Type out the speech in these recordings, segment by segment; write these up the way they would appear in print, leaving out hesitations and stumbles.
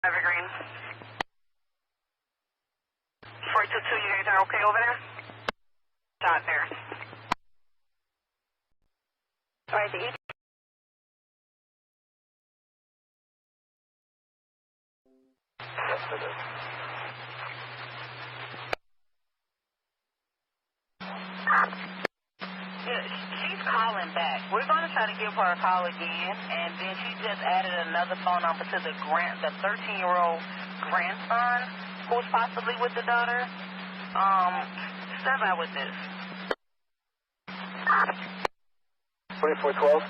Evergreen. 422, you guys are okay over there? Dot there. Alright, the east. Yes, it is. Yeah, she's calling back. We're going to try to give her a call again, and then she just added another phone number to the 13-year-old grandson who's possibly with the daughter. Step out with this. 2412.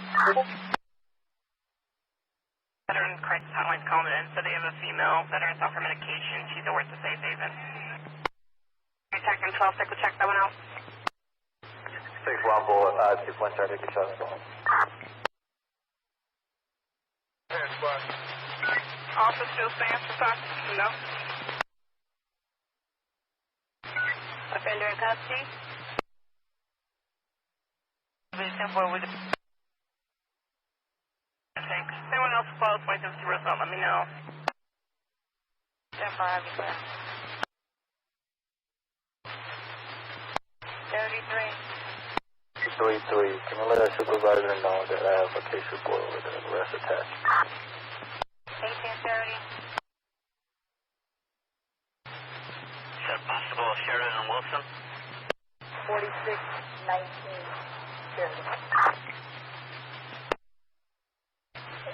Veteran crisis hotline's calling in, so they have a female veteran off her medication. She's over at the safe haven. Detecting 12, take a check that one out. 6 Rumble, 2 point try to take a shot. Also still stands for talk? No. Offender in custody? Thanks. Anyone else close? Point them to result. Let me know. 10-5, 33. 33. Can I let our supervisor know that I have a case report with an arrest attached? 1830. Is that possible, Sheridan and Wilson? 4619.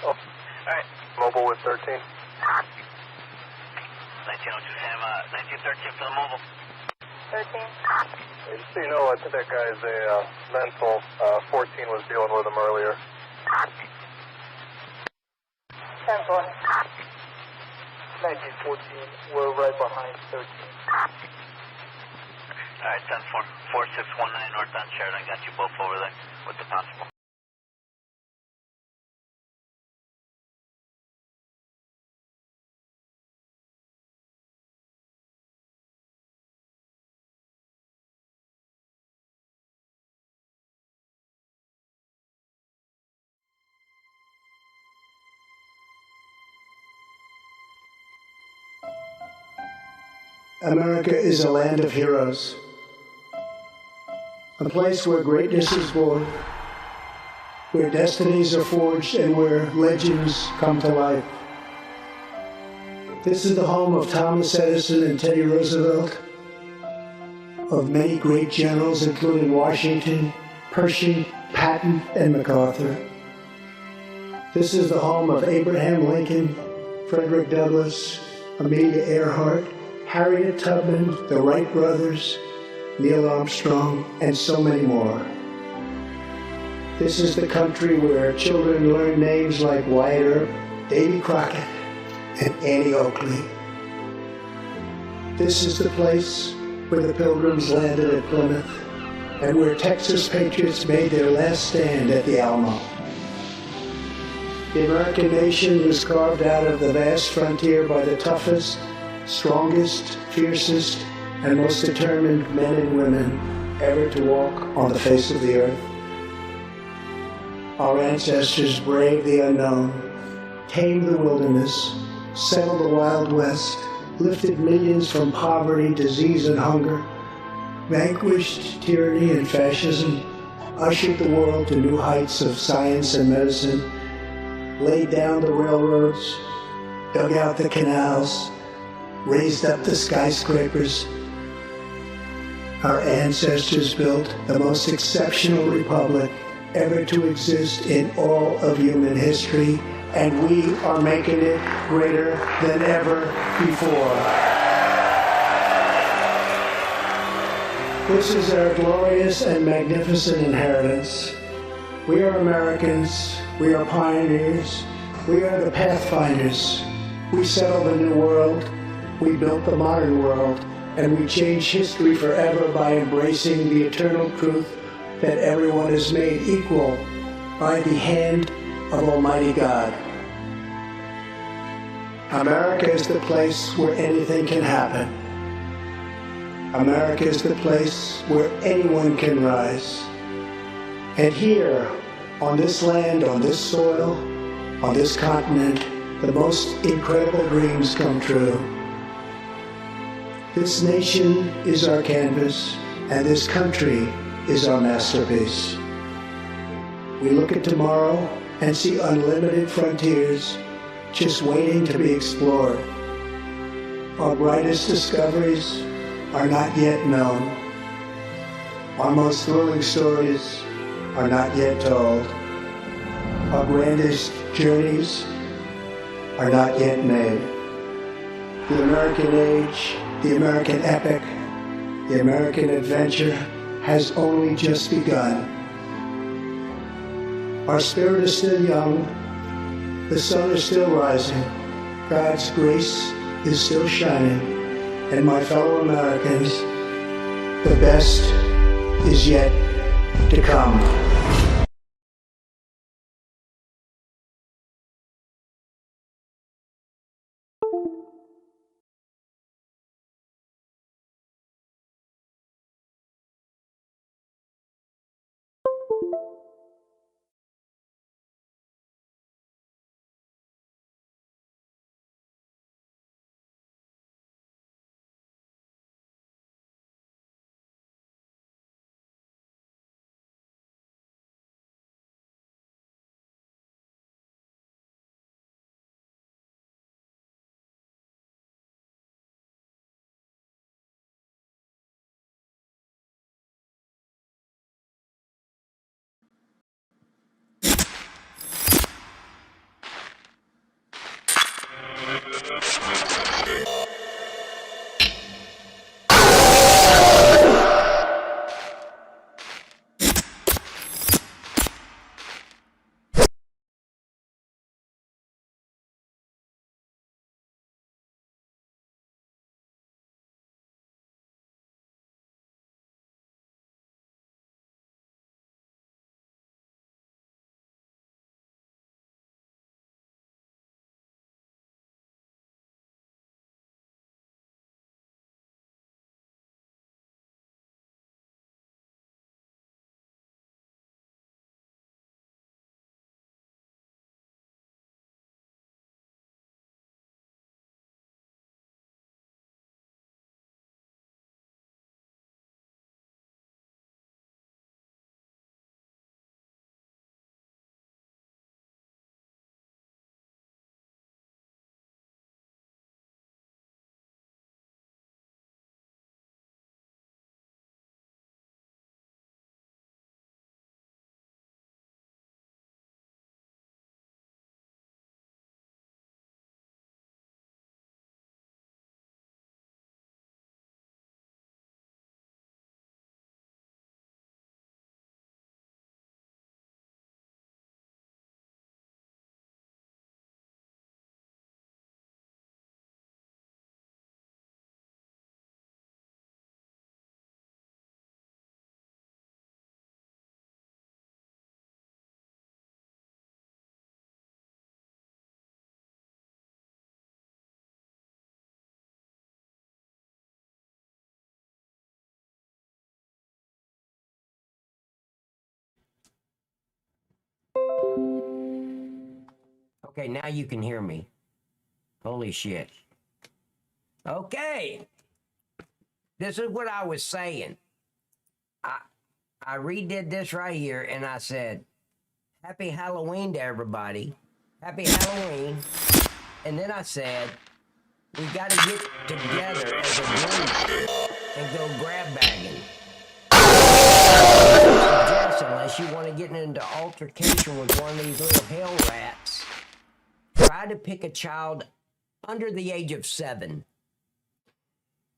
Oh, alright. Mobile with 13. 1902 Sam, 1913 for the mobile. 13. Just so you know, I think that guy is a mental. 14 was dealing with him earlier. 10-4. 1914, we're right behind 13. Alright, 10-4, 4619 northbound Sheridan. Got you both over there with the constable. America is a land of heroes, a place where greatness is born, where destinies are forged and where legends come to life. This is the home of Thomas Edison and Teddy Roosevelt, of many great generals including Washington, Pershing, Patton, and MacArthur. This is the home of Abraham Lincoln, Frederick Douglass, Amelia Earhart, Harriet Tubman, the Wright brothers, Neil Armstrong, and so many more. This is the country where children learn names like Wyatt Earp, Davy Crockett, and Annie Oakley. This is the place where the Pilgrims landed at Plymouth, and where Texas patriots made their last stand at the Alamo. The American nation was carved out of the vast frontier by the toughest, strongest, fiercest, and most determined men and women ever to walk on the face of the earth. Our ancestors braved the unknown, tamed the wilderness, settled the Wild West, lifted millions from poverty, disease, and hunger, vanquished tyranny and fascism, ushered the world to new heights of science and medicine, laid down the railroads, dug out the canals, raised up the skyscrapers. Our ancestors built the most exceptional republic ever to exist in all of human history, and we are making it greater than ever before. This is our glorious and magnificent inheritance. We are Americans, we are pioneers, we are the pathfinders. We settled a new world, we built the modern world, and we changed history forever by embracing the eternal truth that everyone is made equal by the hand of Almighty God. America is the place where anything can happen. America is the place where anyone can rise. And here, on this land, on this soil, on this continent, the most incredible dreams come true. This nation is our canvas, and this country is our masterpiece. We look at tomorrow and see unlimited frontiers just waiting to be explored. Our brightest discoveries are not yet known. Our most thrilling stories are not yet told. Our grandest journeys are not yet made. The American age, the American epic, the American adventure has only just begun. Our spirit is still young, the sun is still rising, God's grace is still shining, and my fellow Americans, the best is yet to come. Okay, now you can hear me. Holy shit. Okay. This is what I was saying. I redid this right here and I said, Happy Halloween to everybody. Happy Halloween. And then I said, we got to get together as a group and go grab bagging. Unless you want to get into altercation with one of these little hell rats, try to pick a child under the age of 7.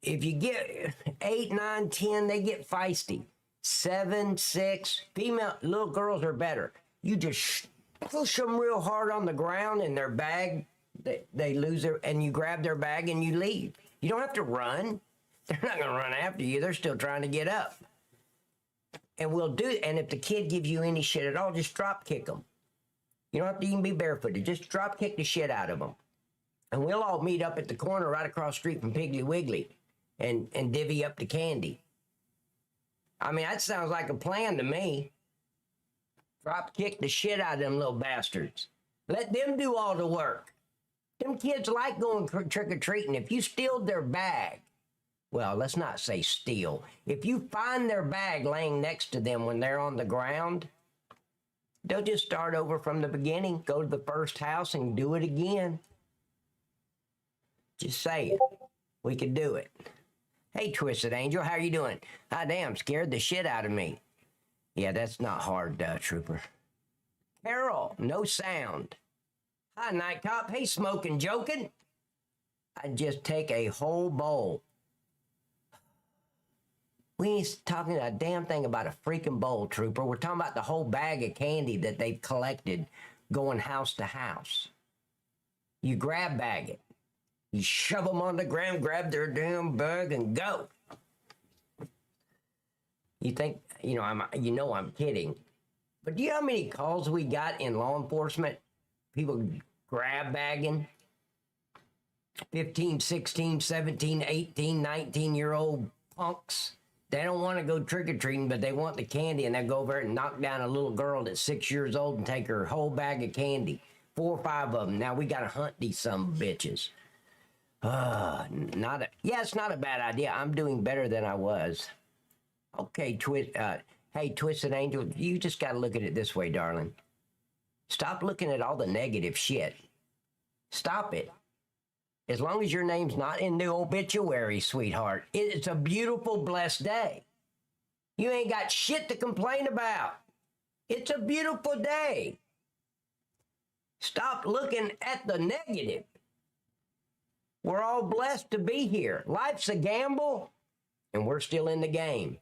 If you get 8, 9, 10, they get feisty. 7, 6, female, little girls are better. You just push them real hard on the ground in their bag, they lose their, and you grab their bag and you leave. You don't have to run. They're not going to run after you. They're still trying to get up. And we'll do it. And if the kid gives you any shit at all, just drop kick them. You don't have to even be barefooted. Just drop kick the shit out of them. And we'll all meet up at the corner right across the street from Piggly Wiggly and divvy up the candy. I mean, that sounds like a plan to me. Drop kick the shit out of them little bastards. Let them do all the work. Them kids like going trick-or-treating. If you steal their bag, well, let's not say steal. If you find their bag laying next to them when they're on the ground, they'll just start over from the beginning, go to the first house and do it again. Just say it. We could do it. Hey, Twisted Angel, how you doing? Ah, damn, scared the shit out of me. Yeah, that's not hard, Trooper. Carol, no sound. Hi, Night Cop. Hey, Smoking Joking. I'd just take a whole bowl. We ain't talking a damn thing about a freaking bowl, Trooper. We're talking about the whole bag of candy that they've collected going house to house. You grab bag it. You shove them on the ground, grab their damn bag, and go. You think, I'm kidding. But do you know how many calls we got in law enforcement? People grab bagging. 15, 16, 17, 18, 19-year-old punks. They don't want to go trick-or-treating, but they want the candy, and they go over and knock down a little girl that's 6 years old and take her whole bag of candy. 4 or 5 of them. Now we got to hunt these some bitches. It's not a bad idea. I'm doing better than I was. Okay, hey, Twisted Angel, you just got to look at it this way, darling. Stop looking at all the negative shit. Stop it. As long as your name's not in the obituary, sweetheart, it's a beautiful, blessed day. You ain't got shit to complain about. It's a beautiful day. Stop looking at the negative. We're all blessed to be here. Life's a gamble, and we're still in the game.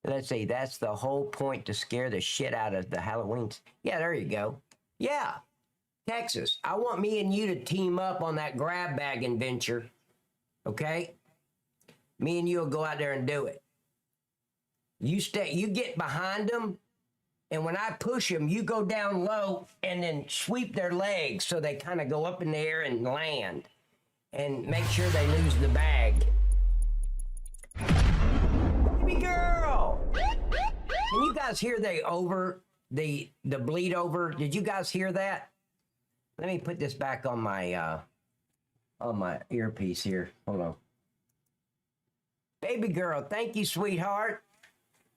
Let's see, that's the whole point, to scare the shit out of the Halloween. Yeah, there you go. Yeah. Texas, I want me and you to team up on that grab bagging venture, okay? Me and you will go out there and do it. You get behind them, and when I push them, you go down low and then sweep their legs so they kind of go up in the air and land, and make sure they lose the bag. Baby girl! Can you guys hear the bleed over? Did you guys hear that? Let me put this back on my earpiece here. Hold on. Baby girl, thank you, sweetheart.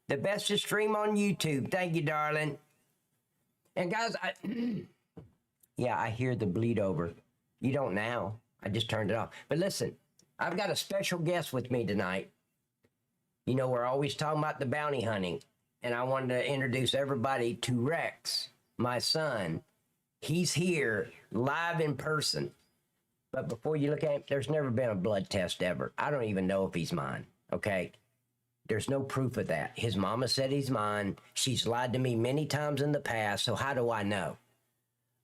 The bestest stream on YouTube. Thank you, darling. And guys, I hear the bleed over. You don't now. I just turned it off. But listen, I've got a special guest with me tonight. You know, we're always talking about the bounty hunting. And I wanted to introduce everybody to Rex, my son. He's here live in person. But before you look at him, there's never been a blood test ever. I don't even know if he's mine, okay? There's no proof of that. His mama said he's mine. She's lied to me many times in the past, so how do I know?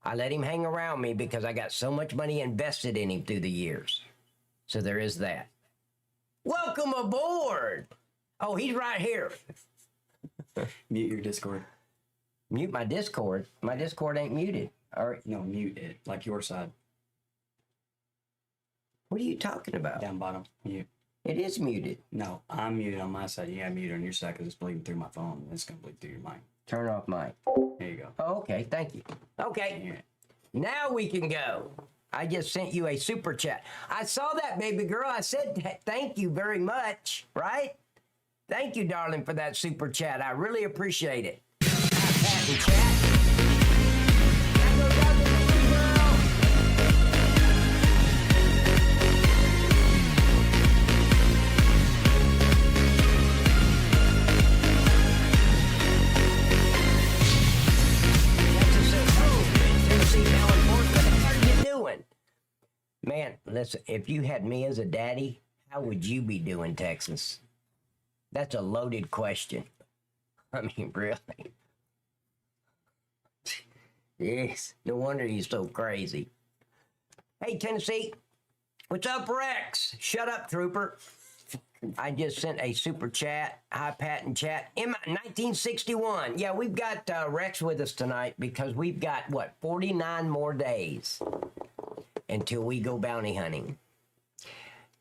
I let him hang around me because I got so much money invested in him through the years. So there is that. Welcome aboard! Oh, he's right here. Mute your Discord. Mute my Discord? My Discord ain't muted. All right. No, mute it. Like your side. What are you talking about? Down bottom. Mute. It is muted. No, I'm muted on my side. You got muted on your side because it's bleeding through my phone. It's going to bleed through your mic. Turn off mic. There you go. Oh, okay. Thank you. Okay. Yeah. Now we can go. I just sent you a super chat. I saw that, baby girl. I said thank you very much, right? Thank you, darling, for that super chat. I really appreciate it. Pat and chat. Man, listen, if you had me as a daddy, how would you be doing, Texas? That's a loaded question. I mean, really. Yes, no wonder he's so crazy. Hey, Tennessee, what's up, Rex? Shut up, trooper. I just sent a super chat. Hi, Pat and chat. 1961. Yeah, we've got Rex with us tonight because we've got, 49 more days until we go bounty hunting.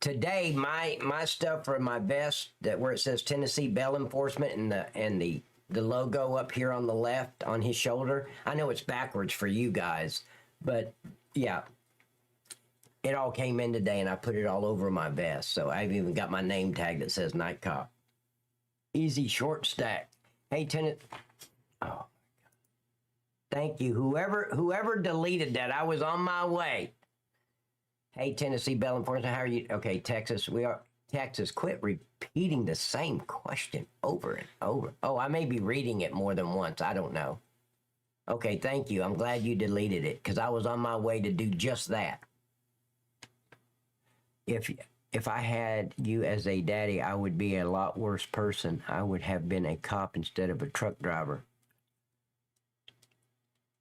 Today, my stuff for my vest, that where it says Tennessee Bell Enforcement and the logo up here on the left on his shoulder. I know it's backwards for you guys, But yeah, it all came in today, and I put it all over my vest. So I've even got my name tag that says Night Cop. Easy short stack. Hey, tenant. Oh, thank you. Whoever deleted that, I was on my way. Hey, Tennessee, Bell Enforcement, how are you? Okay, Texas, Texas, quit repeating the same question over and over. Oh, I may be reading it more than once. I don't know. Okay, thank you. I'm glad you deleted it because I was on my way to do just that. If I had you as a daddy, I would be a lot worse person. I would have been a cop instead of a truck driver.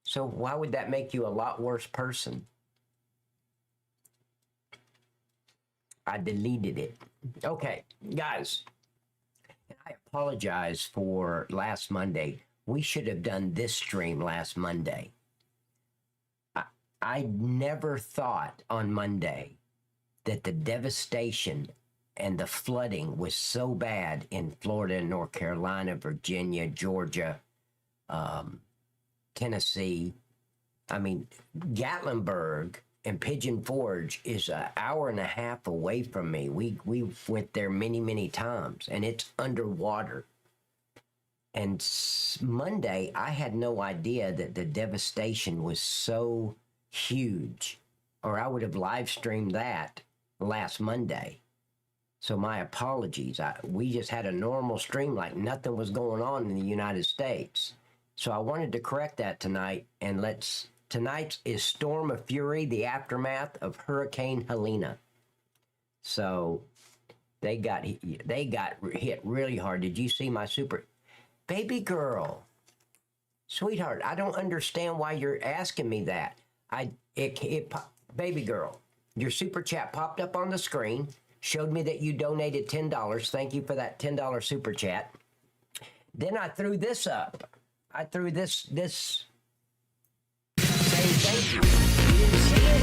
So why would that make you a lot worse person? I deleted it. Okay, guys, I apologize for last Monday. We should have done this stream last Monday. I never thought on Monday that the devastation and the flooding was so bad in Florida, North Carolina, Virginia, Georgia, Tennessee. I mean, Gatlinburg and Pigeon Forge is an hour and a half away from me. We went there many, many times, and it's underwater. And Monday, I had no idea that the devastation was so huge, or I would have live streamed that last Monday. So my apologies. We just had a normal stream like nothing was going on in the United States. So I wanted to correct that tonight, and tonight's is Storm of Fury, the aftermath of Hurricane Helene. So they got hit really hard. Did you see my super baby girl? Sweetheart, I don't understand why you're asking me that. Baby girl, your super chat popped up on the screen, showed me that you donated $10. Thank you for that $10 super chat. Then I threw this up. I threw this saying thank you. You didn't see it?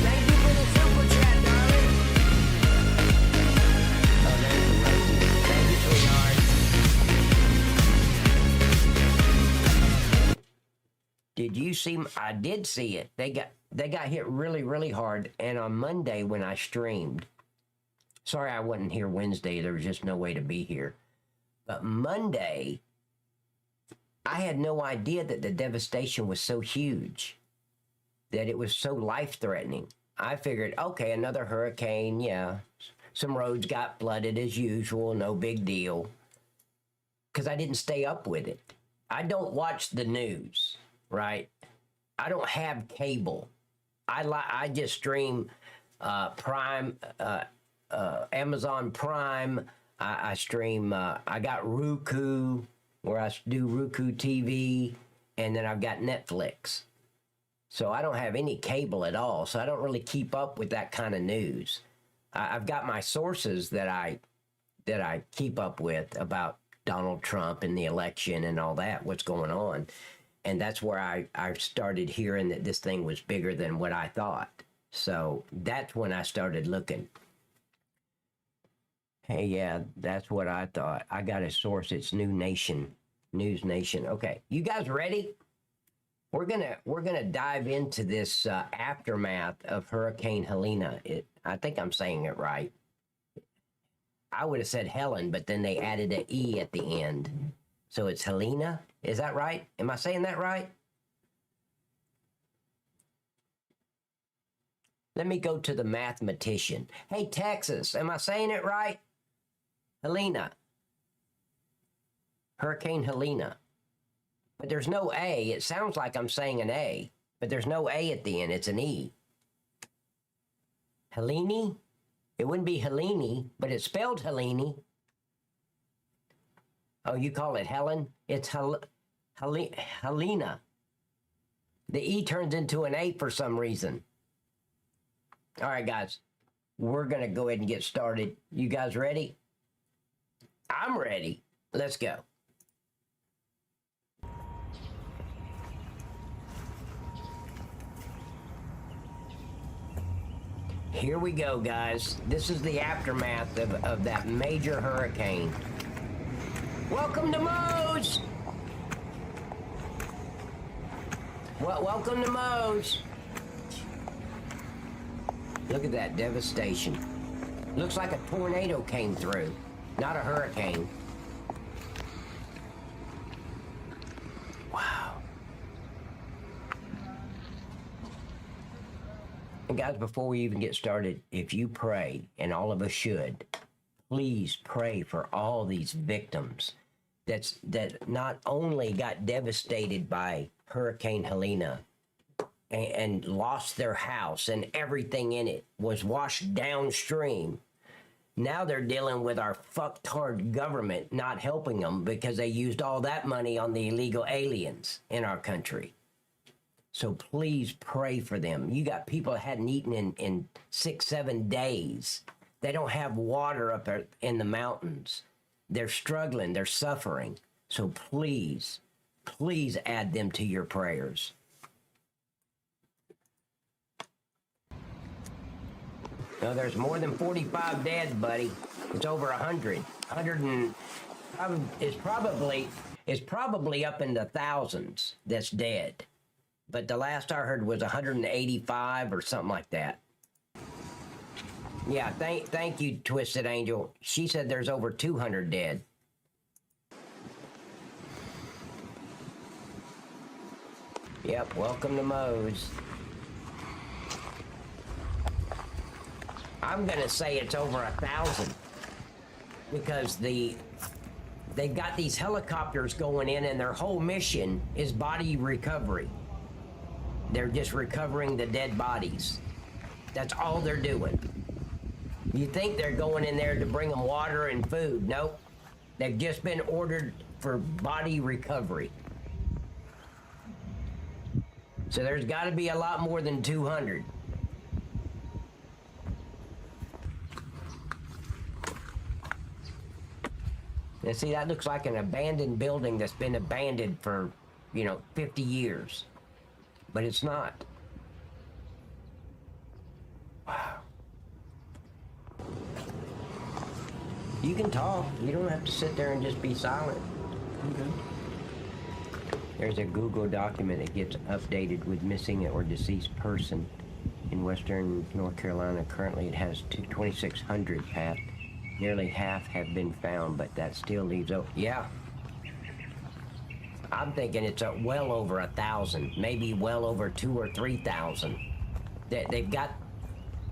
Thank you for the super chat, darling. Oh, there's the roses. Thank you, sweetheart. Did you see? I did see it. They got hit really, really hard. And on Monday when I streamed, sorry I wasn't here Wednesday. There was just no way to be here. But Monday, I had no idea that the devastation was so huge, that it was so life-threatening. I figured, okay, another hurricane, yeah. Some roads got flooded as usual, no big deal. Because I didn't stay up with it. I don't watch the news, right? I don't have cable. I just stream Prime, Amazon Prime. I stream, I got Roku, where I do Roku TV, and then I've got Netflix. So I don't have any cable at all, so I don't really keep up with that kind of news. I've got my sources that I keep up with about Donald Trump and the election and all that, what's going on. And that's where I started hearing that this thing was bigger than what I thought. So that's when I started looking. Hey, yeah, that's what I thought. I got a source. It's News Nation. Okay, you guys ready? We're gonna dive into this aftermath of Hurricane Helene. I think I'm saying it right. I would have said Helen, but then they added an E at the end. So it's Helene? Is that right? Am I saying that right? Let me go to the mathematician. Hey, Texas, am I saying it right? Helene. Hurricane Helene. But there's no A. It sounds like I'm saying an A, but there's no A at the end. It's an E. Helene? It wouldn't be Helene, but it's spelled Helene. Oh, you call it Helen? It's Helene. The E turns into an A for some reason. All right, guys. We're going to go ahead and get started. You guys ready? I'm ready. Let's go. Here we go, guys. This is the aftermath of that major hurricane. Welcome to Moe's! Well, welcome to Moe's. Look at that devastation. Looks like a tornado came through, not a hurricane. Wow. And guys, before we even get started, if you pray, and all of us should, please pray for all these victims that not only got devastated by Hurricane Helene and lost their house and everything in it was washed downstream. Now they're dealing with our fucktard government not helping them because they used all that money on the illegal aliens in our country. So please pray for them. You got people that hadn't eaten in 6-7 days. They don't have water up there in the mountains. They're struggling, they're suffering. So please, please add them to your prayers. No, there's more than 45 dead, buddy. It's over 100. 100 and it's probably up in the thousands that's dead. But the last I heard was 185 or something like that. Yeah, thank you, Twisted Angel. She said there's over 200 dead. Yep, welcome to Moe's. I'm gonna say it's over 1,000 because they've got these helicopters going in and their whole mission is body recovery. They're just recovering the dead bodies. That's all they're doing. You think they're going in there to bring them water and food. Nope. They've just been ordered for body recovery. So there's got to be a lot more than 200. And see, that looks like an abandoned building that's been abandoned for, 50 years. But it's not. Wow. You can talk. You don't have to sit there and just be silent. Okay. There's a Google document that gets updated with missing or deceased person in western North Carolina. Currently, it has 2,600 passed. Nearly half have been found, but that still leaves open. Yeah. I'm thinking it's well over 1,000, maybe well over 2,000 or 3,000. They've got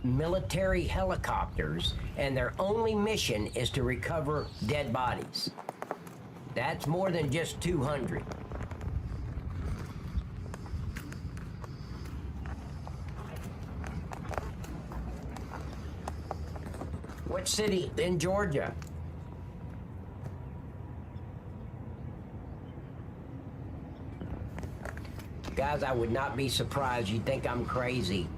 military helicopters, and their only mission is to recover dead bodies. That's more than just 200. What city in Georgia? Guys, I would not be surprised. You think I'm crazy.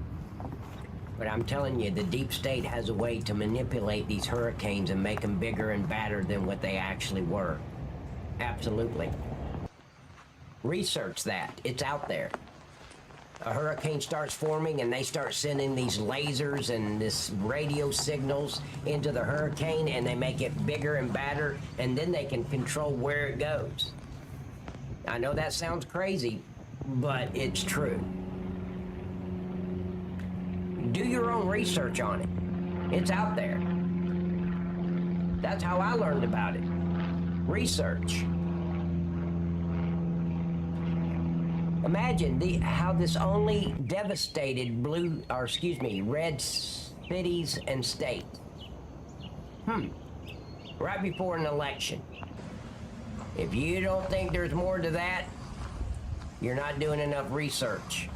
But I'm telling you, the deep state has a way to manipulate these hurricanes and make them bigger and badder than what they actually were. Absolutely. Research that. It's out there. A hurricane starts forming and they start sending these lasers and this radio signals into the hurricane, and they make it bigger and badder, and then they can control where it goes. I know that sounds crazy, but it's true. Do your own research on it. It's out there. That's how I learned about it. Research. Imagine how this only devastated red cities and states. Right before an election. If you don't think there's more to that, you're not doing enough research.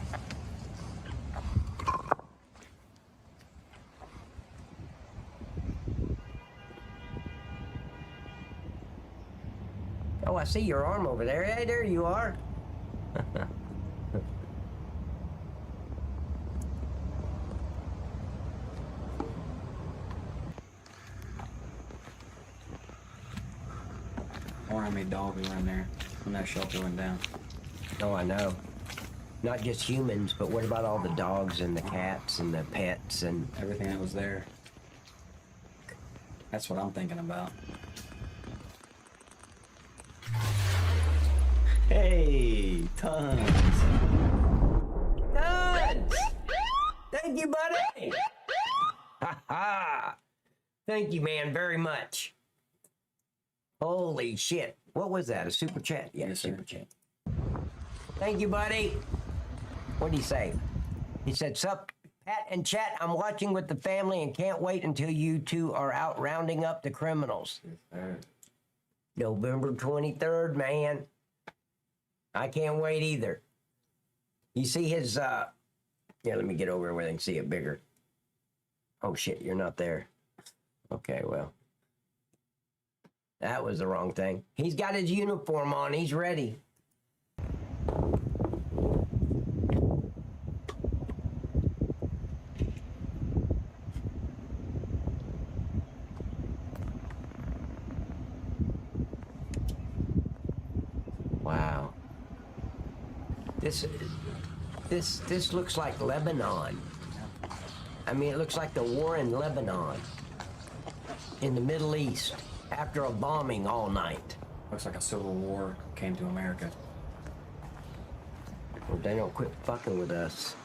Oh, I see your arm over there. Hey, there you are. I wonder how many dogs were in there when that shelter went down. Oh, I know. Not just humans, but what about all the dogs and the cats and the pets and Everything that was there. That's what I'm thinking about. Hey, tons. Tons! Thank you, buddy! Ha ha! Thank you, man, very much. Holy shit. What was that? A super chat? Yeah, Yes, sir. super chat. Thank you, buddy. What did he say? He said, "Sup, Pat and chat, I'm watching with the family and can't wait until you two are out rounding up the criminals." November 23rd, man. I can't wait either. You see his, yeah, let me get over here where they can see it bigger. Oh, shit, you're not there. Okay, well. That was the wrong thing. He's got his uniform on. He's ready. Wow. This looks like Lebanon. I mean, it looks like the war in Lebanon, in the Middle East, after a bombing all night. Looks like a civil war came to America. Well, they don't quit fucking with us.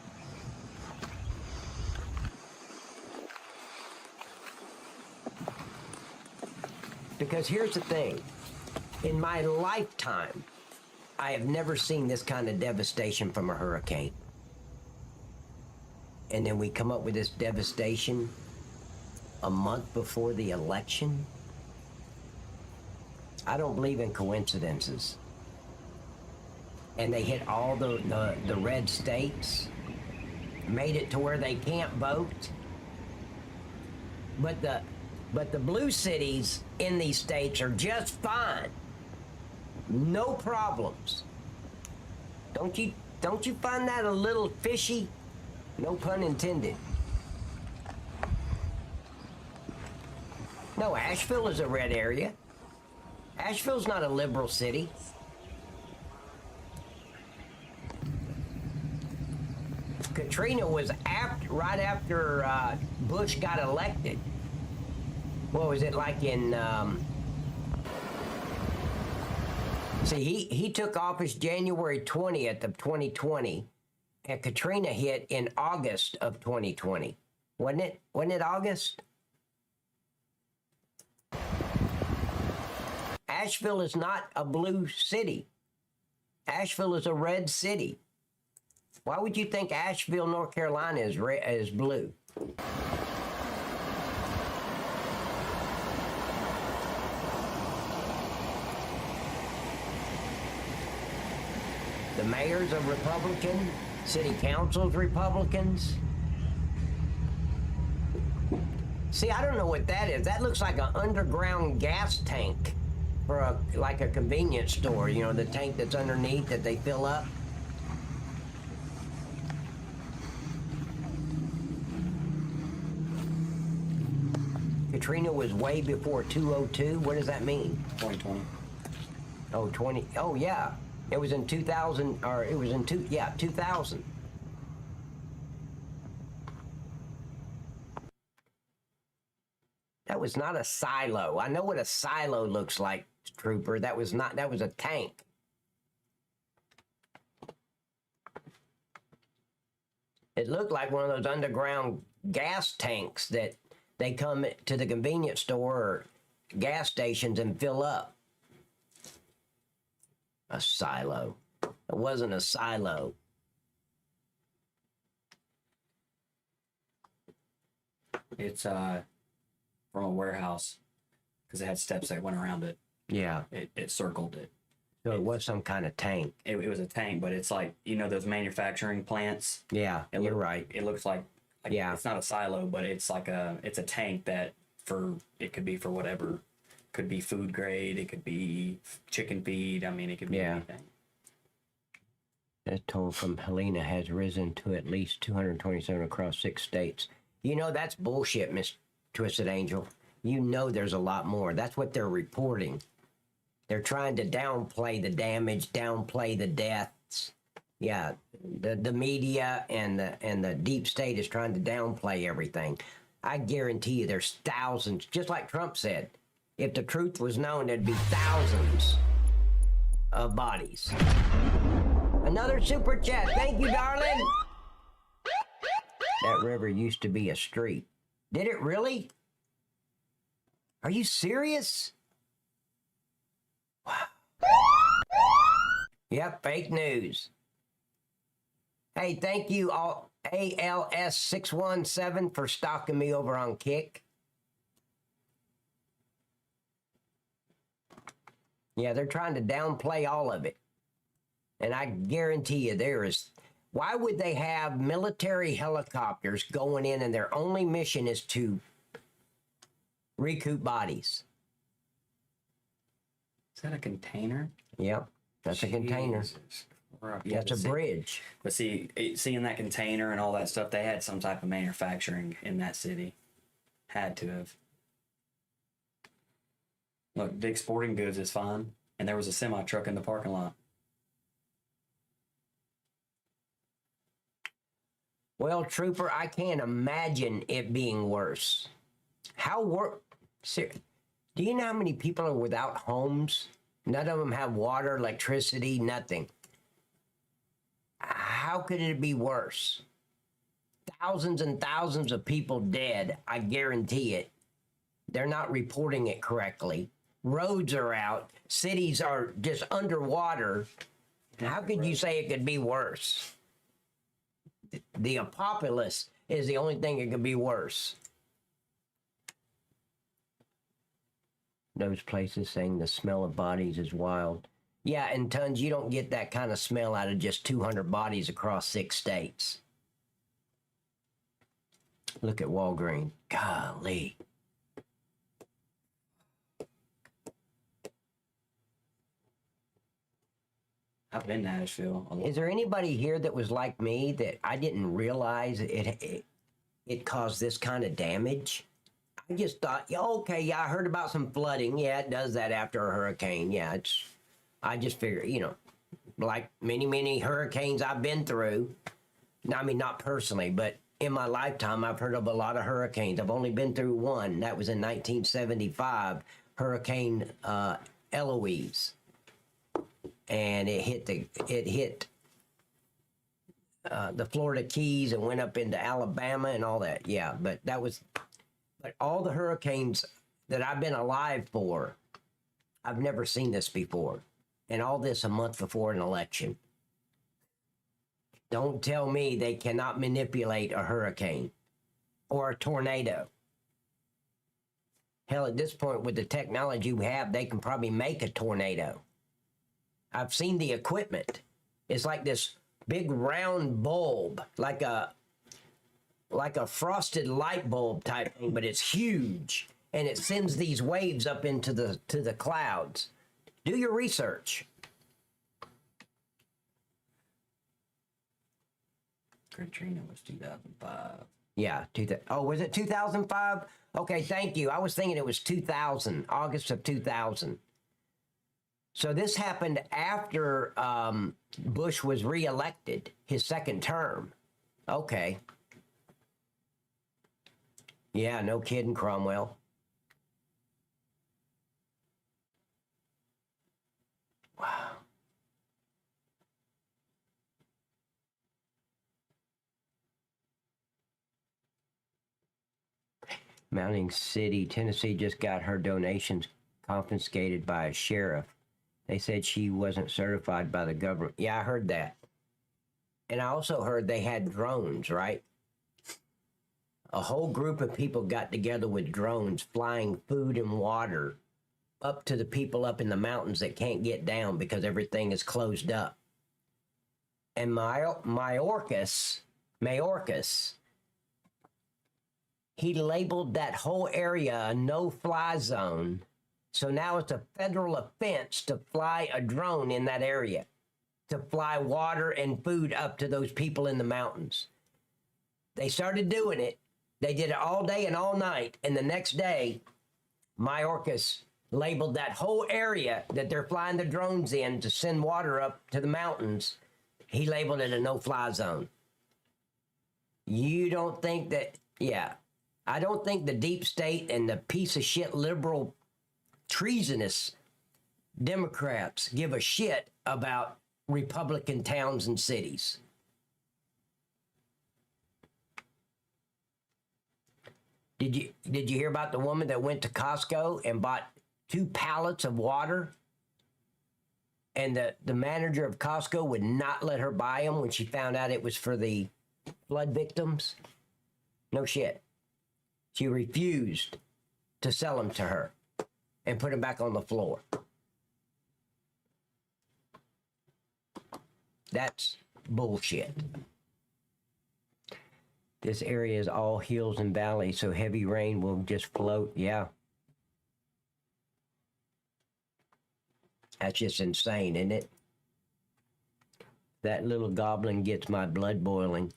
Because here's the thing. In my lifetime, I have never seen this kind of devastation from a hurricane. And then we come up with this devastation a month before the election. I don't believe in coincidences. And they hit all the red states, made it to where they can't vote. But the blue cities in these states are just fine. No problems. Don't you find that a little fishy? No pun intended. No, Asheville is a red area. Asheville's not a liberal city. Katrina was right after Bush got elected. What was it like in... See, he took office January 20th of 2020, and Katrina hit in August of 2020. Wasn't it? Wasn't it August? Asheville is not a blue city. Asheville is a red city. Why would you think Asheville, North Carolina is blue? The mayor's a Republican, city council's Republicans. See, I don't know what that is. That looks like an underground gas tank for like a convenience store, you know, the tank that's underneath that they fill up. Katrina was way before 202. What does that mean? 2020. Oh, 20. Oh, yeah. It was in 2000, or it was in 2000. That was not a silo. I know what a silo looks like, Trooper. That was a tank. It looked like one of those underground gas tanks that they come to the convenience store or gas stations and fill up. A silo. It wasn't a silo. It's from a warehouse because it had steps that went around it. Yeah. It circled it. So it was some kind of tank. It was a tank, but it's like, you know, those manufacturing plants. Yeah, you're right. It looks like yeah. It's not a silo, but it's like it's a tank that it could be for whatever. Could be food grade. It could be chicken feed. I mean, it could be anything. The toll from Helene has risen to at least 227 across 6 states. You know, that's bullshit, Miss Twisted Angel. You know there's a lot more. That's what they're reporting. They're trying to downplay the damage, downplay the deaths. Yeah, the media and the deep state is trying to downplay everything. I guarantee you there's thousands, just like Trump said. If the truth was known, there'd be thousands of bodies. Another super chat. Thank you, darling. That river used to be a street. Did it really? Are you serious? Wow. Yep, fake news. Hey, thank you all, ALS617, for stalking me over on Kick. Yeah, they're trying to downplay all of it. And I guarantee you there is... Why would they have military helicopters going in and their only mission is to recoup bodies? Is that a container? Yep, that's a container. Yeah, That's a bridge. But seeing that container and all that stuff, they had some type of manufacturing in that city. Had to have. Look, Dick's Sporting Goods is fine, and there was a semi truck in the parking lot. Well, Trooper, I can't imagine it being worse. Do you know how many people are without homes? None of them have water, electricity, nothing. How could it be worse? Thousands and thousands of people dead, I guarantee it. They're not reporting it correctly. Roads are out. Cities are just underwater. How could you say it could be worse? The apocalypse is the only thing that could be worse. Those places saying the smell of bodies is wild. Yeah, and Tons, you don't get that kind of smell out of just 200 bodies across 6 states. Look at Walgreens. Golly. I've been to Asheville. Is there anybody here that was like me that I didn't realize it caused this kind of damage? I just thought, yeah, okay, yeah, I heard about some flooding. Yeah, it does that after a hurricane. Yeah, I just figured, like many hurricanes I've been through. I mean, not personally, but in my lifetime, I've heard of a lot of hurricanes. I've only been through one. That was in 1975, Hurricane Eloise. And it hit the Florida Keys and went up into Alabama and all that. Yeah, but all the hurricanes that I've been alive for, I've never seen this before. And all this a month before an election. Don't tell me they cannot manipulate a hurricane or a tornado. Hell, at this point, with the technology we have, they can probably make a tornado. I've seen the equipment. It's like this big round bulb, like a frosted light bulb type thing, but it's huge, and it sends these waves up into the clouds. Do your research. Katrina was 2005. Yeah, was it 2005? Okay, thank you. I was thinking it was 2000, August of 2000. So this happened after Bush was reelected, his second term. Okay. Yeah, no kidding, Cromwell. Wow. Mountain City, Tennessee just got her donations confiscated by a sheriff. They said she wasn't certified by the government. Yeah, I heard that. And I also heard they had drones, right? A whole group of people got together with drones flying food and water up to the people up in the mountains that can't get down because everything is closed up. And Mayorkas, he labeled that whole area a no-fly zone. So now it's a federal offense to fly a drone in that area, to fly water and food up to those people in the mountains. They started doing it. They did it all day and all night. And the next day, Mayorkas labeled that whole area that they're flying the drones in to send water up to the mountains. He labeled it a no-fly zone. You don't think that, yeah. I don't think the deep state and the piece of shit liberal treasonous Democrats give a shit about Republican towns and cities. Did you hear about the woman that went to Costco and bought 2 pallets of water? And the manager of Costco would not let her buy them when she found out it was for the flood victims? No shit. She refused to sell them to her and put them back on the floor. That's bullshit. This area is all hills and valleys, so heavy rain will just float. Yeah. That's just insane, isn't it? That little goblin gets my blood boiling.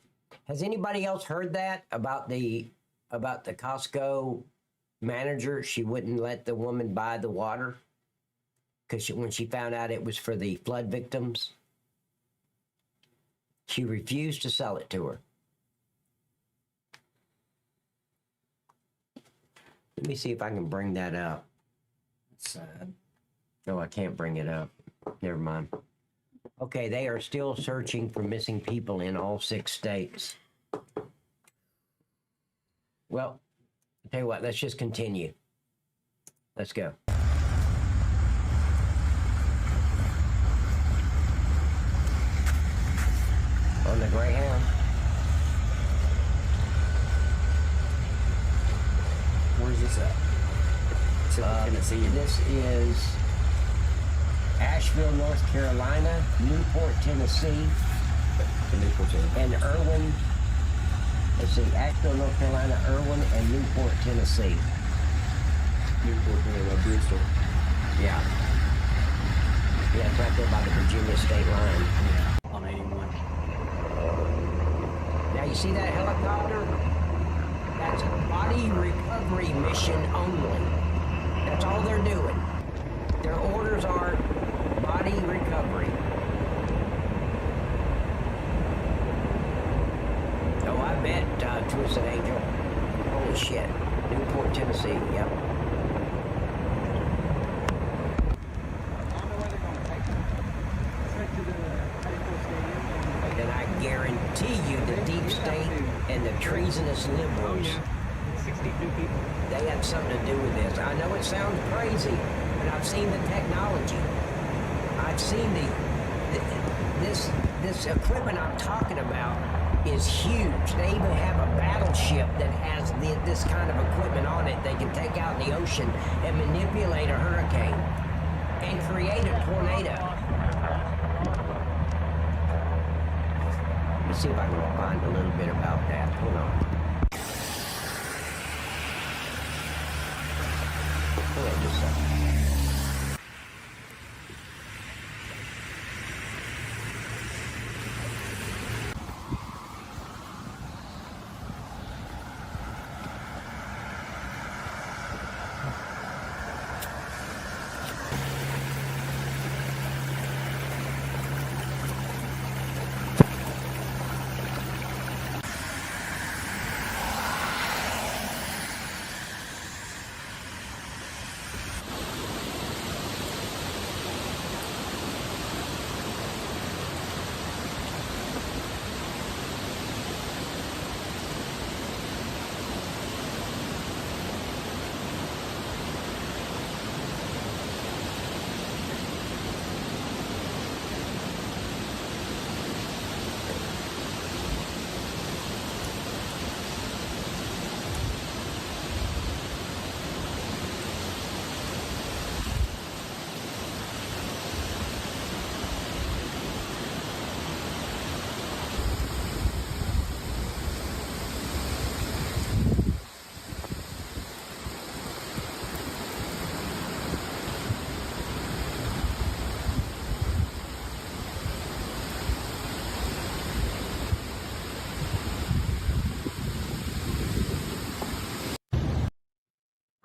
Has anybody else heard that about the Costco manager? She wouldn't let the woman buy the water because when she found out it was for the flood victims, she refused to sell it to her. Let me see if I can bring that up. That's sad. No, I can't bring it up. Never mind. Okay, they are still searching for missing people in all 6 states. Well, I'll tell you what, let's just continue. Let's go. On the Greyhound. Where's this at? Tennessee. This is Asheville, North Carolina, Newport, Tennessee, and Irwin. Let's see, Asheville, North Carolina, Irwin, and Newport, Tennessee. Newport, Bristol. Yeah. Yeah, it's right there by the Virginia state line. Yeah, on 81. Now you see that helicopter? That's a body recovery mission only. That's all they're doing. Their orders are body recovery. Oh, I bet, Twisted Angel. Holy shit. Newport, Tennessee, yep. And I guarantee you the deep state and the treasonous liberals, 62 people. they had something to do with this. I know it sounds crazy, but I've seen the technology. I've seen this equipment I'm talking about is huge. They even have a battleship that has this kind of equipment on it. They can take out in the ocean and manipulate a hurricane and create a tornado. Let me see if I can find a little bit about that. Hold on. Hold on just a second.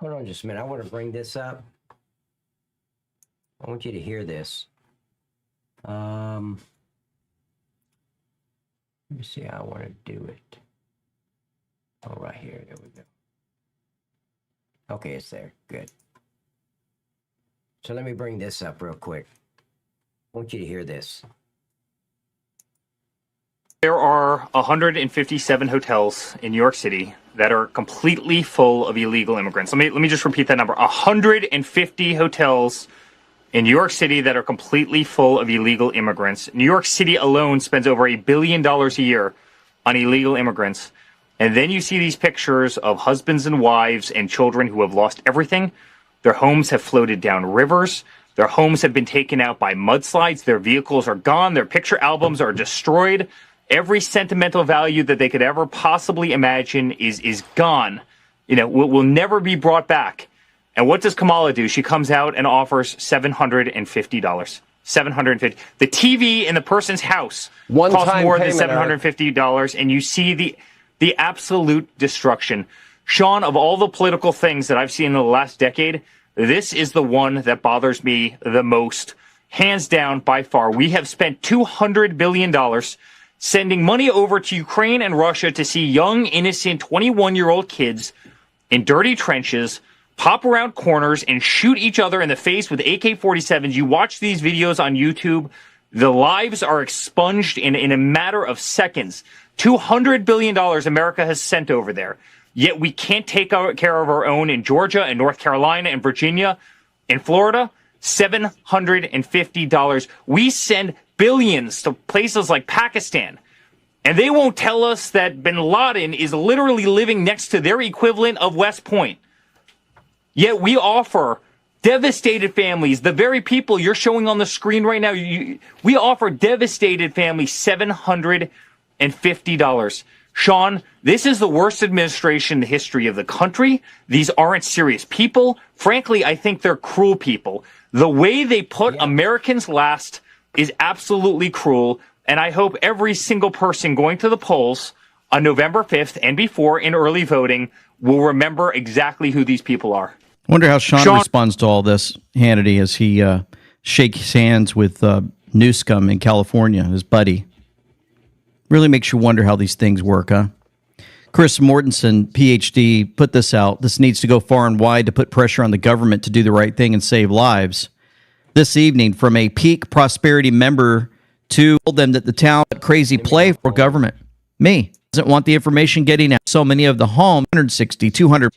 Hold on just a minute. I want to bring this up. I want you to hear this. Let me see how I want to do it. Oh, right here. There we go. Okay, it's there. Good. So let me bring this up real quick. I want you to hear this. There are 157 hotels in New York City that are completely full of illegal immigrants. Let me just repeat that number. 150 hotels in New York City that are completely full of illegal immigrants. New York City alone spends over $1 billion a year on illegal immigrants. And then you see these pictures of husbands and wives and children who have lost everything. Their homes have floated down rivers. Their homes have been taken out by mudslides. Their vehicles are gone. Their picture albums are destroyed. Every sentimental value that they could ever possibly imagine is gone. You know, will never be brought back. And what does Kamala do? She comes out and offers $750. $750. The TV in the person's house costs more than $750, and you see the absolute destruction. Sean, of all the political things that I've seen in the last decade, this is the one that bothers me the most. Hands down, by far. We have spent $200 billion sending money over to Ukraine and Russia to see young, innocent 21-year-old kids in dirty trenches pop around corners and shoot each other in the face with AK-47s. You watch these videos on YouTube, the lives are expunged in a matter of seconds. $200 billion America has sent over there. Yet we can't take care of our own in Georgia and North Carolina and Virginia and Florida. $750. We send billions to places like Pakistan. And they won't tell us that bin Laden is literally living next to their equivalent of West Point. Yet we offer devastated families, the very people you're showing on the screen right now, we offer devastated families $750. Sean, this is the worst administration in the history of the country. These aren't serious people. Frankly, I think they're cruel people. The way they put Americans last is absolutely cruel. And I hope every single person going to the polls on November 5th and before in early voting will remember exactly who these people are. I wonder how Sean responds to all this, Hannity, as he shakes hands with Newscomb in California, his buddy. Really makes you wonder how these things work, huh? Chris Mortensen, Ph.D., put this out. This needs to go far and wide to put pressure on the government to do the right thing and save lives. This evening, from a Peak Prosperity member to told them that the town crazy play for government. Me. Doesn't want the information getting out. So many of the home, 160, 200.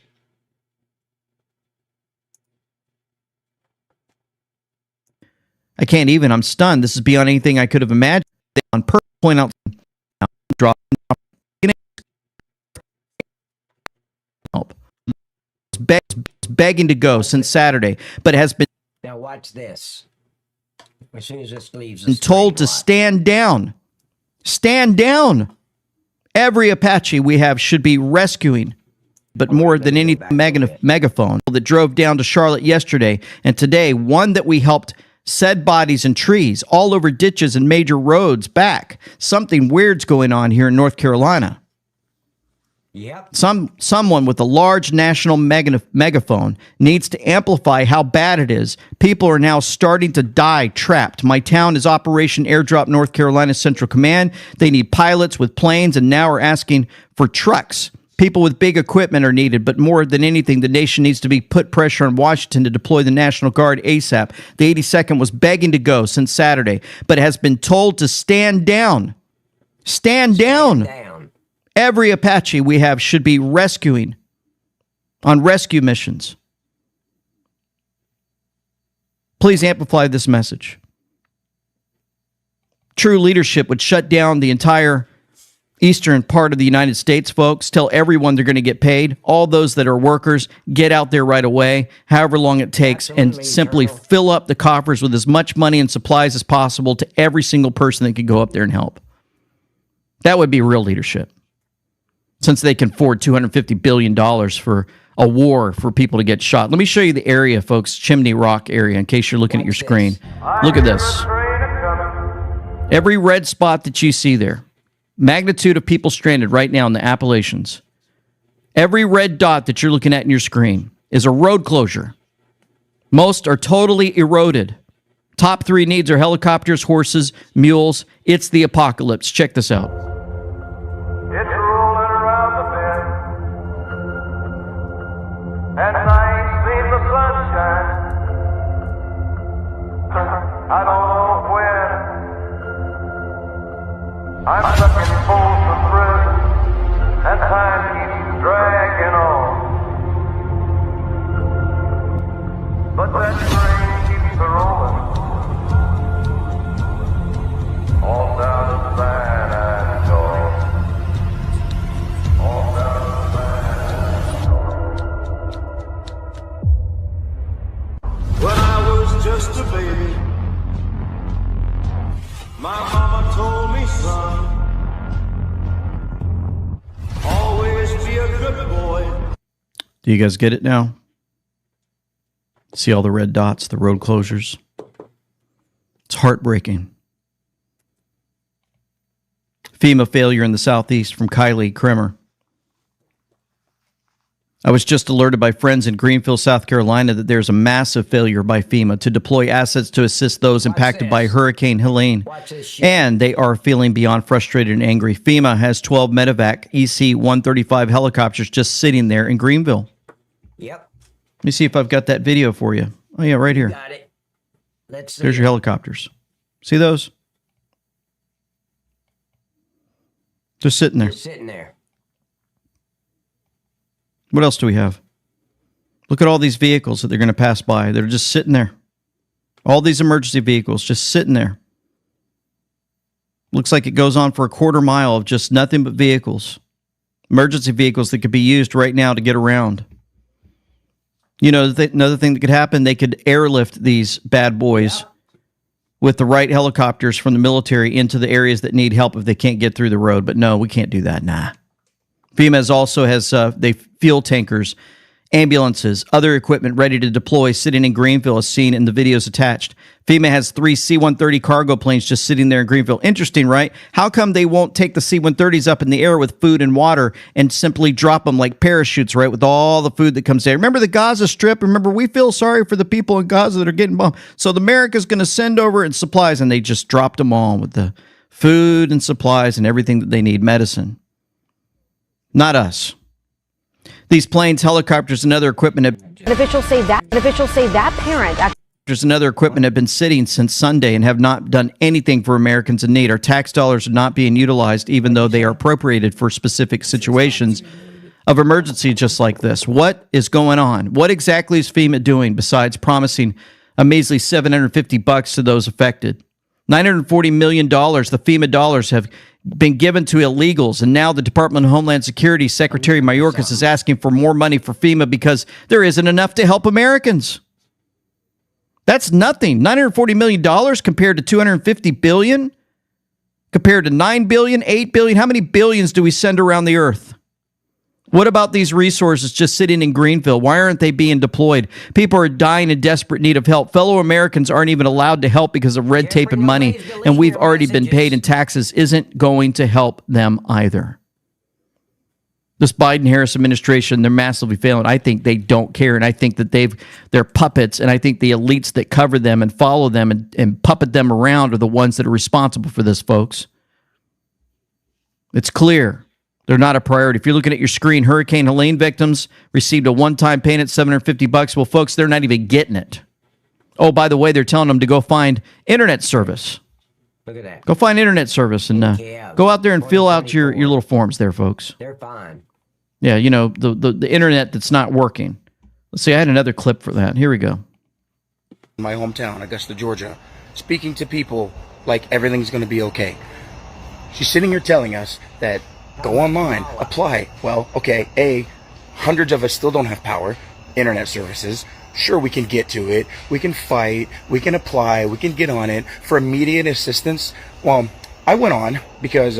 I can't even. I'm stunned. This is beyond anything I could have imagined. On purpose, point out drop help. Begging to go since Saturday, but has been Now watch this. As soon as this leaves, told to stand down. Stand down. Every Apache we have should be rescuing, but more than any megaphone that drove down to Charlotte yesterday and today, one that we helped said bodies and trees all over ditches and major roads back. Something weird's going on here in North Carolina. Yep. Someone with a large national megaphone needs to amplify how bad it is. People are now starting to die trapped. My town is Operation Airdrop North Carolina Central Command. They need pilots with planes and now are asking for trucks. People with big equipment are needed, but more than anything, the nation needs to be put pressure on Washington to deploy the National Guard ASAP. The 82nd was begging to go since Saturday, but has been told to stand down. Stand down. Every Apache we have should be rescuing on rescue missions. Please amplify this message. True leadership would shut down the entire eastern part of the United States, folks. Tell everyone they're going to get paid. All those that are workers, get out there right away, however long it takes, and simply fill up the coffers with as much money and supplies as possible to every single person that can go up there and help. That would be real leadership. Since they can afford $250 billion for a war for people to get shot. Let me show you the area, folks, Chimney Rock area, in case you're looking at your screen. Look at this. Every red spot that you see there, magnitude of people stranded right now in the Appalachians. Every red dot that you're looking at in your screen is a road closure. Most are totally eroded. Top three needs are helicopters, horses, mules. It's the apocalypse. Check this out. And I ain't seen the sunshine I'm stuck in Folsom Prison, and time keeps dragging on. But that train keeps a-rolling, all down to San Antonio. All down to San Antonio. When I was just a baby, my mama told me, son, always be a good boy. Do you guys get it now? See all the red dots, the road closures? It's heartbreaking. FEMA failure in the Southeast from Kylie Kremer. I was just alerted by friends in Greenville, South Carolina, that there's a massive failure by FEMA to deploy assets to assist those impacted by Hurricane Helene. And they are feeling beyond frustrated and angry. FEMA has 12 medevac EC-135 helicopters just sitting there in Greenville. Yep. Let me see if I've got that video for you. Oh, yeah, right here. Got it. Let's see. There's your helicopters. See those? Just sitting there. Just sitting there. What else do we have? Look at all these vehicles that they're going to pass by. They're just sitting there. All these emergency vehicles just sitting there. Looks like it goes on for a quarter mile of just nothing but vehicles. Emergency vehicles that could be used right now to get around. You know, another thing that could happen, they could airlift these bad boys with the right helicopters from the military into the areas that need help if they can't get through the road. But no, we can't do that. Nah. FEMA also has they fuel tankers, ambulances, other equipment ready to deploy sitting in Greenville as seen in the videos attached. FEMA has 3 C-130 cargo planes just sitting there in Greenville. Interesting, right? How come they won't take the C-130s up in the air with food and water and simply drop them like parachutes, right, with all the food that comes there? Remember the Gaza Strip? Remember, we feel sorry for the people in Gaza that are getting bombed. So the America's going to send over in supplies, and they just dropped them all with the food and supplies and everything that they need, medicine. Not us. These planes, helicopters, and other equipment Officials say that parent. And other equipment have been sitting since Sunday and have not done anything for Americans in need. Our tax dollars are not being utilized, even though they are appropriated for specific situations of emergency just like this. What is going on? What exactly is FEMA doing besides promising a measly $750 to those affected? $940 million, the FEMA dollars, have been given to illegals, and now the Department of Homeland Security Secretary Mayorkas is asking for more money for FEMA because there isn't enough to help Americans. That's nothing. $940 million compared to $250 billion, compared to $9 billion, $8 billion. How many billions do we send around the earth? What about these resources just sitting in Greenville? Why aren't they being deployed? People are dying in desperate need of help. Fellow Americans aren't even allowed to help because of red tape and money, and we've already been paid in taxes isn't going to help them either. This Biden-Harris administration, they're massively failing. I think they don't care, and I think that they're puppets, and I think the elites that cover them and follow them and puppet them around are the ones that are responsible for this, folks. It's clear. They're not a priority. If you're looking at your screen, Hurricane Helene victims received a one-time payment, $750. Well, folks, they're not even getting it. Oh, by the way, they're telling them to go find internet service. Look at that. Go find internet service and go out there and fill out your little forms there, folks. They're fine. Yeah, you know, the internet that's not working. Let's see, I had another clip for that. Here we go. My hometown, Augusta, Georgia, speaking to people like everything's going to be okay. She's sitting here telling us that go online, apply. Well, okay, hundreds of us still don't have power, internet services. Sure, we can get to it. We can fight. We can apply. We can get on it for immediate assistance. Well, I went on because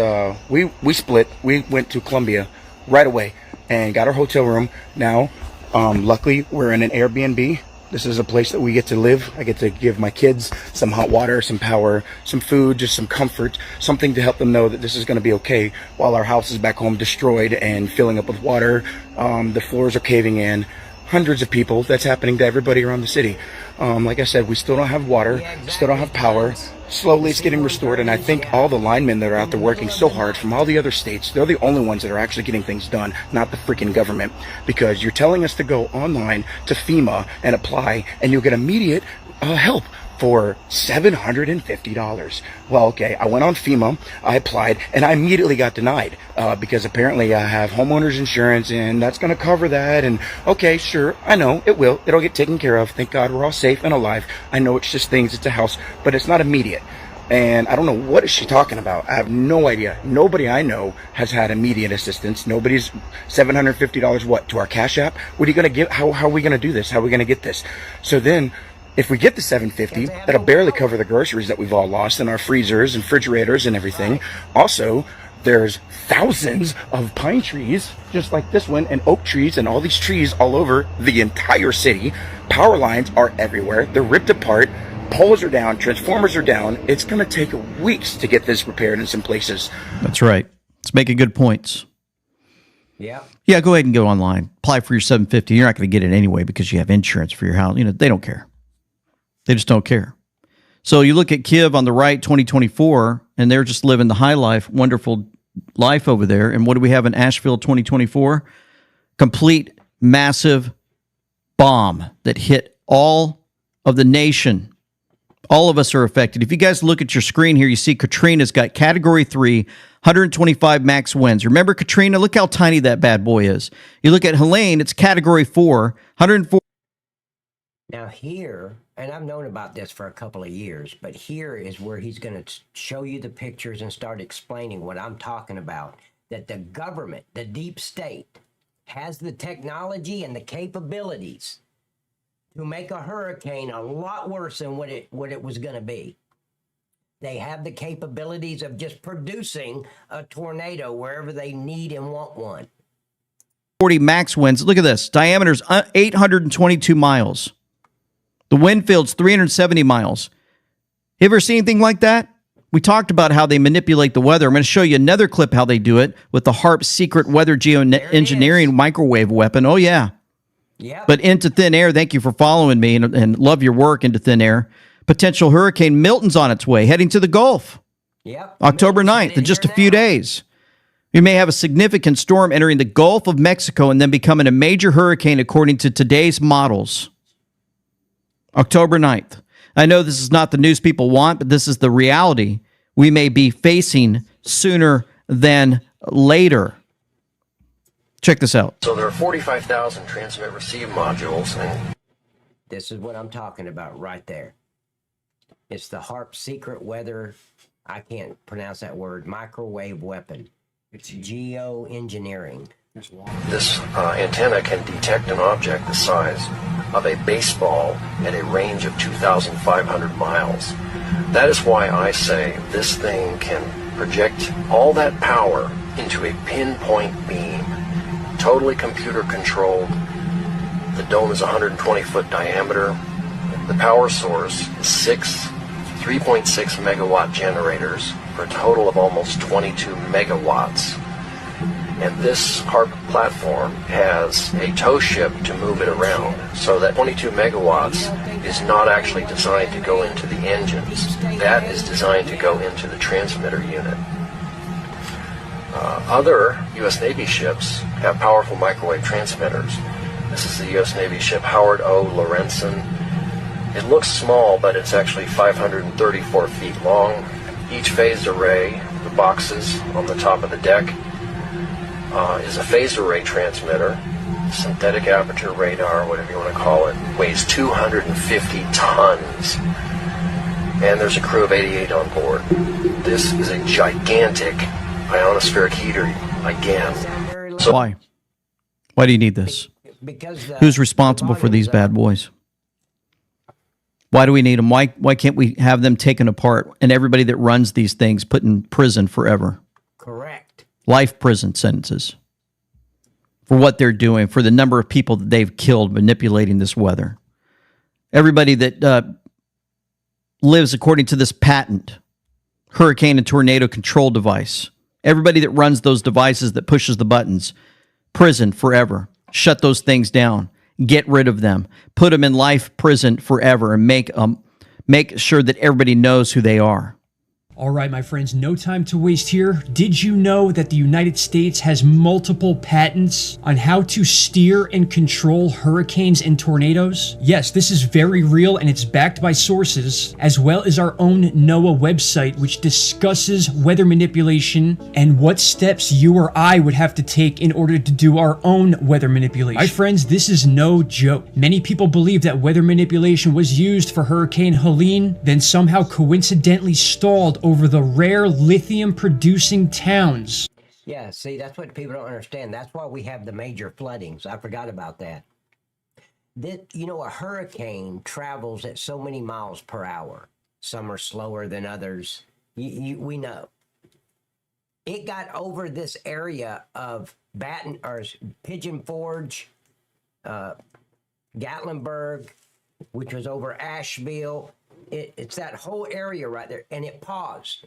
we split. We went to Columbia right away and got our hotel room. Now, luckily, we're in an Airbnb. This is a place that we get to live. I get to give my kids some hot water, some power, some food, just some comfort, something to help them know that this is going to be okay while our house is back home destroyed and filling up with water. The floors are caving in. Hundreds of people. That's happening to everybody around the city. Like I said, we still don't have water, still don't have power. Slowly it's getting restored, and I think all the linemen that are out there working so hard from all the other states, they're the only ones that are actually getting things done, not the freaking government. Because you're telling us to go online to FEMA and apply, and you'll get immediate help. for $750. Well, okay, I went on FEMA, I applied, and I immediately got denied because apparently I have homeowner's insurance and that's going to cover that. And okay, sure, I know it will. It'll get taken care of. Thank God we're all safe and alive. I know it's just things, it's a house, but it's not immediate. And I don't know what is she talking about. I have no idea. Nobody I know has had immediate assistance. Nobody's $750 what, to our Cash App? What are you going to give? How are we going to do this? How are we going to get this? So then, if we get the $750, that'll barely cover the groceries that we've all lost in our freezers and refrigerators and everything. Also, there's thousands of pine trees, just like this one, and oak trees, and all these trees all over the entire city. Power lines are everywhere. They're ripped apart. Poles are down, transformers are down. It's going to take weeks to get this repaired in some places. That's right. It's making good points. Yeah. Yeah, go ahead and go online. Apply for your $750. You're not going to get it anyway because you have insurance for your house. You know, they don't care. They just don't care. So you look at Kiev on the right, 2024, and they're just living the high life, wonderful life over there. And what do we have in Asheville 2024? Complete massive bomb that hit all of the nation. All of us are affected. If you guys look at your screen here, you see Katrina's got Category 3, 125 max winds. Remember Katrina? Look how tiny that bad boy is. You look at Helene, it's Category 4, 104. Now here, and I've known about this for a couple of years, but here is where he's going to show you the pictures and start explaining what I'm talking about. That the government, the deep state, has the technology and the capabilities to make a hurricane a lot worse than what it was going to be. They have the capabilities of just producing a tornado wherever they need and want one. 40 max winds. Look at this. Diameter's 822 miles. The wind field's 370 miles. You ever seen anything like that? We talked about how they manipulate the weather. I'm going to show you another clip how they do it with the HAARP secret weather geoengineering microwave weapon. Oh, yeah. Yeah. But Into Thin Air, thank you for following me and love your work, Into Thin Air. Potential Hurricane Milton's on its way, heading to the Gulf. Yep. October 9th, in just a few days. We may have a significant storm entering the Gulf of Mexico and then becoming a major hurricane according to today's models. October 9th. I know this is not the news people want, but this is the reality we may be facing sooner than later. Check this out. So there are 45,000 transmit receive modules. And this is what I'm talking about right there. It's the HAARP secret weather, I can't pronounce that word, microwave weapon. It's geoengineering. This antenna can detect an object the size of a baseball at a range of 2,500 miles. That is why I say this thing can project all that power into a pinpoint beam, totally computer controlled. The dome is 120-foot diameter. The power source is 3.6 megawatt generators for a total of almost 22 megawatts. And this HAARP platform has a tow ship to move it around, so that 22 megawatts is not actually designed to go into the engines. That is designed to go into the transmitter unit. Other U.S. Navy ships have powerful microwave transmitters. This is the U.S. Navy ship Howard O. Lorenzen. It looks small, but it's actually 534 feet long. Each phased array, the boxes on the top of the deck, is a phased array transmitter, synthetic aperture radar, whatever you want to call it, weighs 250 tons, and there's a crew of 88 on board. This is a gigantic ionospheric heater again. So why? Why do you need this? Because who's responsible for these bad boys? Why do we need them? Why can't we have them taken apart and everybody that runs these things put in prison forever? Correct. Life prison sentences for what they're doing, for the number of people that they've killed manipulating this weather. Everybody that lives according to this patent, hurricane and tornado control device, everybody that runs those devices that pushes the buttons, prison forever. Shut those things down. Get rid of them. Put them in life prison forever and make sure that everybody knows who they are. All right, my friends, no time to waste here. Did you know that the United States has multiple patents on how to steer and control hurricanes and tornadoes? Yes, this is very real and it's backed by sources, as well as our own NOAA website, which discusses weather manipulation and what steps you or I would have to take in order to do our own weather manipulation. My friends, this is no joke. Many people believe that weather manipulation was used for Hurricane Helene, then somehow coincidentally stalled over the rare lithium-producing towns. Yeah, see, that's what people don't understand. That's why we have the major floodings. I forgot about that. You know, a hurricane travels at so many miles per hour. Some are slower than others. We know. It got over this area of Pigeon Forge, Gatlinburg, which was over Asheville. It's that whole area right there, and it paused.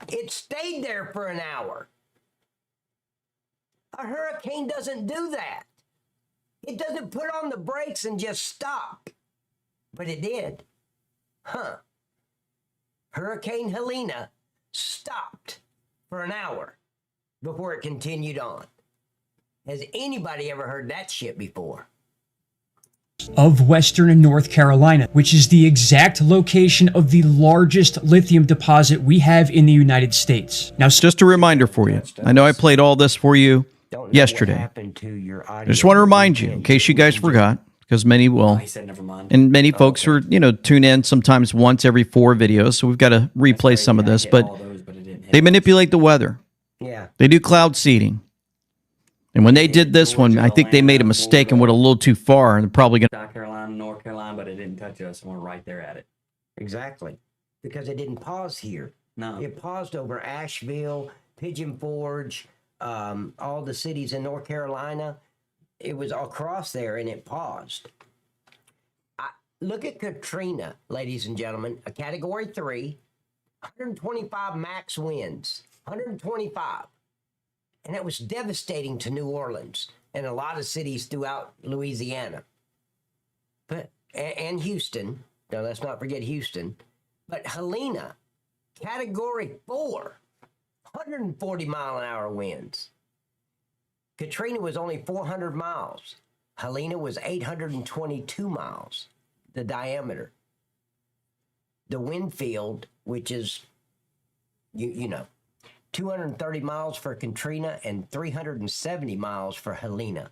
It stayed there for an hour. A hurricane doesn't do that. It doesn't put on the brakes and just stop. But it did. Hurricane Helene stopped for an hour before it continued on. Has anybody ever heard that shit before? Of Western North Carolina, which is the exact location of the largest lithium deposit we have in the United States. Now, just a reminder for you. I know I played all this for you yesterday. I just want to remind you, in case you guys forgot, because many will, and many folks are, tune in sometimes once every 4 videos, so we've got to replay some of this, but they manipulate the weather. Yeah. They do cloud seeding. And when they did this one, I think they made a mistake and went a little too far, and they're probably going to... South Carolina, North Carolina, but it didn't touch us, and we're right there at it. Exactly. Because it didn't pause here. No. It paused over Asheville, Pigeon Forge, all the cities in North Carolina. It was across there, and it paused. Look at Katrina, ladies and gentlemen. A Category 3, 125 max winds. 125. And that was devastating to New Orleans and a lot of cities throughout Louisiana. And Houston. Now, let's not forget Houston. But Helene, Category 4, 140 mile an hour winds. Katrina was only 400 miles. Helene was 822 miles, the diameter. The wind field, which is, you know, 230 miles for Katrina and 370 miles for Helene.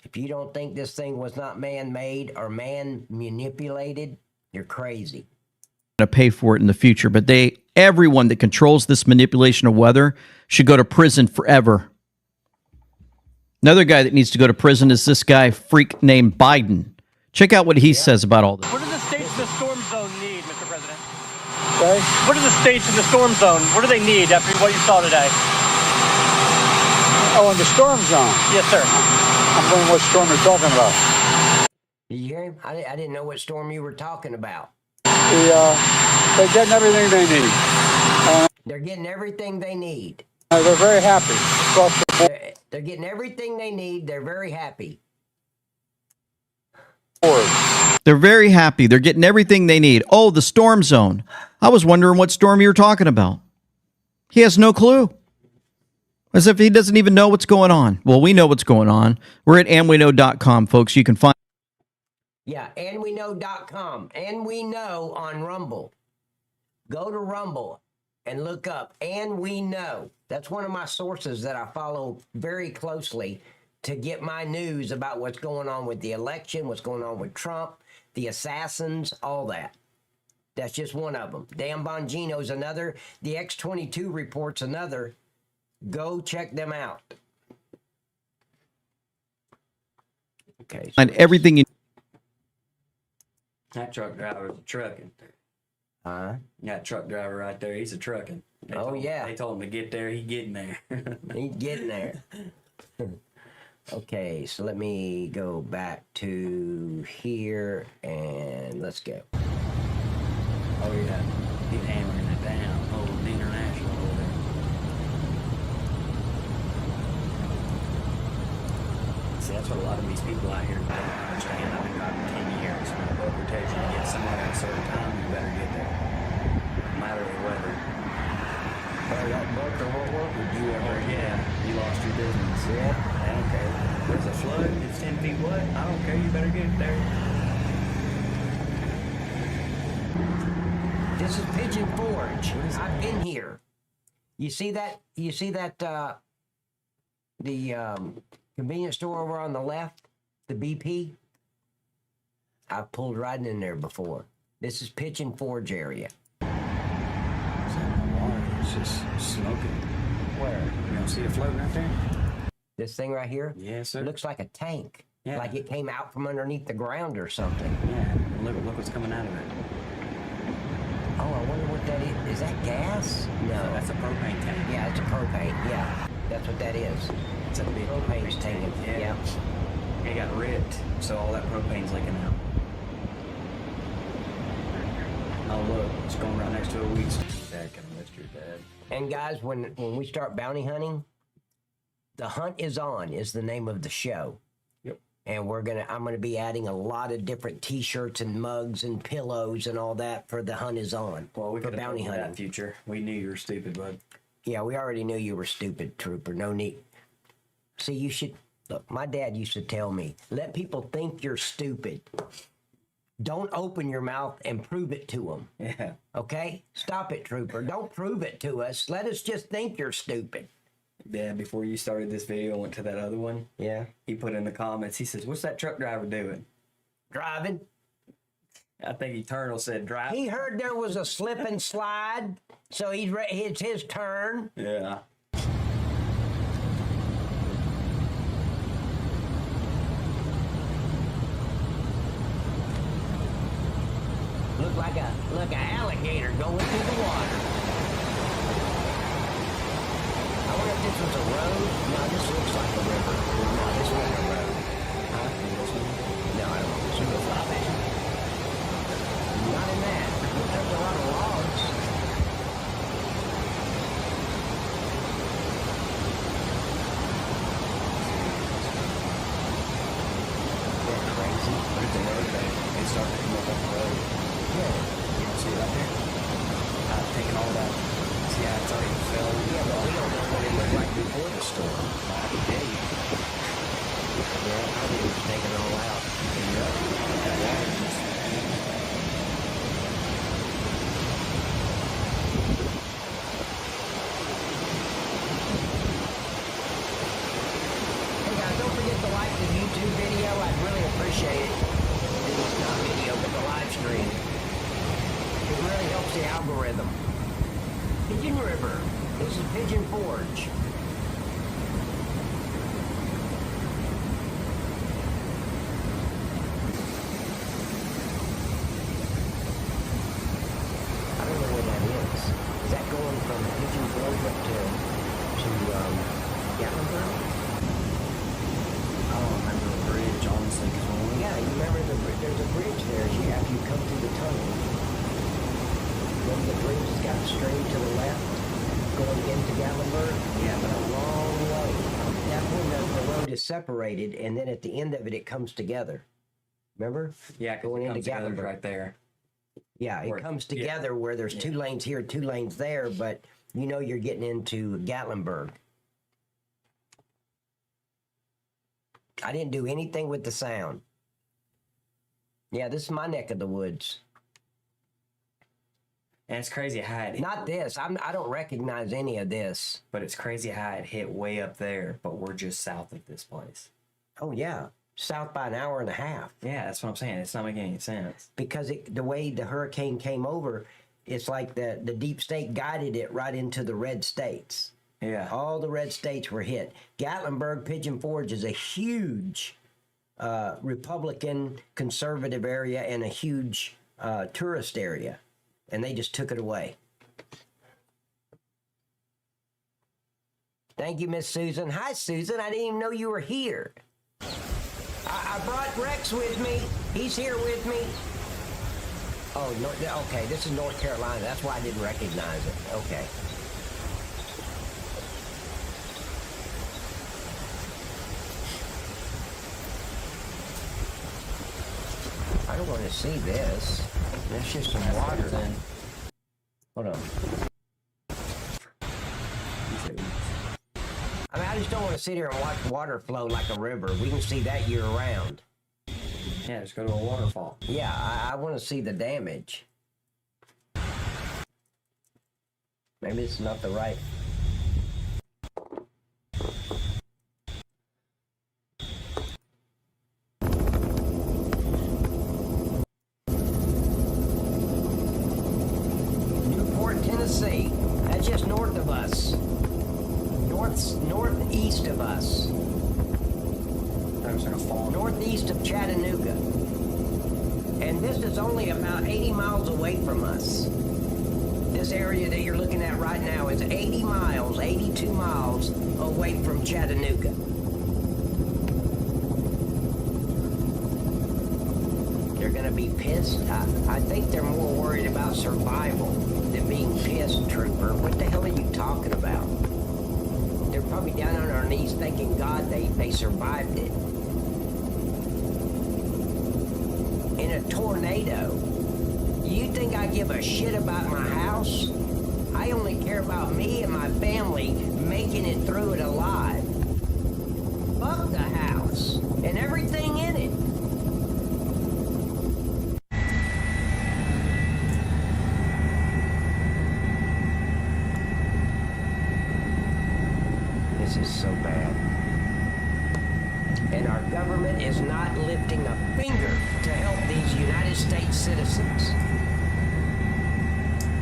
If you don't think this thing was not man-made or man-manipulated, you're crazy. To pay for it in the future, but everyone that controls this manipulation of weather should go to prison forever. Another guy that needs to go to prison is this guy freak named Biden. Check out what he says about all this. What do the states in the storm zone need, Mr. President? Okay. What do the states in the storm zone, what do they need after what you saw today? Oh, in the storm zone? Yes, sir. I'm wondering what storm you're talking about. Did you hear him? I didn't know what storm you were talking about. They're getting everything they need. They're getting everything they need. They're very happy. They're getting everything they need. They're very happy. They're very happy. They're getting everything they need. Oh, the storm zone. I was wondering what storm you were talking about. He has no clue. As if he doesn't even know what's going on. Well, we know what's going on. We're at andweknow.com, folks. You can find... Yeah, andweknow.com. And we know on Rumble. Go to Rumble and look up And We Know. That's one of my sources that I follow very closely to get my news about what's going on with the election, what's going on with Trump, the assassins, all that. That's just one of them. Dan Bongino's another. The X-22 report's another. Go check them out. Okay. And everything you... That truck driver's a trucking. That truck driver right there, he's a trucking. They told him to get there, he's getting there. He's getting there. Okay, so let me go back to here and let's go. Oh yeah, he's hammering it down. Oh, the international over there. See, that's what a lot of these people out here don't understand. I've been driving 10 years. When the boat tells you to get somewhere at a certain time, you better get there. No matter the that bunker won't work with you ever. Yeah, you lost your business. Yeah. I don't care. There's a flood. It's 10 feet wet. I don't care. You better get it there. This is Pigeon Forge. I've been here. You see that? The convenience store over on the left, the BP. I've pulled right in there before. This is Pigeon Forge area. It's just smoking. Where? You don't see it floating right there? This thing right here? Yes, sir. It looks like a tank. Yeah. Like it came out from underneath the ground or something. Yeah. Look what's coming out of it. Oh, I wonder what that is. Is that gas? No. That's a propane tank. Yeah, it's a propane. Yeah, that's what that is. It's a big propane's tank. Yeah. It got ripped, so all that propane's leaking out. Oh look, it's going right next to a weed stick. Dad can lift your dad. And guys, when we start bounty hunting, The Hunt Is On is the name of the show. Yep. And I'm gonna be adding a lot of different T-shirts and mugs and pillows and all that for The Hunt Is On. Well, we for could bounty hunting. that future. We knew you were stupid, bud. Yeah, we already knew you were stupid, Trooper. No need. See, you should look. My dad used to tell me, "Let people think you're stupid. Don't open your mouth and prove it to them." Yeah. Okay? Stop it, Trooper. Don't prove it to us. Let us just think you're stupid. Dad, before you started this video, I went to that other one. Yeah. He put in the comments, he says, "What's that truck driver doing?" Driving. I think Eternal said drive. He heard there was a slip and slide, so it's his turn. Yeah. Look like an alligator going through the water. I wonder if this was a road. No, this looks like a river. No, this wasn't a road. Huh? No, I don't know. This was a fly fishing. Not in that. There's a lot of logs. They're crazy. Look at the road there. It's starting to come up the road. Yeah. You don't see it out there? Taking all that. See how it's already filled? Yeah, but we don't know what it looked like before the storm. I can tell you. Yeah, I think it was taken all out. That water just... Hey guys, don't forget to like the YouTube video. I'd really appreciate it. It's not video, but the live stream. It really helps the algorithm. Pigeon River. This is Pigeon Forge. I don't know where that is. Is that going from Pigeon Forge up to Gatlinburg? Oh, I remember the bridge, honestly. Yeah, you remember there's a bridge there after you come through the tunnel. Remember the bridge has got straight to the left, going into Gatlinburg? Yeah, but a long way. That's when the road is separated, and then at the end of it, it comes together. Remember? Yeah, going into Gatlinburg right there. Yeah, it comes together where there's 2 lanes here, 2 lanes there, but you know you're getting into Gatlinburg. I didn't do anything with the sound. Yeah, this is my neck of the woods. And it's crazy how it... Not this. I don't recognize any of this. But it's crazy how it hit way up there, but we're just south of this place. Oh, yeah. South by an hour and a half. Yeah, that's what I'm saying. It's not making any sense. Because the way the hurricane came over, it's like the deep state guided it right into the red states. Yeah. All the red states were hit. Gatlinburg, Pigeon Forge is a huge Republican conservative area and a huge tourist area. And they just took it away. Thank you, Miss Susan. Hi, Susan. I didn't even know you were here. I brought Rex with me. He's here with me. Oh, no, okay. This is North Carolina. That's why I didn't recognize it. Okay. I don't want to see this. There's just some water then. Hold on. I mean, I just don't want to sit here and watch water flow like a river. We can see that year round. Yeah, just go to a waterfall. Yeah, I want to see the damage. Maybe it's not the right. Newport, Tennessee. That's just north of us. Northeast of us. Northeast of Chattanooga. And this is only about 80 miles away from us. This area that you're looking at right now is 80 miles, 82 miles away from Chattanooga. They're going to be pissed. I think they're more worried about survival than being pissed, Trooper. What the hell are you talking about? They're probably down on our knees thanking God they survived it. In a tornado, you think I give a shit about my house? I only care about me and my family making it through it alive. Fuck the house and everything in it. This is so bad. And our government is not lifting a finger to help these United States citizens.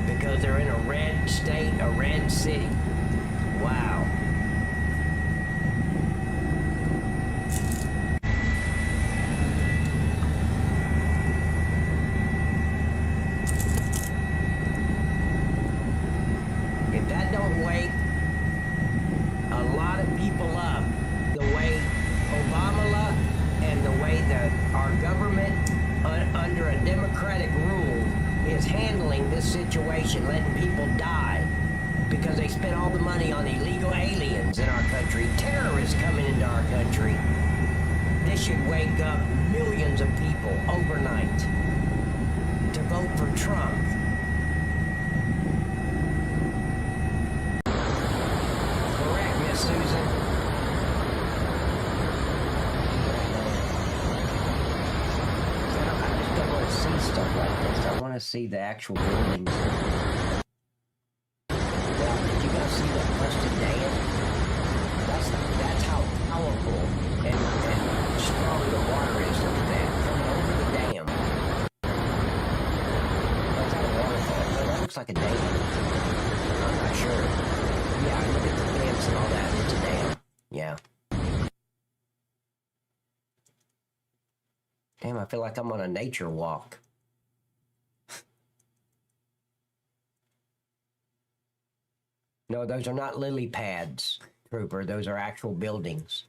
Because they're in a red state, a red city. Wow. If that don't wake a lot of people up, the way Obama and the way that our government under a democratic rule is handling this situation, letting people die because they spent all the money on illegal aliens in our country, terrorists coming into our country. This should wake up millions of people overnight to vote for Trump. Correct, Miss Susan. I just don't want to see stuff like this. I want to see the actual buildings. Did you guys see that busted dam? That's how powerful and strong the water is. Look at that, coming over the dam. That's not a waterfall. No, that looks like a dam. I'm not sure. Yeah, look at the fence and all that. It's a dam. Yeah. Damn, I feel like I'm on a nature walk. No, those are not lily pads, Trooper. Those are actual buildings.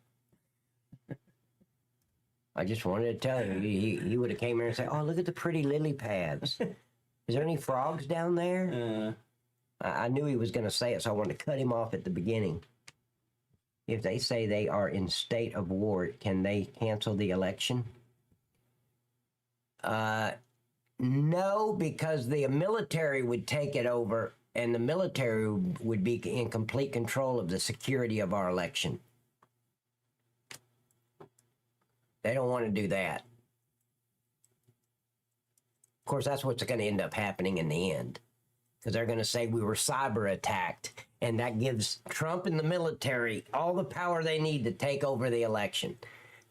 I just wanted to tell you, he would have came here and said, "Oh, look at the pretty lily pads. Is there any frogs down there?" I knew he was going to say it, so I wanted to cut him off at the beginning. If they say they are in state of war, can they cancel the election? No, because the military would take it over, and the military would be in complete control of the security of our election. They don't want to do that. Of course, that's what's going to end up happening in the end, because they're going to say we were cyber attacked, and that gives Trump and the military all the power they need to take over the election.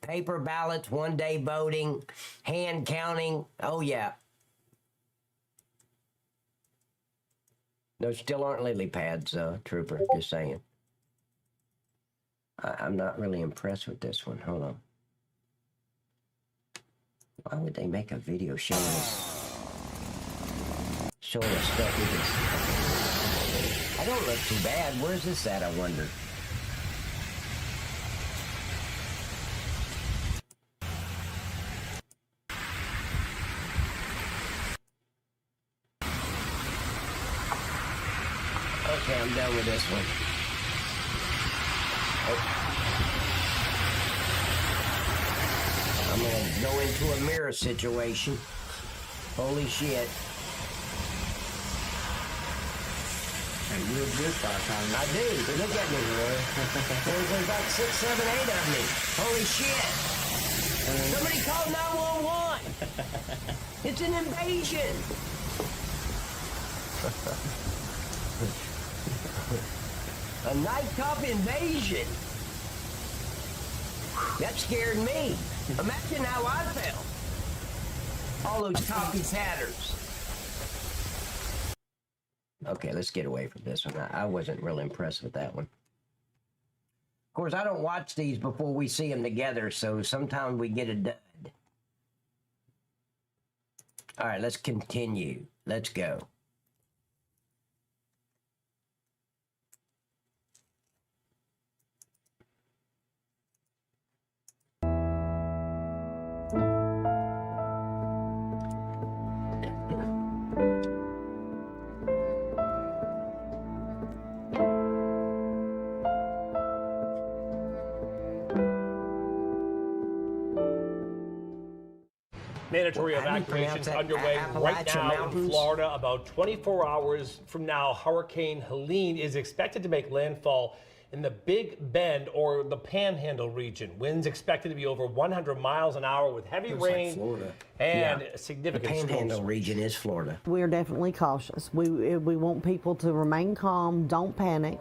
Paper ballots, one-day voting, hand counting. Oh, yeah. Those still aren't lily pads, Trooper. Just saying. I'm not really impressed with this one. Hold on. Why would they make a video showing us stuff we can see? I don't look too bad. Where's this at, I wonder? Okay, I'm done with this one. I'm gonna go into a mirror situation. Holy shit. And you're good for our time. I do. But look at me, Roy. There's like 6, 7, 8 of me. Holy shit. Somebody call 911. It's an invasion. A night cop invasion. That scared me. Imagine how I felt. All those copy patters. Okay, let's get away from this one. I wasn't really impressed with that one. Of course, I don't watch these before we see them together, so sometimes we get a dud. All right, let's continue. Let's go. Mandatory evacuations underway right now in Florida. About 24 hours from now, Hurricane Helene is expected to make landfall in the Big Bend or the Panhandle region. Winds expected to be over 100 miles an hour with heavy rain and significant storms. The Panhandle region is Florida. We are definitely cautious. We want people to remain calm, don't panic.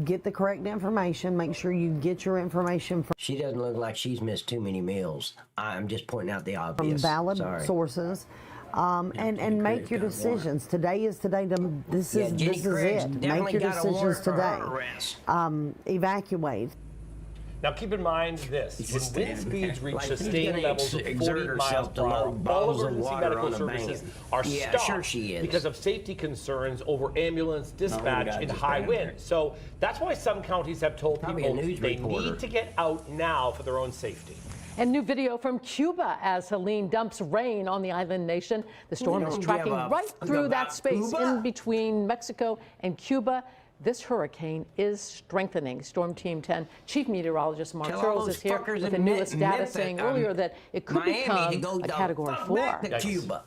Get the correct information. Make sure you get your information from. She doesn't look like she's missed too many meals. I'm just pointing out the obvious. From valid sources. And make your decisions. Today is today. This is it. Make your decisions today. Evacuate. Now keep in mind this, when wind speeds reach sustained levels of 40 miles per hour, all emergency medical services are stopped because of safety concerns over ambulance dispatch in high winds. So that's why some counties have told people they need to get out now for their own safety. And new video from Cuba as Helene dumps rain on the island nation. The storm is tracking right through that space in between Mexico and Cuba. This hurricane is strengthening. Storm Team 10 Chief Meteorologist Mark Searles is here with the newest data saying earlier that it could become a Category 4.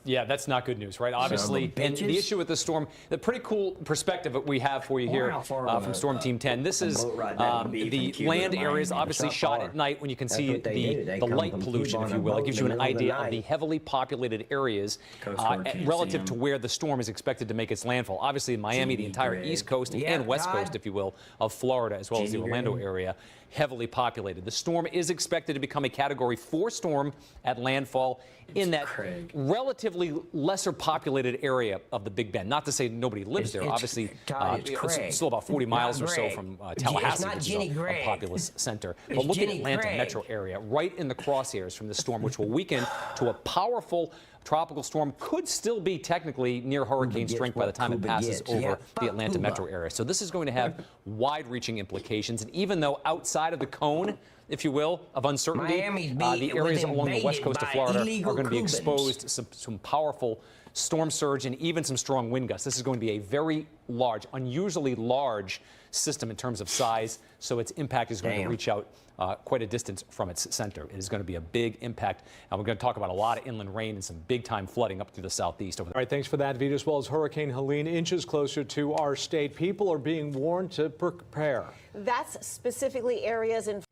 Yeah, that's not good news, right? Obviously, and the issue with the storm, the pretty cool perspective that we have for you here from Storm Team 10. This is the land areas obviously shot at night when you can see the light pollution, if you will. It gives you an idea of the heavily populated areas relative to where the storm is expected to make its landfall. Obviously, in Miami, the entire East Coast and West Coast, if you will, of Florida, as well as the Orlando area, heavily populated. The storm is expected to become a Category 4 storm at landfall in that relatively lesser populated area of the Big Bend. Not to say nobody lives there. Obviously, it's still about 40 miles or so from Tallahassee, which is a populous center. But look at Atlanta metro area, right in the crosshairs from the storm, which will weaken to a powerful tropical storm. Could still be technically near hurricane strength by the time it passes over the Atlanta metro area. So this is going to have wide-reaching implications. And even though outside of the cone, if you will, of uncertainty, the areas along the west coast of Florida are going to be exposed to some powerful storm surge and even some strong wind gusts. This is going to be a very large, unusually large system in terms of size, so its impact is going to reach out quite a distance from its center. It is going to be a big impact, and we're going to talk about a lot of inland rain and some big-time flooding up through the southeast over there. All right, thanks for that, Vita. As well as Hurricane Helene inches closer to our state, people are being warned to prepare. That's specifically areas in.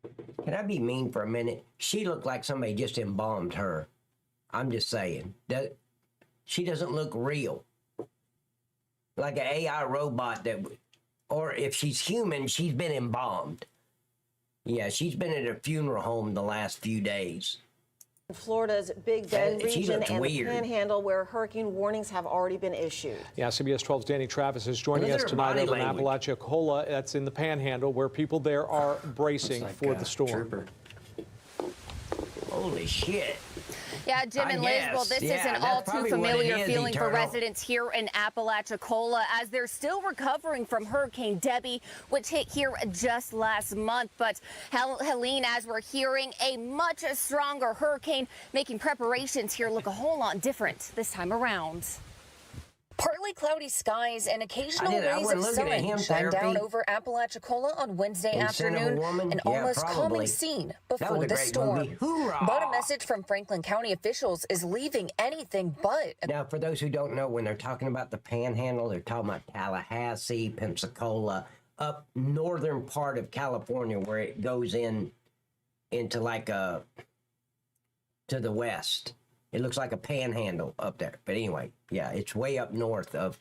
Can I be mean for a minute? She looked like somebody just embalmed her. I'm just saying. She doesn't look real. Like an AI robot that, or if she's human, she's been embalmed. Yeah, she's been at a funeral home the last few days. Florida's Big Bend region and weird. the Panhandle, where hurricane warnings have already been issued. Yeah, CBS 12's Danny Travis is joining us tonight over in Apalachicola. That's in the Panhandle, where people there are bracing for the storm. Holy shit. Yeah, Jim and Liz, well, this is an all too familiar feeling for residents here in Apalachicola as they're still recovering from Hurricane Debbie, which hit here just last month. But Helene, as we're hearing, a much stronger hurricane, making preparations here look a whole lot different this time around. Partly cloudy skies and occasional rays of sun shine down over Apalachicola on Wednesday afternoon, an almost calming scene before the storm. But a message from Franklin County officials is leaving anything but. Now, for those who don't know, when they're talking about the Panhandle, they're talking about Tallahassee, Pensacola, up northern part of California, where it goes into like to the west. It looks like a panhandle up there. But anyway, yeah, it's way up north of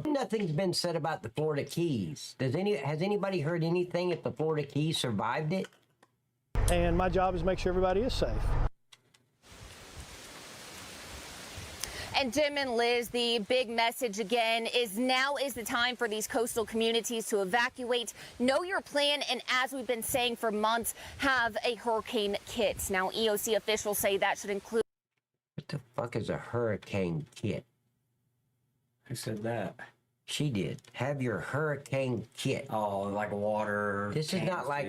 Nothing's been said about the Florida Keys. Has anybody heard anything if the Florida Keys survived it? And my job is to make sure everybody is safe. And Jim and Liz, the big message again is now is the time for these coastal communities to evacuate, know your plan, and as we've been saying for months, have a hurricane kit. Now, EOC officials say that should include. What the fuck is a hurricane kit? Who said that? She did. Have your hurricane kit. Oh, like water. This is not like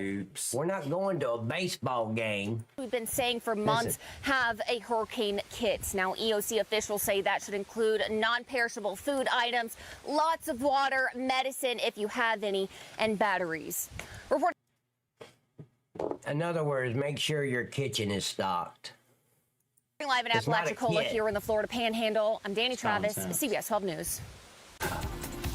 we're not going to a baseball game. We've been saying for months, have a hurricane kit. Now, EOC officials say that should include non-perishable food items, lots of water, medicine if you have any, and batteries. In other words, make sure your kitchen is stocked. Live in Apalachicola here in the Florida Panhandle. I'm Danny Travis, CBS 12 News.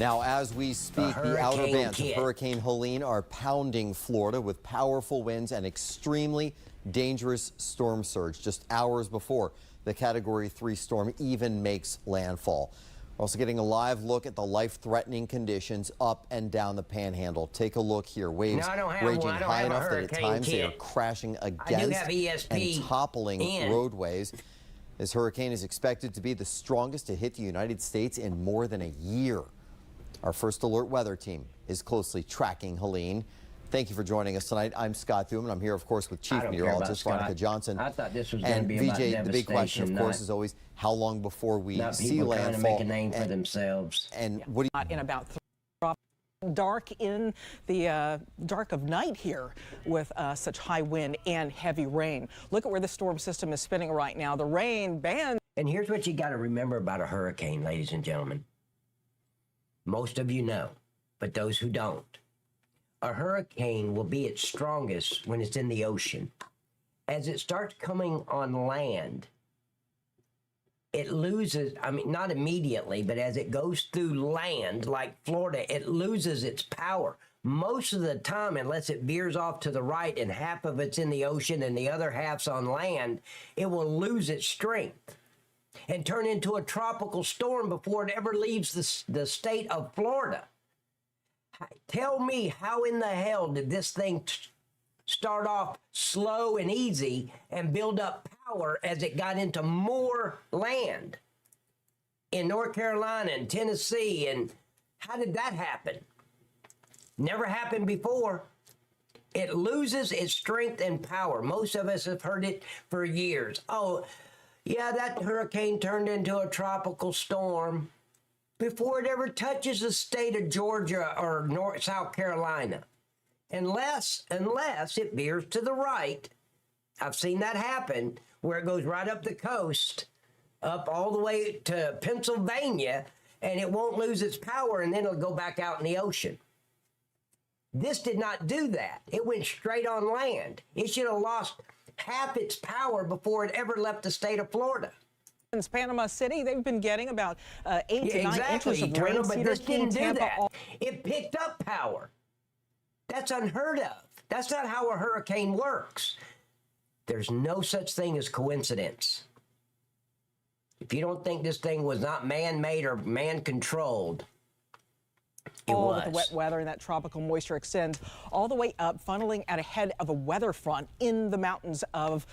Now, as we speak, the outer bands of Hurricane Helene are pounding Florida with powerful winds and extremely dangerous storm surge just hours before the Category 3 storm even makes landfall. We're also getting a live look at the life-threatening conditions up and down the Panhandle. Take a look here. Waves raging high enough that at times they are crashing against and toppling roadways. This hurricane is expected to be the strongest to hit the United States in more than a year. Our First Alert weather team is closely tracking Helene. Thank you for joining us tonight. I'm Scott Thuman. I'm here, of course, with Chief Meteorologist Veronica Johnson. I thought this was going to be about VJ, the big question, of course, is always how long before we see landfall. Trying to make a name for themselves. And what do you... In about dark in the dark of night here with such high wind and heavy rain. Look at where the storm system is spinning right now. The rain band. And here's what you got to remember about a hurricane, ladies and gentlemen. Most of you know, but those who don't. A hurricane will be its strongest when it's in the ocean. As it starts coming on land, it loses, I mean, not immediately, but as it goes through land, like Florida, it loses its power. Most of the time, unless it veers off to the right and half of it's in the ocean and the other half's on land, it will lose its strength and turn into a tropical storm before it ever leaves the state of Florida. Tell me, how in the hell did this thing start off slow and easy and build up power as it got into more land in North Carolina and Tennessee? And how did that happen? Never happened before. It loses its strength and power. Most of us have heard it for years. Oh, yeah, that hurricane turned into a tropical storm before it ever touches the state of Georgia or South Carolina. Unless it veers to the right. I've seen that happen, where it goes right up the coast, up all the way to Pennsylvania, and it won't lose its power, and then it'll go back out in the ocean. This did not do that. It went straight on land. It should have lost half its power before it ever left the state of Florida. In Panama City, they've been getting about 8 to 9 inches of rain. But this didn't do that. It picked up power. That's unheard of. That's not how a hurricane works. There's no such thing as coincidence. If you don't think this thing was not man-made or man-controlled, it was. The wet weather and that tropical moisture extends all the way up, funneling out ahead of a weather front in the mountains of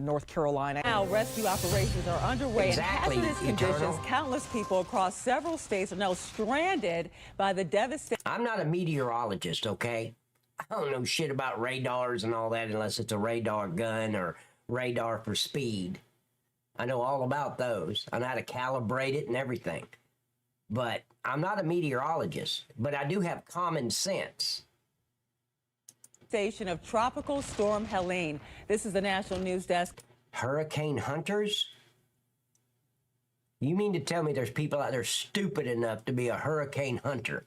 North Carolina. Now, rescue operations are underway in hazardous conditions. Countless people across several states are now stranded by the devastating. I'm not a meteorologist, okay? I don't know shit about radars and all that unless it's a radar gun or radar for speed. I know all about those. I know how to calibrate it and everything. But I'm not a meteorologist, but I do have common sense. Station of Tropical Storm Helene. This is the National News Desk. Hurricane hunters? You mean to tell me there's people out there stupid enough to be a hurricane hunter?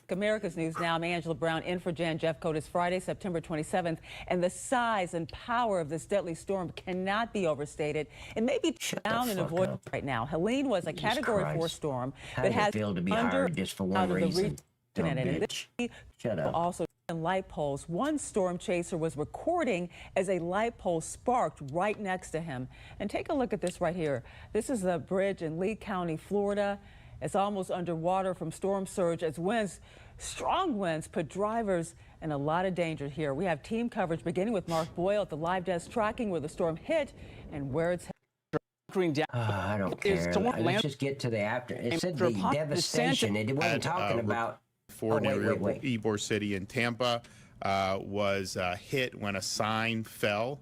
America's News Now. I'm Angela Brown in for Jan Jeffcoat. It's Friday, September 27th, and the size and power of this deadly storm cannot be overstated. It may be down and avoidable right now. Helene was a Category 4 storm that has feel to be hired just for one reason. Shut up. Also, light poles. One storm chaser was recording as a light pole sparked right next to him. And take a look at this right here. This is a bridge in Lee County, Florida. It's almost underwater from storm surge as strong winds put drivers in a lot of danger here. We have team coverage beginning with Mark Boyle at the live desk tracking where the storm hit and where it's headed. I don't care. Let's just get to the after. It said the devastation. It wasn't talking about Ford Ybor City in Tampa was hit when a sign fell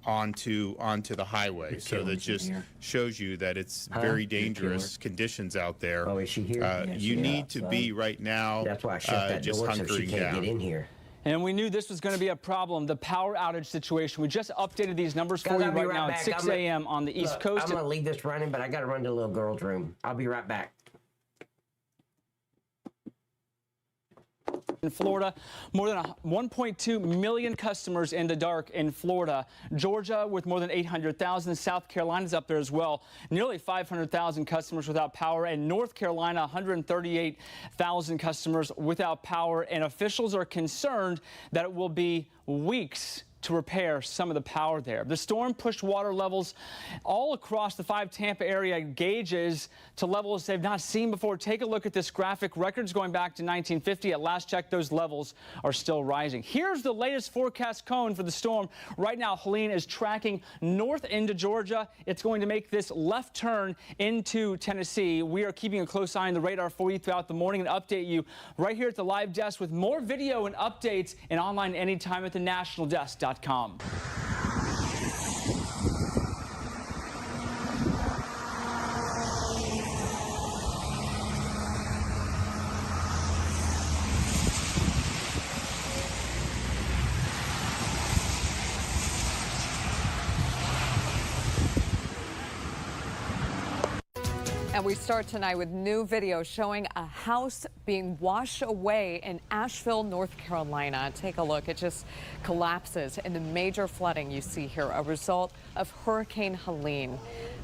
onto the highway. So that just shows you that it's very dangerous conditions out there. Oh, is she here? You need to be right now. That's why I shut that just door so she can't get in here. And we knew this was going to be a problem, the power outage situation. We just updated these numbers for you right now at 6 a.m. on the East Coast. I'm going to leave this running, but I got to run to the little girl's room. I'll be right back. In Florida, more than 1.2 million customers in the dark in Florida. Georgia with more than 800,000. South Carolina's up there as well. Nearly 500,000 customers without power. And North Carolina, 138,000 customers without power. And officials are concerned that it will be weeks to repair some of the power there. The storm pushed water levels all across the 5 Tampa area gauges to levels they've not seen before. Take a look at this graphic. Records going back to 1950. At last check, those levels are still rising. Here's the latest forecast cone for the storm. Right now, Helene is tracking north into Georgia. It's going to make this left turn into Tennessee. We are keeping a close eye on the radar for you throughout the morning and update you right here at the live desk with more video and updates and online anytime at thenationaldesk.com. And we start tonight with new video showing a house being washed away in Asheville, North Carolina. Take a look. It just collapses in the major flooding you see here, a result of Hurricane Helene.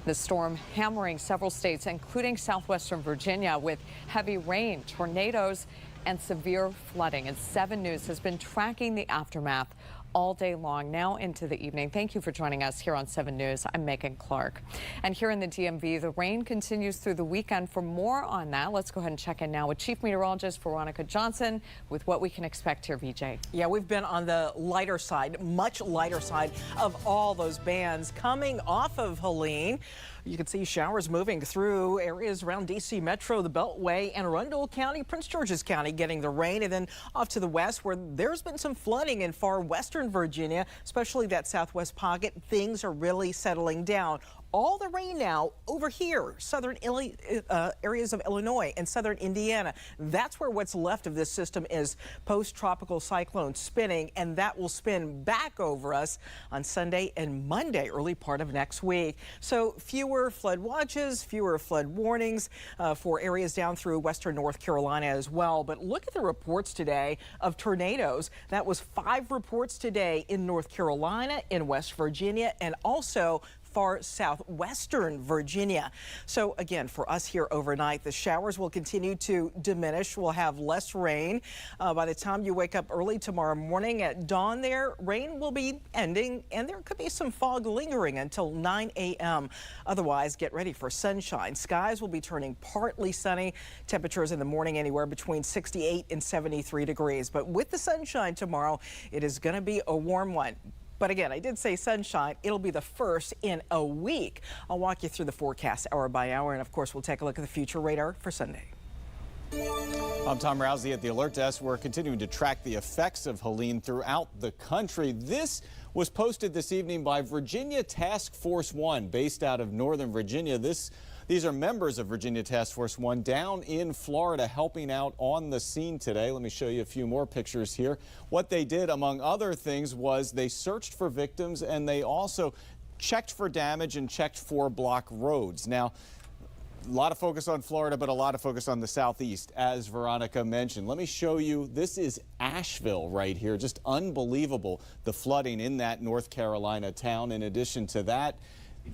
The storm hammering several states, including southwestern Virginia, with heavy rain, tornadoes, and severe flooding. And 7 News has been tracking the aftermath all day long, now into the evening. Thank you for joining us here on 7 News. I'm Megan Clark. And here in the DMV, the rain continues through the weekend. For more on that, let's go ahead and check in now with Chief Meteorologist Veronica Johnson with what we can expect here, VJ. Yeah, we've been on the lighter side, much lighter side of all those bands coming off of Helene. You can see showers moving through areas around D.C. Metro, the Beltway, and Arundel County, Prince George's County getting the rain. And then off to the west where there's been some flooding in far western Virginia, especially that southwest pocket. Things are really settling down. All the rain now over here, southern areas of Illinois and southern Indiana. That's where what's left of this system is post-tropical cyclone spinning, and that will spin back over us on Sunday and Monday, early part of next week. So fewer flood watches, fewer flood warnings for areas down through western North Carolina as well. But look at the reports today of tornadoes. That was 5 reports today in North Carolina, in West Virginia, and also far southwestern Virginia. So again, for us here overnight, the showers will continue to diminish. We'll have less rain. By the time you wake up early tomorrow morning at dawn there, rain will be ending and there could be some fog lingering until 9 a.m. Otherwise, get ready for sunshine. Skies will be turning partly sunny. Temperatures in the morning anywhere between 68 and 73 degrees. But with the sunshine tomorrow, it is going to be a warm one. But again, I did say sunshine. It'll be the first in a week. I'll walk you through the forecast hour by hour. And of course, we'll take a look at the future radar for Sunday. I'm Tom Rousey at the Alert Desk. We're continuing to track the effects of Helene throughout the country. This was posted this evening by Virginia Task Force 1, based out of Northern Virginia. These are members of Virginia Task Force 1 down in Florida helping out on the scene today. Let me show you a few more pictures here. What they did, among other things, was they searched for victims and they also checked for damage and checked for block roads. Now, A lot of focus on Florida, but a lot of focus on the southeast, as Veronica mentioned. Let me show you. This is Asheville right here. Just unbelievable, the flooding in that North Carolina town. In addition to that,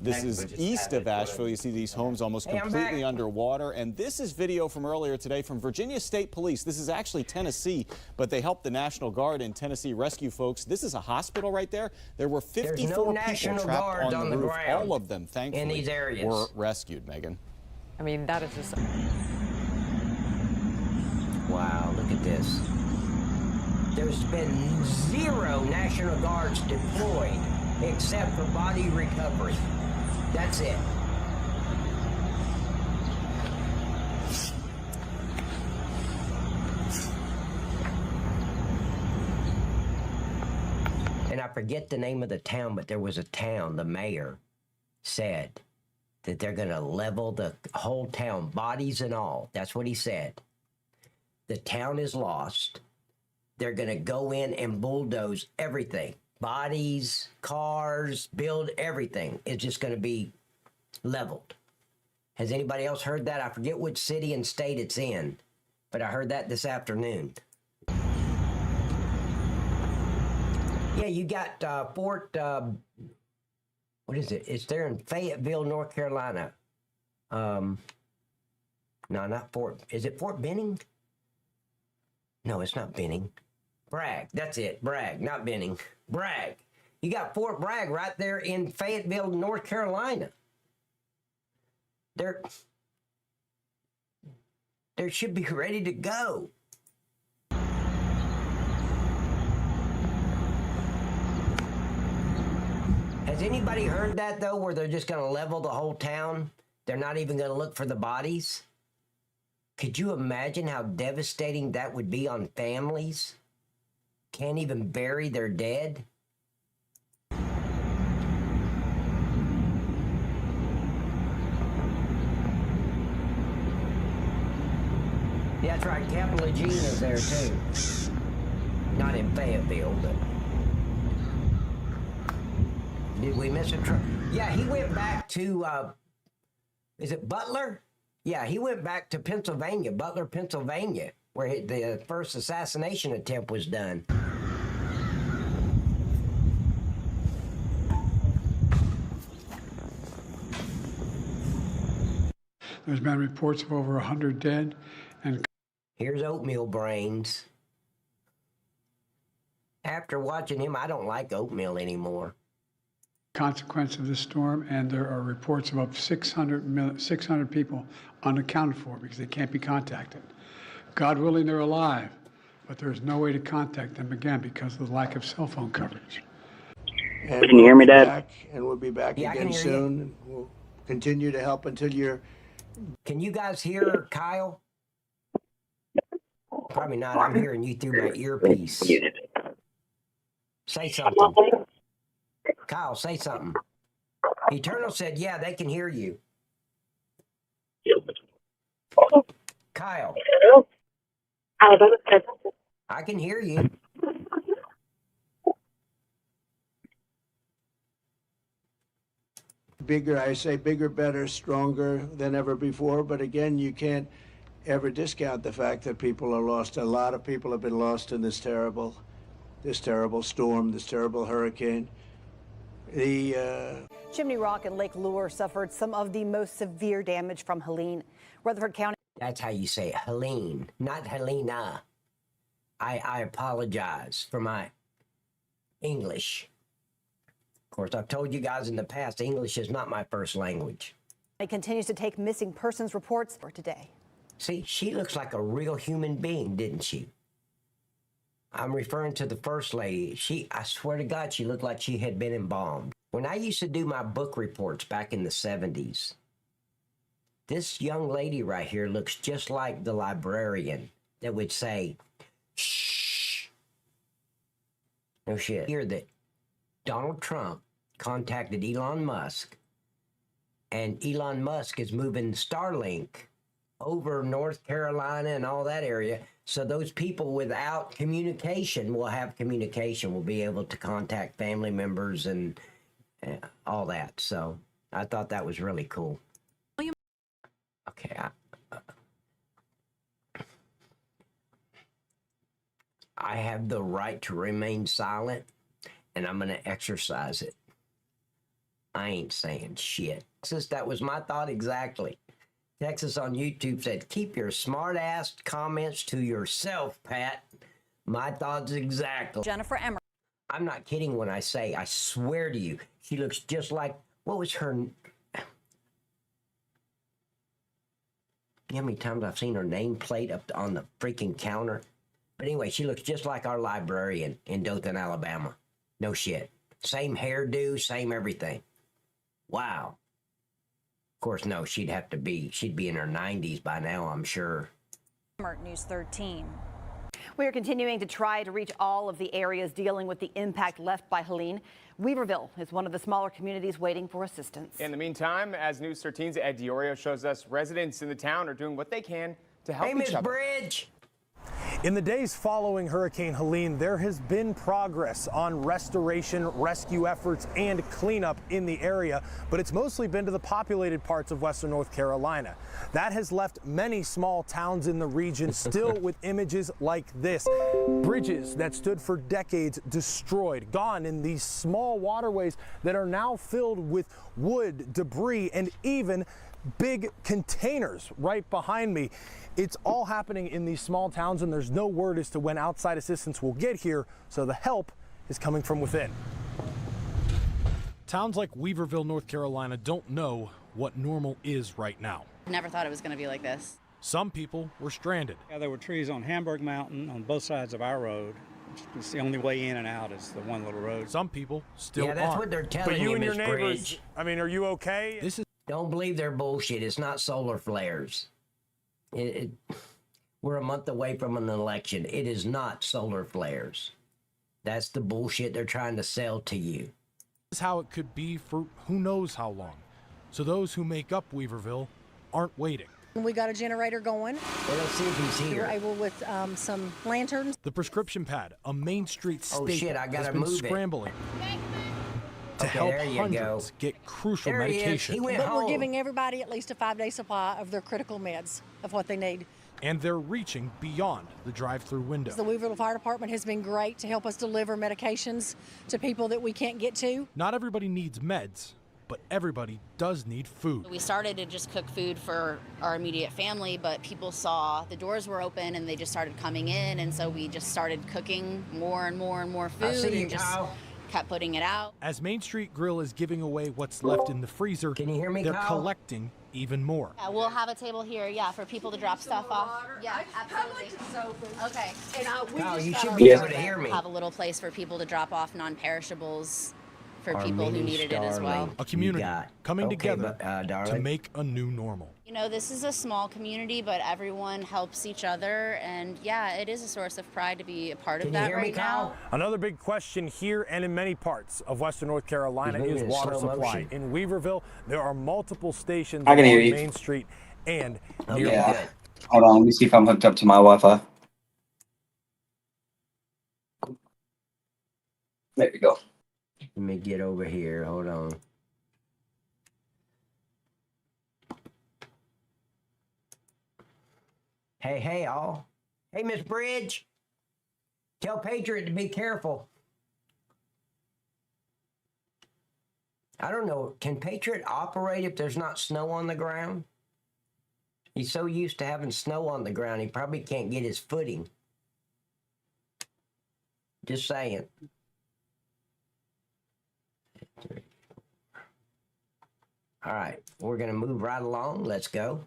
this is east of Asheville. You see these homes almost completely underwater. And this is video from earlier today from Virginia State Police. This is actually Tennessee, but they helped the National Guard and Tennessee rescue folks. This is a hospital right there. There were 54 people trapped on the roof. All of them, thankfully, in these areas were rescued, Megan. I mean, that is just... Wow, look at this. There's been 0 National Guards deployed except for body recovery. That's it. And I forget the name of the town, but there was a town, the mayor said that they're going to level the whole town, bodies and all. That's what he said. The town is lost. They're going to go in and bulldoze everything. Bodies, cars, build everything. It's just going to be leveled. Has anybody else heard that? I forget which city and state it's in, but I heard that this afternoon. Yeah, you got Fort, what is it? It's there in Fayetteville, North Carolina. No, not Fort, is it Fort Benning? No, it's not Benning. Bragg, that's it, Bragg, not Benning. Bragg. You got Fort Bragg right there in Fayetteville, North Carolina. They should be ready to go. Has anybody heard that, though, where they're just going to level the whole town? They're not even going to look for the bodies? Could you imagine how devastating that would be on families? Can't even bury their dead? Yeah, that's right. Capital Gina's there, too. Not in Fayetteville, but... Did we miss a truck? Yeah, he went back to, is it Butler? Yeah, he went back to Pennsylvania, Butler, Pennsylvania, where the first assassination attempt was done. There's been reports of over 100 dead. And here's Oatmeal Brains. After watching him, I don't like oatmeal anymore. Consequence of this storm, and there are reports of up 600 people unaccounted for because they can't be contacted. God willing, they're alive, but there's no way to contact them again because of the lack of cell phone coverage. And can you hear me, Dad? And we'll be back again soon. We'll continue to help until you're... Can you guys hear Kyle? Probably not. I'm hearing you through my earpiece. Say something. Kyle, say something. Eternal said, yeah, they can hear you. Kyle. I can hear you. Bigger, I say bigger, better, stronger than ever before. But again, you can't ever discount the fact that people are lost. A lot of people have been lost in this terrible storm, this terrible hurricane. Chimney Rock and Lake Lure suffered some of the most severe damage from Helene. Rutherford County. That's how you say it, Helene, not Helena. I apologize for my English. Of course, I've told you guys in the past, English is not my first language. It continues to take missing persons reports for today. See, she looks like a real human being, didn't she? I'm referring to the First Lady. I swear to God, she looked like she had been embalmed. When I used to do my book reports back in the 70s, this young lady right here looks just like the librarian that would say, shh. No shit. Here that Donald Trump contacted Elon Musk, and Elon Musk is moving Starlink over North Carolina and all that area. So those people without communication will have communication, will be able to contact family members and all that. So I thought that was really cool. Okay. I have the right to remain silent, and I'm going to exercise it. I ain't saying shit. That was my thought exactly. Texas on YouTube said, keep your smart-ass comments to yourself, Pat. My thoughts exactly. Jennifer Emmer. I'm not kidding when I say, I swear to you, she looks just like, what was her... You know how many times I've seen her nameplate up on the freaking counter? But anyway, she looks just like our librarian in Dothan, Alabama. No shit. Same hairdo, same everything. Wow. Of course, no, she'd be in her 90s by now, I'm sure. News 13. We are continuing to try to reach all of the areas dealing with the impact left by Helene. Weaverville is one of the smaller communities waiting for assistance. In the meantime, as News 13's Ed Diorio shows us, residents in the town are doing what they can to help each other. Bridge. In the days following Hurricane Helene, there has been progress on restoration, rescue efforts, and cleanup in the area, but it's mostly been to the populated parts of western North Carolina. That has left many small towns in the region still with images like this. Bridges that stood for decades destroyed, gone in these small waterways that are now filled with wood, debris, and even big containers right behind me. It's all happening in these small towns, and there's no word as to when outside assistance will get here, so the help is coming from within. Towns like Weaverville, North Carolina don't know what normal is right now. Never thought it was going to be like this. Some people were stranded. Yeah, there were trees on Hamburg Mountain on both sides of our road. It's the only way in and out is the one little road. Some people still Yeah, that's aren't. what they're telling but you and your Miss neighbors, Bridge. I mean, are you okay? Don't believe their bullshit. It's not solar flares. We're a month away from an election. It is not solar flares. That's the bullshit they're trying to sell to you. This is how it could be for who knows how long. So those who make up Weaverville aren't waiting. We got a generator going. Well, let's see if he's We here. were able with some lanterns. The prescription pad, a Main Street Oh, staple, shit, I has gotta been move it. scrambling to Okay, help there you hundreds get crucial There he is. medication. He went But home. we're giving everybody at least a 5-day supply of their critical meds, of what they need. And they're reaching beyond the drive-through window. The Weaverville Fire Department has been great to help us deliver medications to people that we can't get to. Not everybody needs meds, but everybody does need food. We started to just cook food for our immediate family, but people saw the doors were open and they just started coming in, and so we just started cooking more and more and more I see food you, and just Kyle. kept putting it out. As Main Street Grill is giving away what's left in the freezer, Can you hear me, they're Kyle? collecting even more. Yeah, we'll have a table here, for people to drop stuff off. Yeah, absolutely. Okay. And Kyle, you should be able to hear me. Have a little place for people to drop off non-perishables for Our people who mini needed it as well. starling. A community You got- coming okay, together but, to darling. make a new normal. You know, this is a small community, but everyone helps each other, and yeah, it is a source of pride to be a part of that right now. Another big question here and in many parts of western North Carolina He's moving is in water slow supply. motion. In Weaverville, there are multiple stations I can hear along you. Main Street and Okay, near Yeah. good. Hold on, let me see if I'm hooked up to my Wi-Fi. There we go. Let me get over here. Hold on. Hey, all. Hey, Miss Bridge. Tell Patriot to be careful. I don't know. Can Patriot operate if there's not snow on the ground? He's so used to having snow on the ground, he probably can't get his footing. Just saying. All right, we're going to move right along. Let's go.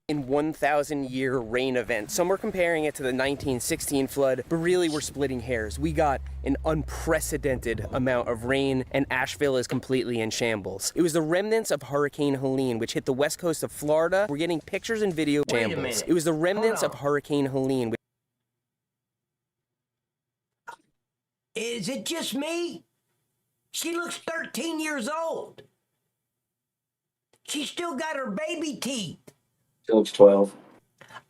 In 1,000-year rain event. Some are comparing it to the 1916 flood, but really we're splitting hairs. We got an unprecedented amount of rain, and Asheville is completely in shambles. It was the remnants of Hurricane Helene, which hit the west coast of Florida. We're getting pictures and video Wait a shambles. minute. It was the remnants Hold of on. Hurricane Helene. Is it just me? She looks 13 years old. She still got her baby teeth. She looks 12.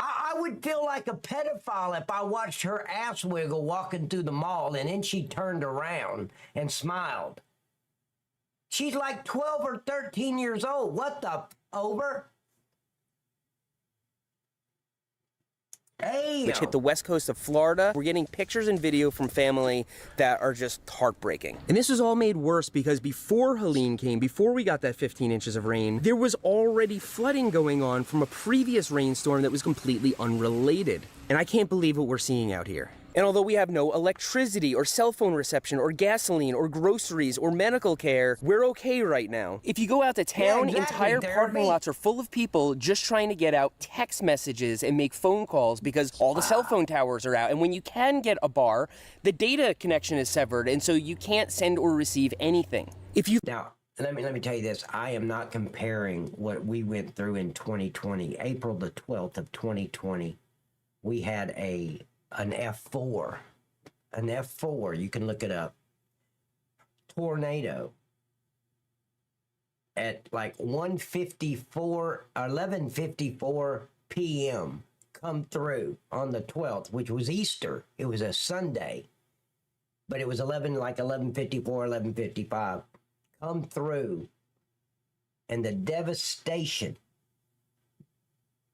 I would feel like a pedophile if I watched her ass wiggle walking through the mall and then she turned around and smiled. She's like 12 or 13 years old. What the over? Damn. Which hit the west coast of Florida. We're getting pictures and video from family that are just heartbreaking. And this was all made worse because before Helene came, before we got that 15 inches of rain, there was already flooding going on from a previous rainstorm that was completely unrelated. And I can't believe what we're seeing out here. And although we have no electricity or cell phone reception or gasoline or groceries or medical care, we're okay right now. If you go out to town, entire parking lots are full of people just trying to get out text messages and make phone calls because all the cell phone towers are out. And when you can get a bar, the data connection is severed, and so you can't send or receive anything. Now, let me tell you this. I am not comparing what we went through in 2020. April the 12th of 2020, we had an F4. An F4, you can look it up. Tornado at like 11:54 p.m. come through on the 12th, which was Easter. It was a Sunday, but it was 11:54, 11:55. Come through, and the devastation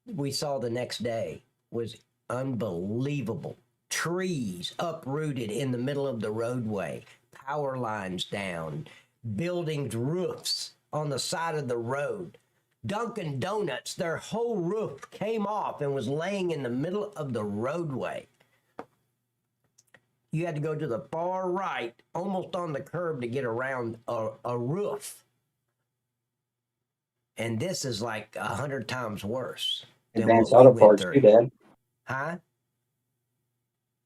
we saw the next day was unbelievable. Trees uprooted in the middle of the roadway, power lines down, buildings, roofs on the side of the road. Dunkin' Donuts, their whole roof came off and was laying in the middle of the roadway. You had to go to the far right, almost on the curb, to get around a roof. And this is like 100 times worse. Advanced Auto Parts too, Dad. Huh?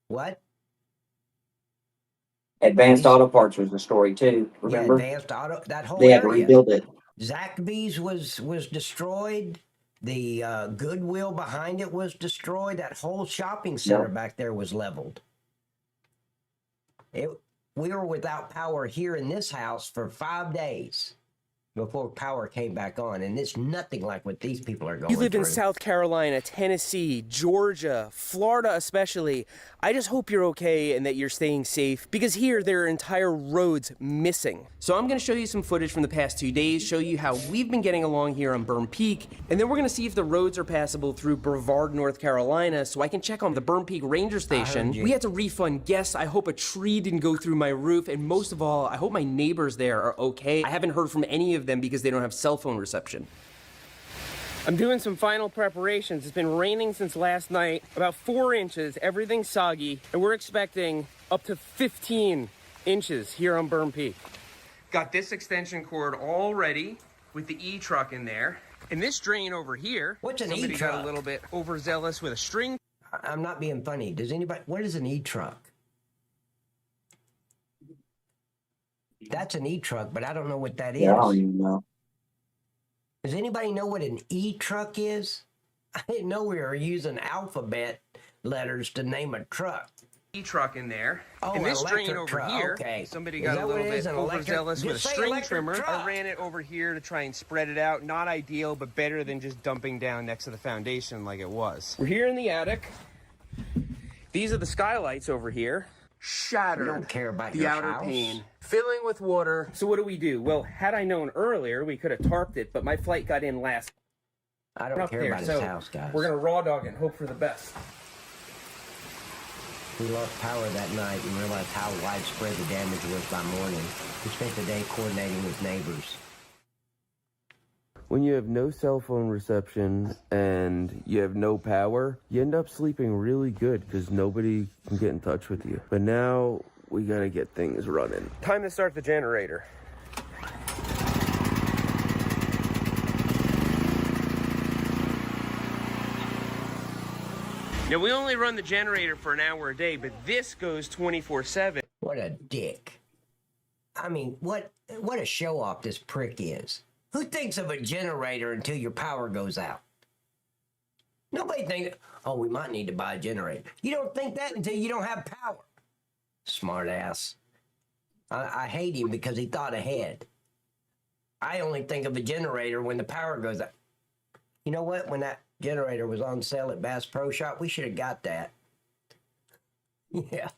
What? Advanced Auto Parts was the story too. Remember? Yeah, Advanced Auto. That whole they had area. to rebuild it. Zaxby's was destroyed. The Goodwill behind it was destroyed. That whole shopping center back there was leveled. We were without power here in this house for 5 days before power came back on, and it's nothing like what these people are going through. You live in South Carolina, Tennessee, Georgia, Florida especially. I just hope you're okay and that you're staying safe, because here there are entire roads missing. So I'm going to show you some footage from the past 2 days, show you how we've been getting along here on Burn Peak, and then we're going to see if the roads are passable through Brevard, North Carolina, so I can check on the Burn Peak Ranger Station. We had to refund guests. I hope a tree didn't go through my roof, and most of all, I hope my neighbors there are okay. I haven't heard from any of them because they don't have cell phone reception. I'm doing some final preparations. It's been raining since last night, about 4 inches, everything's soggy, and we're expecting up to 15 inches here on Burn Peak. Got this extension cord all ready with the E-truck in there. And this drain over here, what's an somebody E-truck? got a little bit overzealous with a string. I'm not being funny. Does anybody, what is an E-truck? That's an E-truck, but I don't know what that is. Yeah, I don't even know. Does anybody know what an E-truck is? I didn't know we were using alphabet letters to name a truck. E-truck in there. Oh, and this an drain electric over truck. here, Okay. somebody Is got a that what little it is, bit an electric- overzealous with a just say string electric trimmer. truck. I ran it over here to try and spread it out. Not ideal, but better than just dumping down next to the foundation like it was. We're here in the attic. These are the skylights over here. Shattered. You don't care about the your outer house. pane, filling with water. So what do? Well, had I known earlier, we could have tarped it, but my flight got in last. I don't care about his house, guys. We're gonna raw dog it and hope for the best. We lost power that night and realized how widespread the damage was by morning. We spent the day coordinating with neighbors. When you have no cell phone reception and you have no power, you end up sleeping really good because nobody can get in touch with you. But now we gotta get things running. Time to start the generator. Now, we only run the generator for an hour a day, but this goes 24/7. What a dick. I mean, what a show-off this prick is. Who thinks of a generator until your power goes out? Nobody thinks, oh, we might need to buy a generator. You don't think that until you don't have power. Smart ass. I hate him because he thought ahead. I only think of a generator when the power goes out. You know what? When that generator was on sale at Bass Pro Shop, we should have got that. Yeah.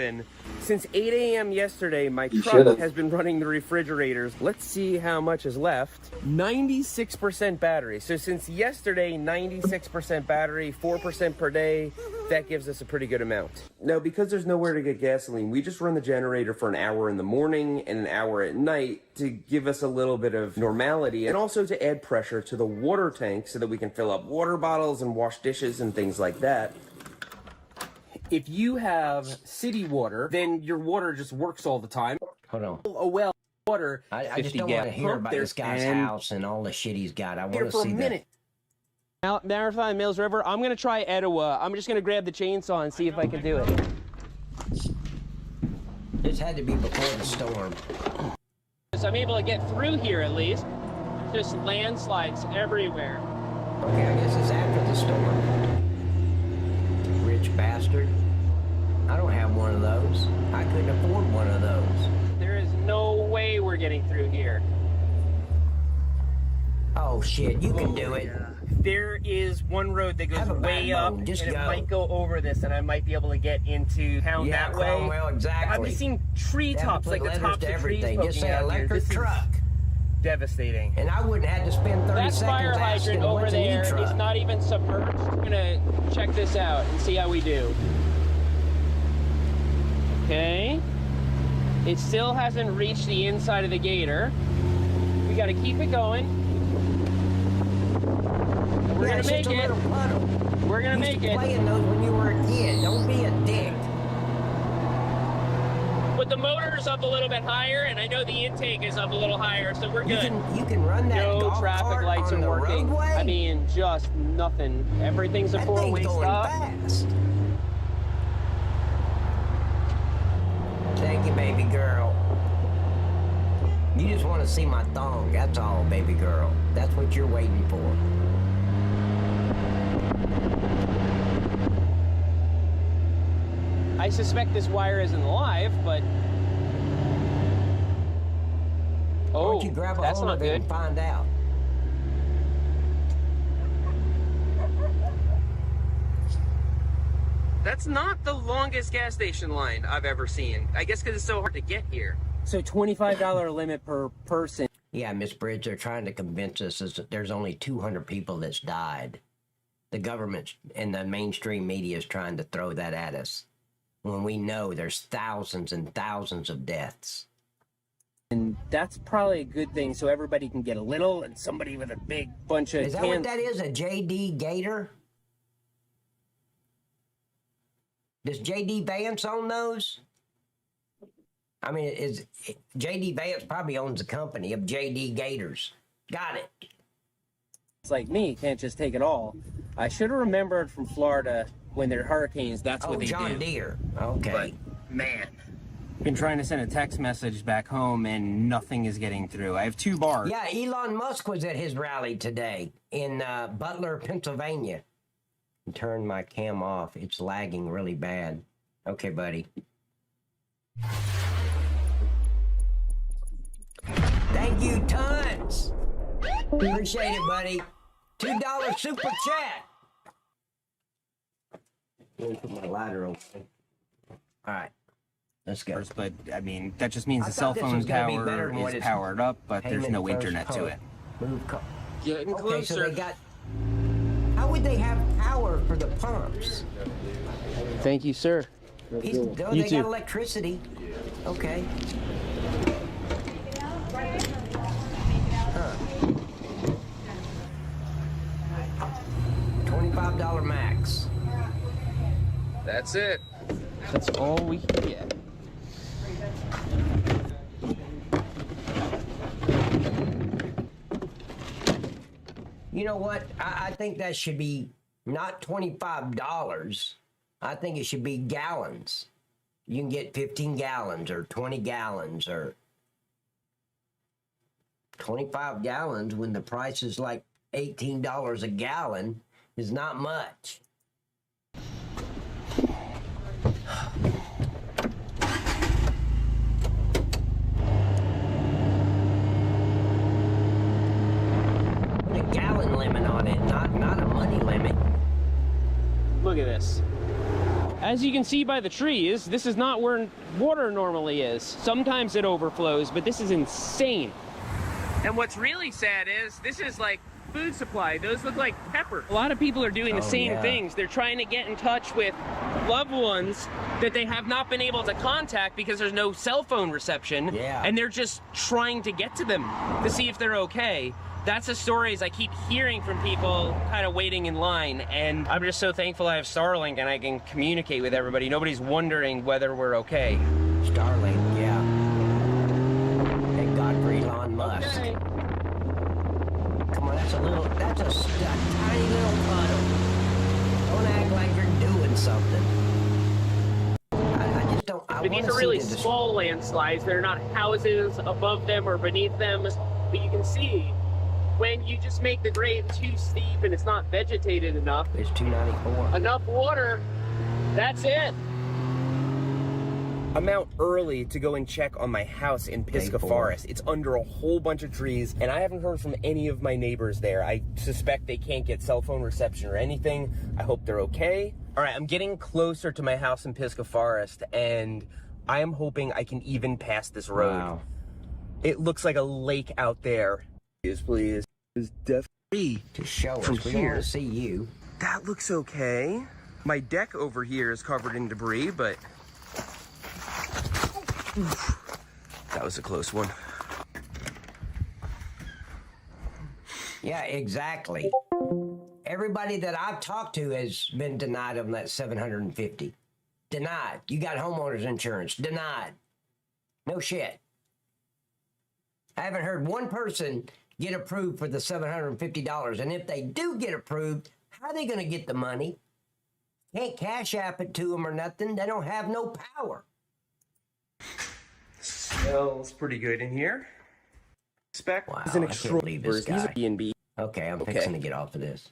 happen. Since 8 a.m. yesterday, my truck has been running the refrigerators. Let's see how much is left. 96% battery. So since yesterday, 96% battery, 4% per day. That gives us a pretty good amount. Now, because there's nowhere to get gasoline, we just run the generator for an hour in the morning and an hour at night to give us a little bit of normality, and also to add pressure to the water tank so that we can fill up water bottles and wash dishes and things like that. If you have city water, then your water just works all the time. Hold on. A well water. I just don't want to hear about this guy's house and all the shit he's got. I want to see that. Marathon Mills River, I'm going to try Etowah. I'm just going to grab the chainsaw and see if I can do it. This had to be before the storm. So I'm able to get through here at least. Just landslides everywhere. Okay, I guess it's after the storm. Rich bastard. I don't have one of those. I couldn't afford one of those. There is no way we're getting through here. Oh shit, you can do it. There is one road that goes way up, and it might go over this, and I might be able to get into town that way. Well, exactly. I've seen treetops, like the tops of trees poking Just say out electric here. truck. Devastating. And I wouldn't have to spend 30 that seconds fire hydrant asking over what's there in is not even submerged. We're gonna check this out and see how we do. Okay. It still hasn't reached the inside of the gator. We gotta keep it going. We're gonna make it. We're gonna make it. Playing those when you were a kid. Don't be a dick. But the motor's up a little bit higher, and I know the intake is up a little higher, so we're good. You can run that no golf traffic cart lights on are the working. roadway? I mean, just nothing. Everything's a That four-way thing's going stop. fast. Thank you, baby girl. You just want to see my thong. That's all, baby girl. That's what you're waiting for. I suspect this wire isn't live, but... Why don't you grab a that's hold not of it good. and find out? That's not the longest gas station line I've ever seen. I guess because it's so hard to get here. So $25 limit per person. Yeah, Miss Bridge, they're trying to convince us that there's only 200 people that's died. The government and the mainstream media is trying to throw that at us, when we know there's thousands and thousands of deaths. And that's probably a good thing, so everybody can get a little, and somebody with a big bunch of Is that what that is, a JD Gator? Does JD Vance own those? I mean, JD Vance probably owns a company of JD Gators. Got it. It's like me, can't just take it all. I should have remembered from Florida when there are hurricanes, that's what they do. John Deere. Okay. But, man, been trying to send a text message back home and nothing is getting through. I have 2 bars. Yeah, Elon Musk was at his rally today in Butler, Pennsylvania. Turn my cam off. It's lagging really bad. Okay, buddy. Thank you tons. Appreciate it, buddy. $2 super chat. Let me put my lighter on. All right. Let's go. But, I mean, that just means I the cell thought this phone was gonna be better tower than what is it's powered up, but there's payment no first internet to code. it. Getting closer. So they got... How would they have power for the pumps? Thank you, sir. They got electricity. Okay. $25 max. That's it. That's all we can get. You know what? I think that should be not $25. I think it should be gallons. You can get 15 gallons or 20 gallons or 25 gallons when the price is like $18 a gallon is not much. Put a gallon limit on it, not a money limit. Look at this. As you can see by the trees, this is not where water normally is. Sometimes it overflows, but this is insane. And what's really sad is this is like food supply. Those look like pepper. A lot of people are doing the same things. They're trying to get in touch with loved ones that they have not been able to contact because there's no cell phone reception. Yeah. And they're just trying to get to them to see if they're okay. That's the stories I keep hearing from people kind of waiting in line. And I'm just so thankful I have Starlink and I can communicate with everybody. Nobody's wondering whether we're okay. Starlink, yeah. Thank God for Elon Musk. Okay. Come on, that's a tiny little puddle. Don't act like you're doing something. I just don't, But these are really small landslides. They're not houses above them or beneath them. But you can see when you just make the grade too steep and it's not vegetated enough. It's 294. Enough water, that's it. I'm out early to go and check on my house in Pisgah Forest. It's under a whole bunch of trees, and I haven't heard from any of my neighbors there. I suspect they can't get cell phone reception or anything. I hope they're okay. All right, I'm getting closer to my house in Pisgah Forest, and I am hoping I can even pass this road. Wow. It looks like a lake out there. Please. Is definitely to show us. from We here. want to see you. That looks okay. My deck over here is covered in debris, but that was a close one. Yeah, exactly. Everybody that I've talked to has been denied them that $750. Denied. You got homeowners insurance. Denied. No shit. I haven't heard one person get approved for the $750. And if they do get approved, how are they going to get the money? Can't cash app it to them or nothing. They don't have no power. Smells pretty good in here. Spec Wow, is an I can't believe this extraordinary. He's a guy. B&B. Okay, I'm fixing to get off of this.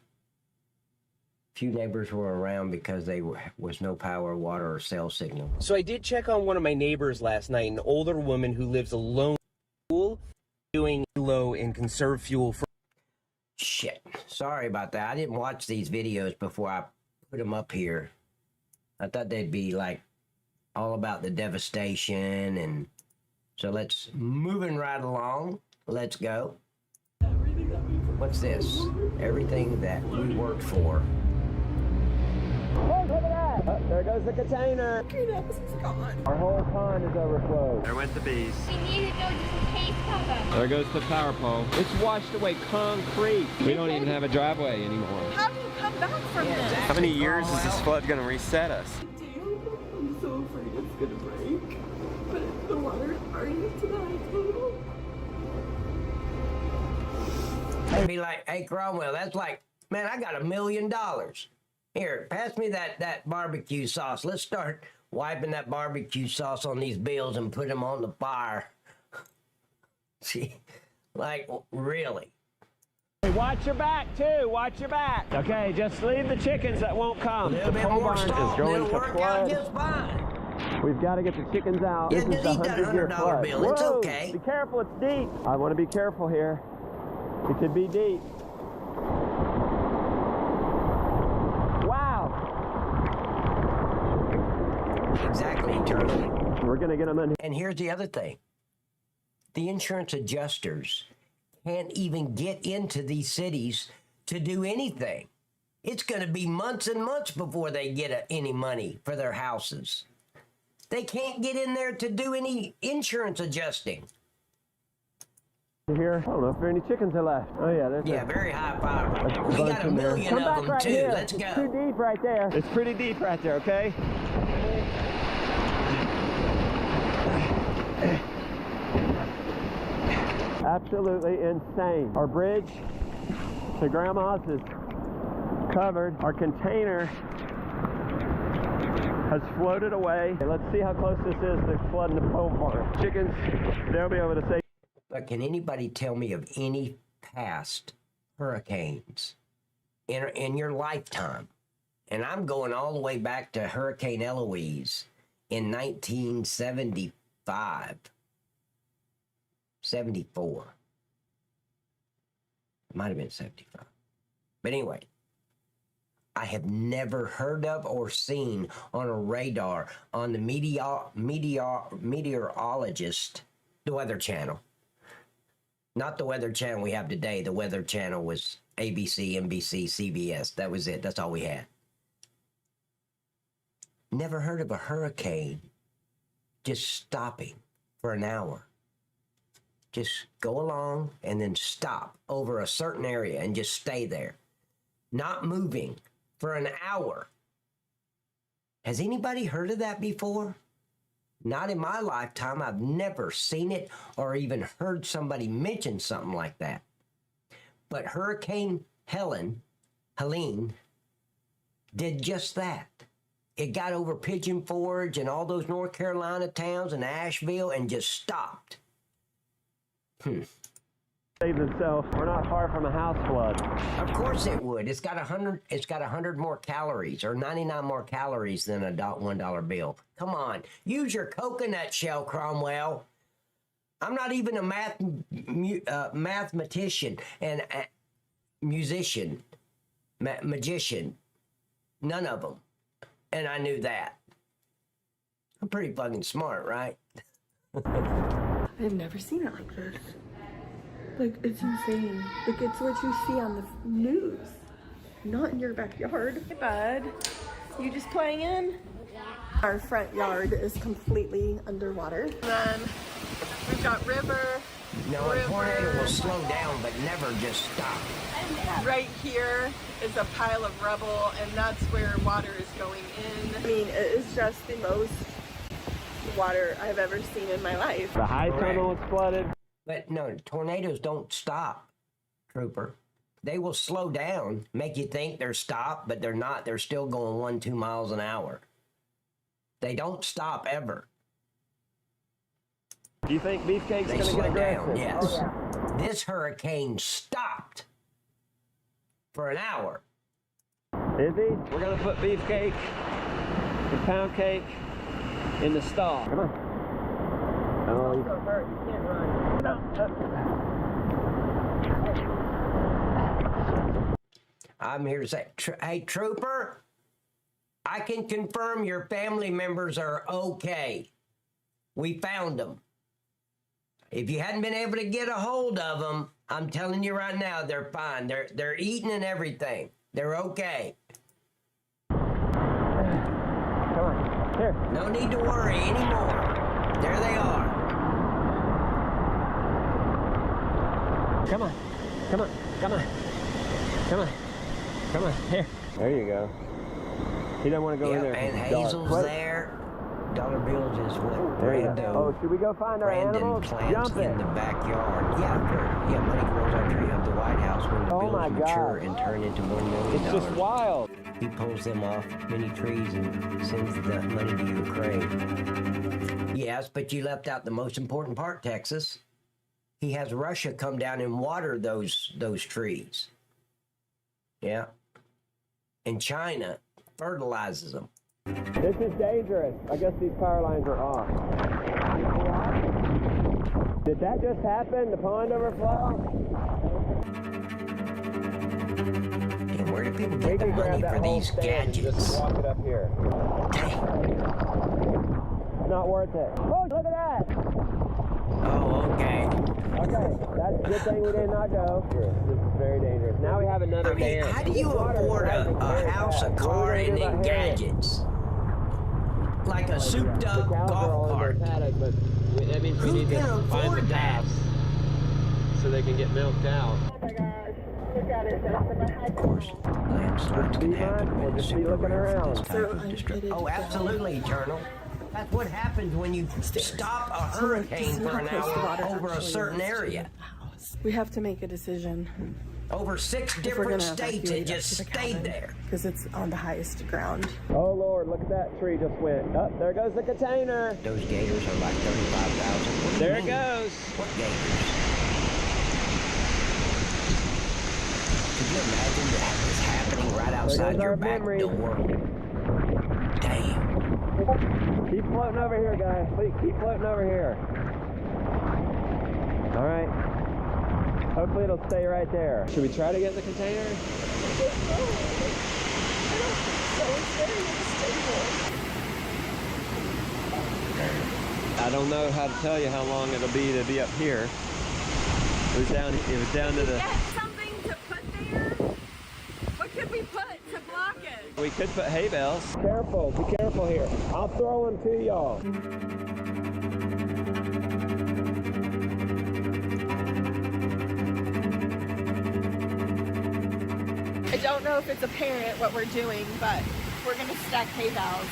Few neighbors were around because was no power, water, or cell signal. So I did check on one of my neighbors last night, an older woman who lives alone, doing low and conserve fuel for. Shit. Sorry about that. I didn't watch these videos before I put them up here. I thought they'd be like all about the devastation, and so let's moving right along. Let's go. What's this? Everything that we worked for. Oh, look at that! Oh, there goes the container. Our whole pond is overflowed. There went the bees. We needed no just case cover. There goes the power pole. It's washed away concrete. We don't even have a driveway anymore. How do you come back from this? How many years is this flood going to reset us? I'm so afraid it's gonna break. But the water's already up to the high table. They'd be like, hey, Cromwell, that's like, man, I got $1 million. Here, pass me that barbecue sauce. Let's start wiping that barbecue sauce on these bills and put them on the fire. See, like, really? Hey, watch your back, too. Watch your back. Okay, just leave the chickens that won't come. A little bit more salt, it'll work out just fine. We've got to get the chickens out. Yeah, This is just the eat that 100-year $100 flood. bill. It's Whoa, okay. Be careful, it's deep. I want to be careful here. It could be deep. Wow. Exactly, Charlie. We're going to get them in here. And here's the other thing. The insurance adjusters can't even get into these cities to do anything. It's going to be months and months before they get any money for their houses. They can't get in there to do any insurance adjusting. Here, I don't know if there are any chickens are left. Oh yeah, there's very high fiber. a We bunch got a in there. million Come of back them right too. here. Let's It's go. too deep right there. It's pretty deep right there, okay? Absolutely insane. Our bridge to Grandma's is covered. Our container has floated away. Okay, let's see how close this is to flooding the pole barn. Chickens, they'll be able to say. But can anybody tell me of any past hurricanes in your lifetime? And I'm going all the way back to Hurricane Eloise in 1975, 74. It might have been 75. But anyway, I have never heard of or seen on a radar on the meteorologist, the Weather Channel. Not the Weather Channel we have today. The Weather Channel was ABC, NBC, CBS. That was it. That's all we had. Never heard of a hurricane just stopping for an hour. Just go along and then stop over a certain area and just stay there. Not moving for an hour. Has anybody heard of that before? Not in my lifetime. I've never seen it or even heard somebody mention something like that. But Hurricane Helene did just that. It got over Pigeon Forge and all those North Carolina towns and Asheville and just stopped. Save themselves. We're not far from a house flood. Of course it would. It's got 100 more calories, or 99 more calories than a $1 bill. Come on, use your coconut shell, Cromwell. I'm not even a mathematician and musician, magician. None of them. And I knew that. I'm pretty fucking smart, right? I've never seen it like this. Like, it's insane. Like, it's what you see on the news, not in your backyard. Hey, bud. You just playing in? Our front yard is completely underwater. And then we've got river. No, a tornado will slow down, but never just stop. Right here is a pile of rubble, and that's where water is going in. I mean, it is just the most water I've ever seen in my life. The high tunnel is flooded. But no, tornadoes don't stop, Trooper. They will slow down, make you think they're stopped, but they're not. They're still going 1-2 miles an hour. They don't stop ever. Do you think Beefcake's They going to slow get aggressive? down, yes. Oh, yeah. This hurricane stopped for an hour. Is he? We're going to put Beefcake and Pound Cake in the stall. Come on. Oh, he's so hurt. You can't run. No. I'm here to say, hey, Trooper, I can confirm your family members are okay. We found them. If you hadn't been able to get a hold of them, I'm telling you right now, they're fine. They're eating and everything. They're okay. Come on. Here. No need to worry anymore. There they are. Come on. Come on. Come on. Come on. Come on. Here. There you go. He doesn't want to go in there. And Hazel's there. Dollar bills is what Brando. Oh, should we go find our animals? Plants in the backyard. Yeah, money grows on tree of the White House when the bills mature and turn into $1 million. It's just wild. He pulls them off many trees and sends the money to Ukraine. Yes, but you left out the most important part, Texas. He has Russia come down and water those trees. Yeah. And China fertilizes them. This is dangerous. I guess these power lines are off. Did that just happen? The pond overflow? And where do people get the money for these gadgets? Just walk it up here. Not worth it. Oh, look at that! Oh, okay. Okay, that's a good thing we did not go. This is very dangerous. Now we have another dam. How do you afford a house, a car, and then gadgets? Like a souped-up golf cart. But that means we need to find the calves so they can get milked out. Oh my gosh. Look at it. Of course, landslides can happen. We'll just be looking around. Oh, absolutely, Eternal. That's what happens when you stop a hurricane for an hour over a certain area. We have to make a decision. Over 6 different states, it just stayed there. Because it's on the highest ground. Oh, Lord, look at that tree just went. Oh, there goes the container. Those gators are like 35,000. There it goes. What gators? Could you imagine that this happening right outside your back door? Damn. Keep floating over here, guys. Please keep floating over here. All right. Hopefully it'll stay right there. Should we try to get in the container? I don't know how to tell you how long it'll be to be up here. It was down to the... Get something to put there? What could we put to block it? We could put hay bales. Careful, be careful here. I'll throw them to y'all. I don't know if it's apparent what we're doing, but we're going to stack hay bales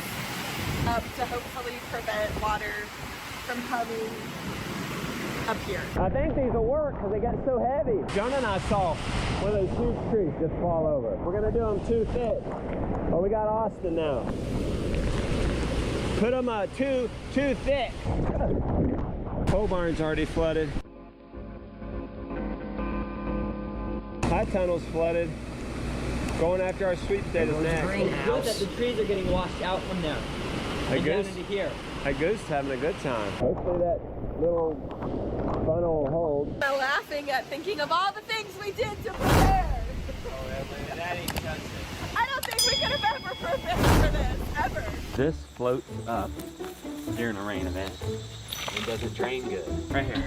up to hopefully prevent water from coming up here. I think these will work because they got so heavy. Jonah and I saw one of those huge trees just fall over. We're going to do them too thick. Oh, we got Austin now. Put them too thick. Pole barn's already flooded. High tunnel's flooded. Going after our sweet potatoes next. It's good that the trees are getting washed out from there. And down into here. That goose is having a good time. Hopefully that little funnel will hold. I'm laughing at thinking of all the things we did to prepare. Oh, that ain't touching. I don't think we could have ever prepared for this, ever. This floats up during a rain event. It doesn't drain good. Right here.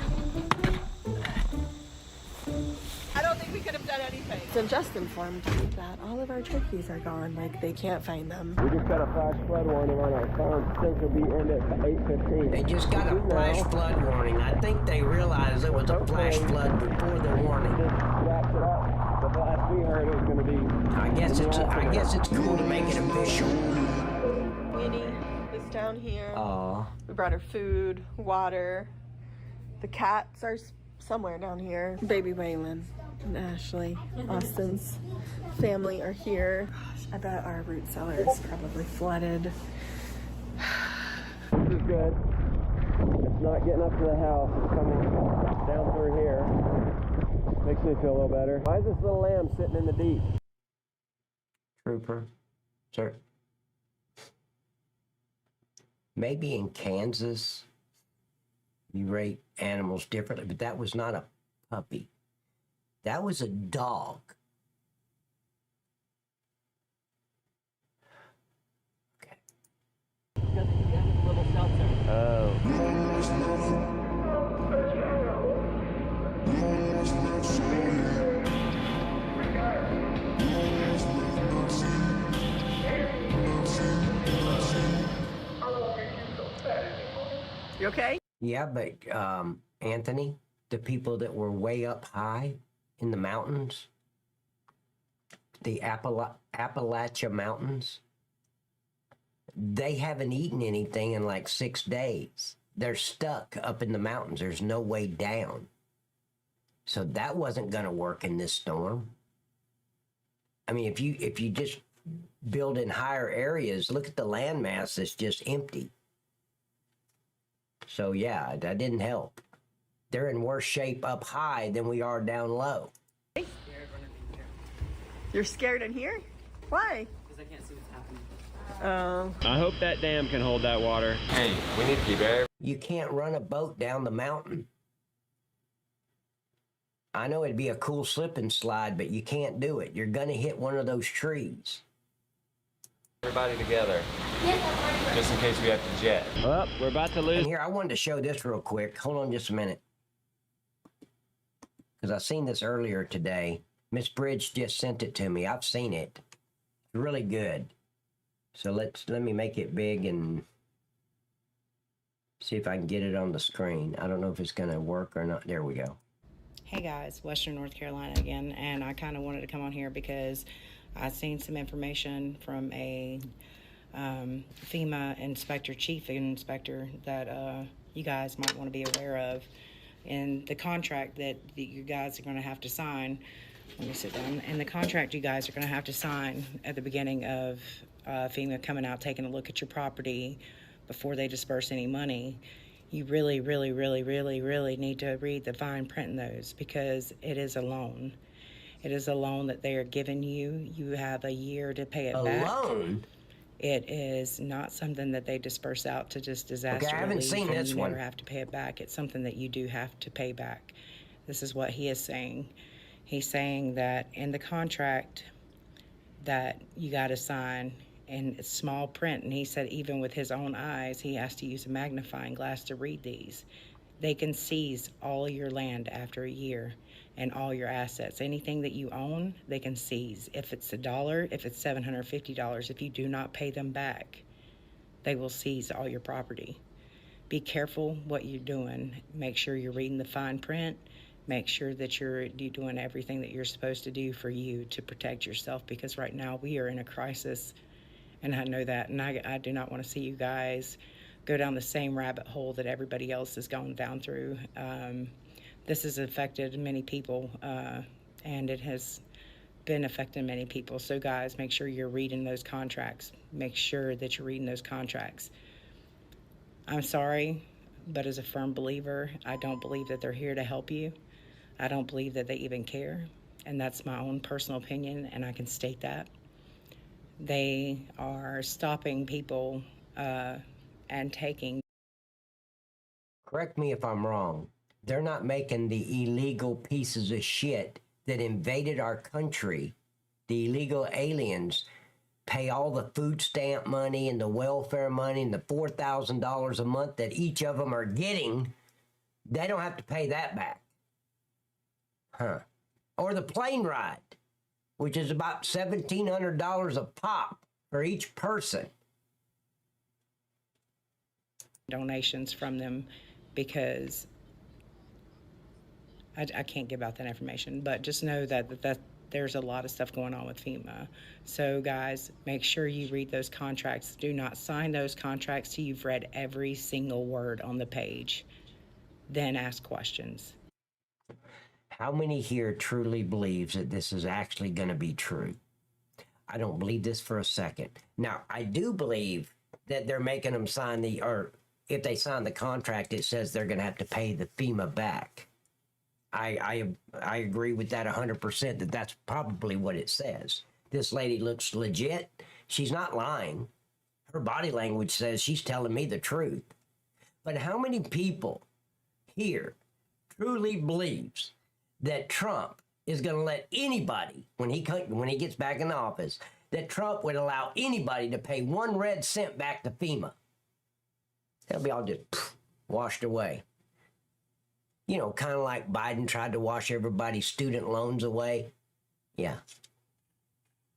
I don't think we could have done anything. So just informed me that all of our turkeys are gone. Like, they can't find them. We just got a flash flood warning on our phone. Since will be in at 8:15. They just got a flash flood warning. I think they realized it was a flash flood before the warning. Just wraps it up. The last we heard it was going to be... I guess it's cool to make it official. Winnie is down here. Aw. We brought her food, water. The cats are somewhere down here. Baby Waylon and Ashley, Austin's family are here. Gosh, I bet our root cellar is probably flooded. This is good. It's not getting up to the house. It's coming down through here. Makes me feel a little better. Why is this little lamb sitting in the deep? Trooper. Sir. Maybe in Kansas you rate animals differently, but that was not a puppy. That was a dog. Okay. Oh. You okay? Yeah, but Anthony, the people that were way up high in the mountains, the Appalachia Mountains, they haven't eaten anything in like 6 days. They're stuck up in the mountains. There's no way down. So that wasn't going to work in this storm. I mean, if you just build in higher areas, look at the landmass that's just empty. So yeah, that didn't help. They're in worse shape up high than we are down low. You're scared in here? Why? Because I can't see what's happening. I hope that dam can hold that water. Hey, we need to keep it. You can't run a boat down the mountain. I know it'd be a cool slip and slide, but you can't do it. You're gonna hit one of those trees. Everybody together, just in case we have to jet. Well, we're about to lose. And here, I wanted to show this real quick. Hold on just a minute. Because I seen this earlier today. Miss Bridge just sent it to me. I've seen it. It's really good. So let me make it big and see if I can get it on the screen. I don't know if it's going to work or not. There we go. Hey guys, Western North Carolina again, and I kind of wanted to come on here because I've seen some information from a FEMA inspector, chief inspector, that you guys might want to be aware of. In the contract that you guys are going to have to sign, let me sit down, in the contract you guys are going to have to sign at the beginning of FEMA coming out, taking a look at your property before they disperse any money, you really, really, really, really, really need to read the fine print in those, because it is a loan. It is a loan that they are giving you. You have a year to pay it back. A loan? It is not something that they disperse out to just disaster Okay, I haven't relief seen and this you one. never have to pay it back. It's something that you do have to pay back. This is what he is saying. He's saying that in the contract, that you got to sign in small print. And he said even with his own eyes, he has to use a magnifying glass to read these. They can seize all your land after a year and all your assets. Anything that you own, they can seize. If it's $1, if it's $750, if you do not pay them back, they will seize all your property. Be careful what you're doing. Make sure you're reading the fine print. Make sure that you're doing everything that you're supposed to do for you to protect yourself, because right now we are in a crisis, and I know that, and I do not want to see you guys go down the same rabbit hole that everybody else is going down through. This has affected many people, and it has been affecting many people. So guys, make sure you're reading those contracts. Make sure that you're reading those contracts. I'm sorry, but as a firm believer, I don't believe that they're here to help you. I don't believe that they even care, and that's my own personal opinion, and I can state that. They are stopping people and taking. Correct me if I'm wrong. They're not making the illegal pieces of shit that invaded our country, the illegal aliens, pay all the food stamp money and the welfare money and the $4,000 a month that each of them are getting. They don't have to pay that back. Huh. Or the plane ride, which is about $1,700 a pop for each person. Donations from them, because I can't give out that information, but just know that there's a lot of stuff going on with FEMA. So guys, make sure you read those contracts. Do not sign those contracts till you've read every single word on the page. Then ask questions. How many here truly believes that this is actually going to be true? I don't believe this for a second. Now, I do believe that they're making them sign or if they sign the contract, it says they're going to have to pay the FEMA back. I agree with that 100%, that that's probably what it says. This lady looks legit. She's not lying. Her body language says she's telling me the truth. But how many people here truly believes that Trump is going to let anybody, when he gets back in the office, that Trump would allow anybody to pay 1 red cent back to FEMA? They'll be all just washed away. You know, kind of like Biden tried to wash everybody's student loans away. Yeah.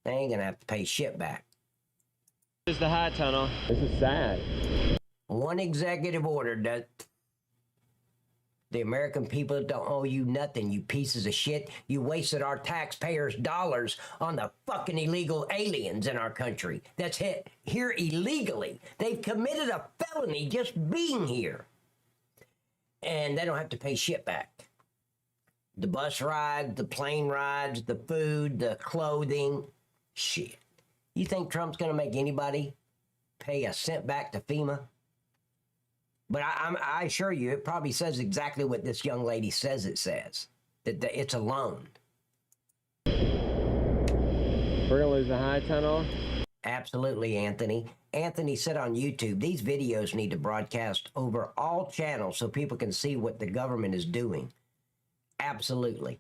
They ain't going to have to pay shit back. This is the high tunnel. This is sad. One executive order does. The American people don't owe you nothing, you pieces of shit. You wasted our taxpayers' dollars on the fucking illegal aliens in our country that's here illegally. They've committed a felony just being here. And they don't have to pay shit back. The bus rides, the plane rides, the food, the clothing. Shit. You think Trump's going to make anybody pay a cent back to FEMA? But I assure you, it probably says exactly what this young lady says it says. That it's a loan. We're going to lose the high tunnel? Absolutely, Anthony. Anthony said on YouTube, these videos need to broadcast over all channels so people can see what the government is doing. Absolutely.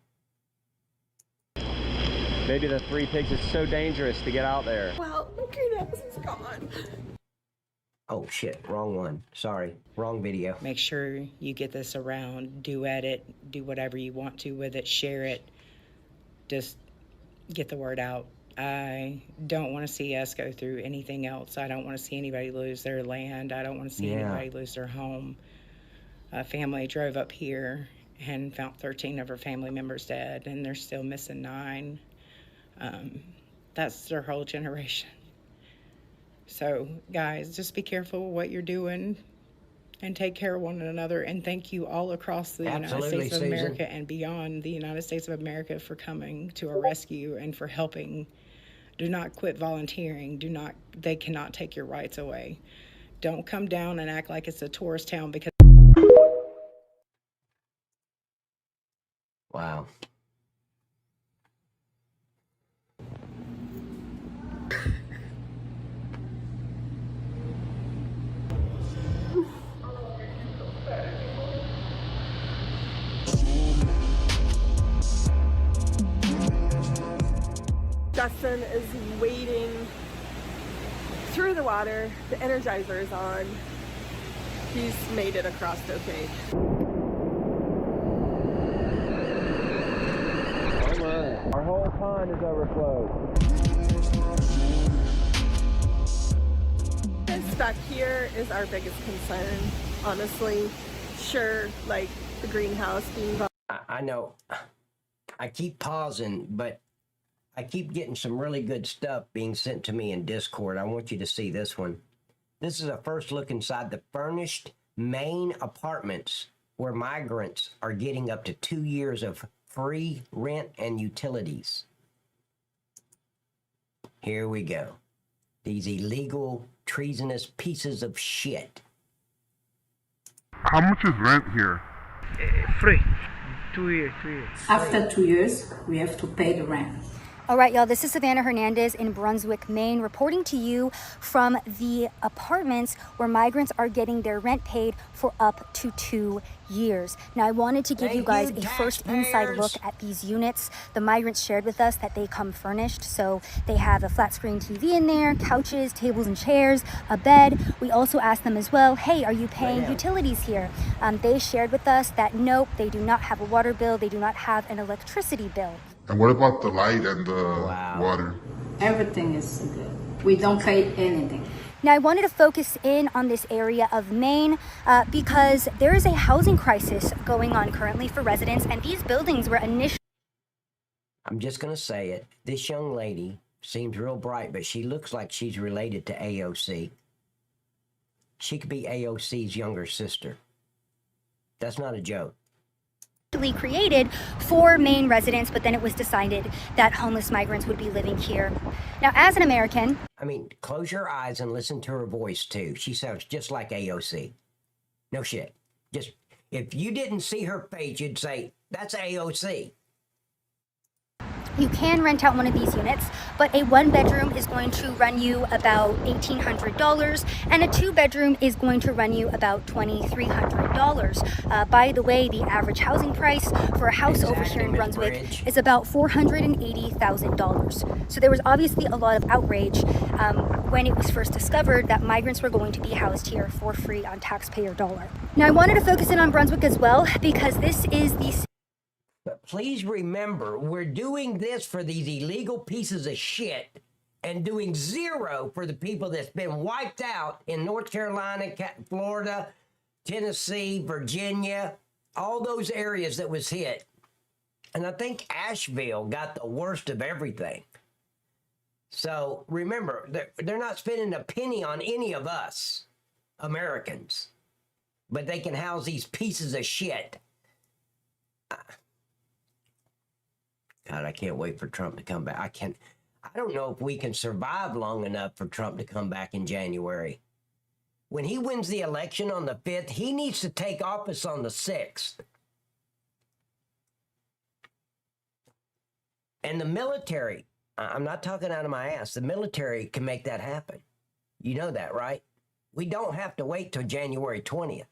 Maybe the Three Pigs is so dangerous to get out there. Wow, look at us, it's gone. Oh shit, wrong one. Sorry, wrong video. Make sure you get this around, do edit, do whatever you want to with it, share it. Just get the word out. I don't want to see us go through anything else. I don't want to see anybody lose their land. I don't want to see anybody lose their home. A family drove up here and found 13 of her family members dead, and they're still missing 9. That's their whole generation. So, guys, just be careful what you're doing and take care of one another. And thank you all across the United States of America and beyond the United States of America for coming to our rescue and for helping. Do not quit volunteering. They cannot take your rights away. Don't come down and act like it's a tourist town because. Wow. Justin is wading through the water. The Energizer is on. He's made it across okay. Our whole pond is overflowed. This back here is our biggest concern, honestly. Sure, like the greenhouse being gone. I know I keep pausing, but I keep getting some really good stuff being sent to me in Discord. I want you to see this one. This is a first look inside the furnished Maine apartments where migrants are getting up to 2 years of free rent and utilities. Here we go. These illegal, treasonous pieces of shit. How much is rent here? Free. 2 years. After 2 years, we have to pay the rent. All right, y'all, this is Savannah Hernandez in Brunswick, Maine, reporting to you from the apartments where migrants are getting their rent paid for up to 2 years. Now, I wanted to give you guys a first inside look at these units. The migrants shared with us that they come furnished, so they have a flat screen TV in there, couches, tables and chairs, a bed. We also asked them as well, hey, are you paying utilities here? They shared with us that nope, they do not have a water bill, they do not have an electricity bill. And what about the light and the water? Everything is good. We don't pay anything. Now, I wanted to focus in on this area of Maine because there is a housing crisis going on currently for residents, and these buildings were initially... I'm just going to say it. This young lady seems real bright, but she looks like she's related to AOC. She could be AOC's younger sister. That's not a joke. Created for Maine residents, but then it was decided that homeless migrants would be living here. Now, as an American... I mean, close your eyes and listen to her voice, too. She sounds just like AOC. No shit. Just, if you didn't see her face, you'd say, that's AOC. You can rent out one of these units, but a one-bedroom is going to run you about $1,800, and a two-bedroom is going to run you about $2,300. By the way, the average housing price for a house over here in Brunswick is about $480,000. So there was obviously a lot of outrage when it was first discovered that migrants were going to be housed here for free on taxpayer dollar. Now, I wanted to focus in on Brunswick as well because this is the... But please remember, we're doing this for these illegal pieces of shit and doing zero for the people that's been wiped out in North Carolina, Florida, Tennessee, Virginia, all those areas that was hit. And I think Asheville got the worst of everything. So remember, they're not spending a penny on any of us Americans, but they can house these pieces of shit. God, I can't wait for Trump to come back. I don't know if we can survive long enough for Trump to come back in January. When he wins the election on the 5th, he needs to take office on the 6th. And the military, I'm not talking out of my ass, the military can make that happen. You know that, right? We don't have to wait till January 20th.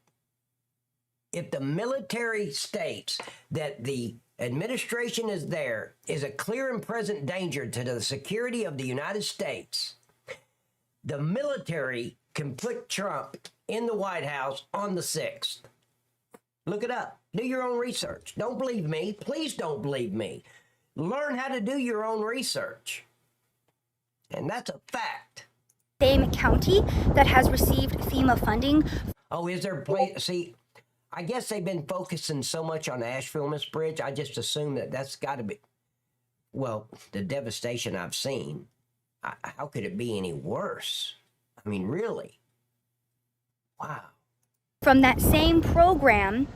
If the military states that the administration is a clear and present danger to the security of the United States, the military can put Trump in the White House on the 6th. Look it up. Do your own research. Don't believe me. Please don't believe me. Learn how to do your own research. And that's a fact. Same county that has received FEMA funding. Oh, is there a place? See, I guess they've been focusing so much on the Asheville-Miss Bridge, I just assume that that's got to be, well, the devastation I've seen. How could it be any worse? I mean, really? Wow. From that same program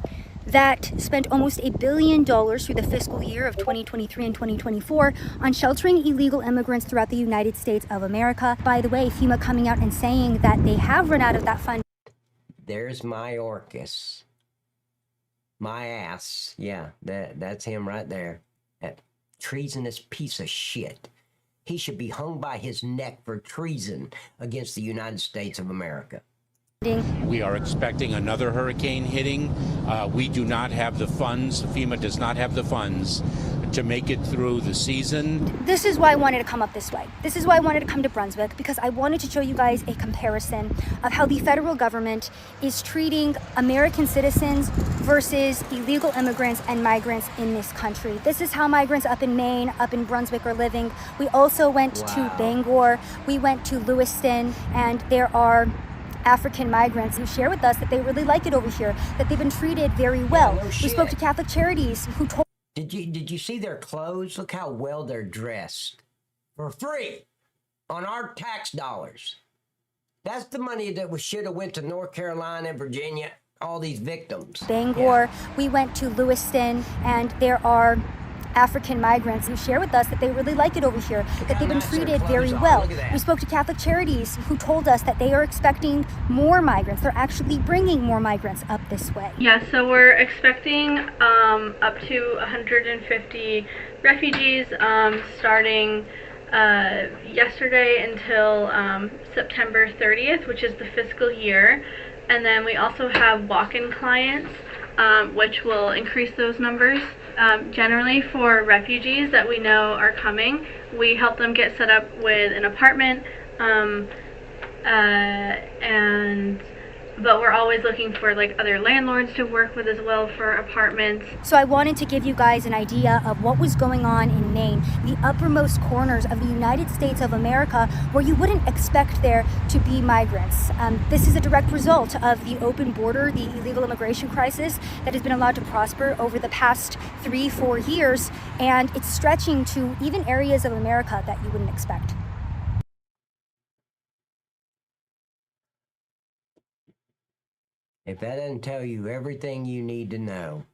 that spent almost $1 billion through the fiscal year of 2023 and 2024 on sheltering illegal immigrants throughout the United States of America. By the way, FEMA coming out and saying that they have run out of that fund. There's Mayorkas. My ass. Yeah, that's him right there. That treasonous piece of shit. He should be hung by his neck for treason against the United States of America. We are expecting another hurricane hitting. We do not have the funds. FEMA does not have the funds to make it through the season. This is why I wanted to come up this way. This is why I wanted to come to Brunswick, because I wanted to show you guys a comparison of how the federal government is treating American citizens versus illegal immigrants and migrants in this country. This is how migrants up in Maine, up in Brunswick are living. We also went to Bangor, we went to Lewiston, and there are African migrants who share with us that they really like it over here, that they've been treated very well. We spoke to Catholic Charities who told. Did you see their clothes? Look how well they're dressed. For free. On our tax dollars. That's the money that we should have went to North Carolina and Virginia, all these victims. Bangor, we went to Lewiston, and there are African migrants who share with us that they really like it over here, that they've been treated very well. We spoke to Catholic Charities who told us that they are expecting more migrants. They're actually bringing more migrants up this way. Yeah, so we're expecting up to 150 refugees starting yesterday until September 30th, which is the fiscal year. And then we also have walk-in clients, which will increase those numbers. Generally for refugees that we know are coming, we help them get set up with an apartment, but we're always looking for like other landlords to work with as well for apartments. So I wanted to give you guys an idea of what was going on in Maine, the uppermost corners of the United States of America, where you wouldn't expect there to be migrants. This is a direct result of the open border, the illegal immigration crisis that has been allowed to prosper over the past 3-4 years, and it's stretching to even areas of America that you wouldn't expect. If that doesn't tell you everything you need to know,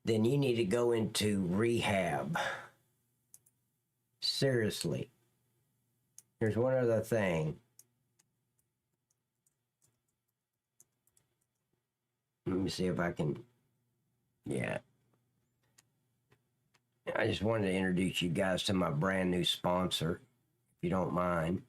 then you need to go into rehab. Seriously. There's one other thing. Let me see if I can, yeah. I just wanted to introduce you guys to my brand new sponsor, if you don't mind.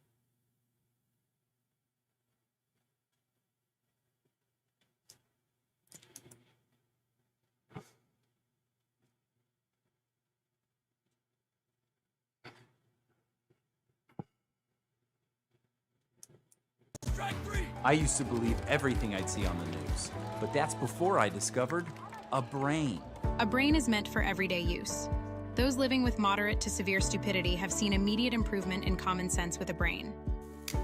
I used to believe everything I'd see on the news, but that's before I discovered a brain. A brain is meant for everyday use. Those living with moderate to severe stupidity have seen immediate improvement in common sense with a brain.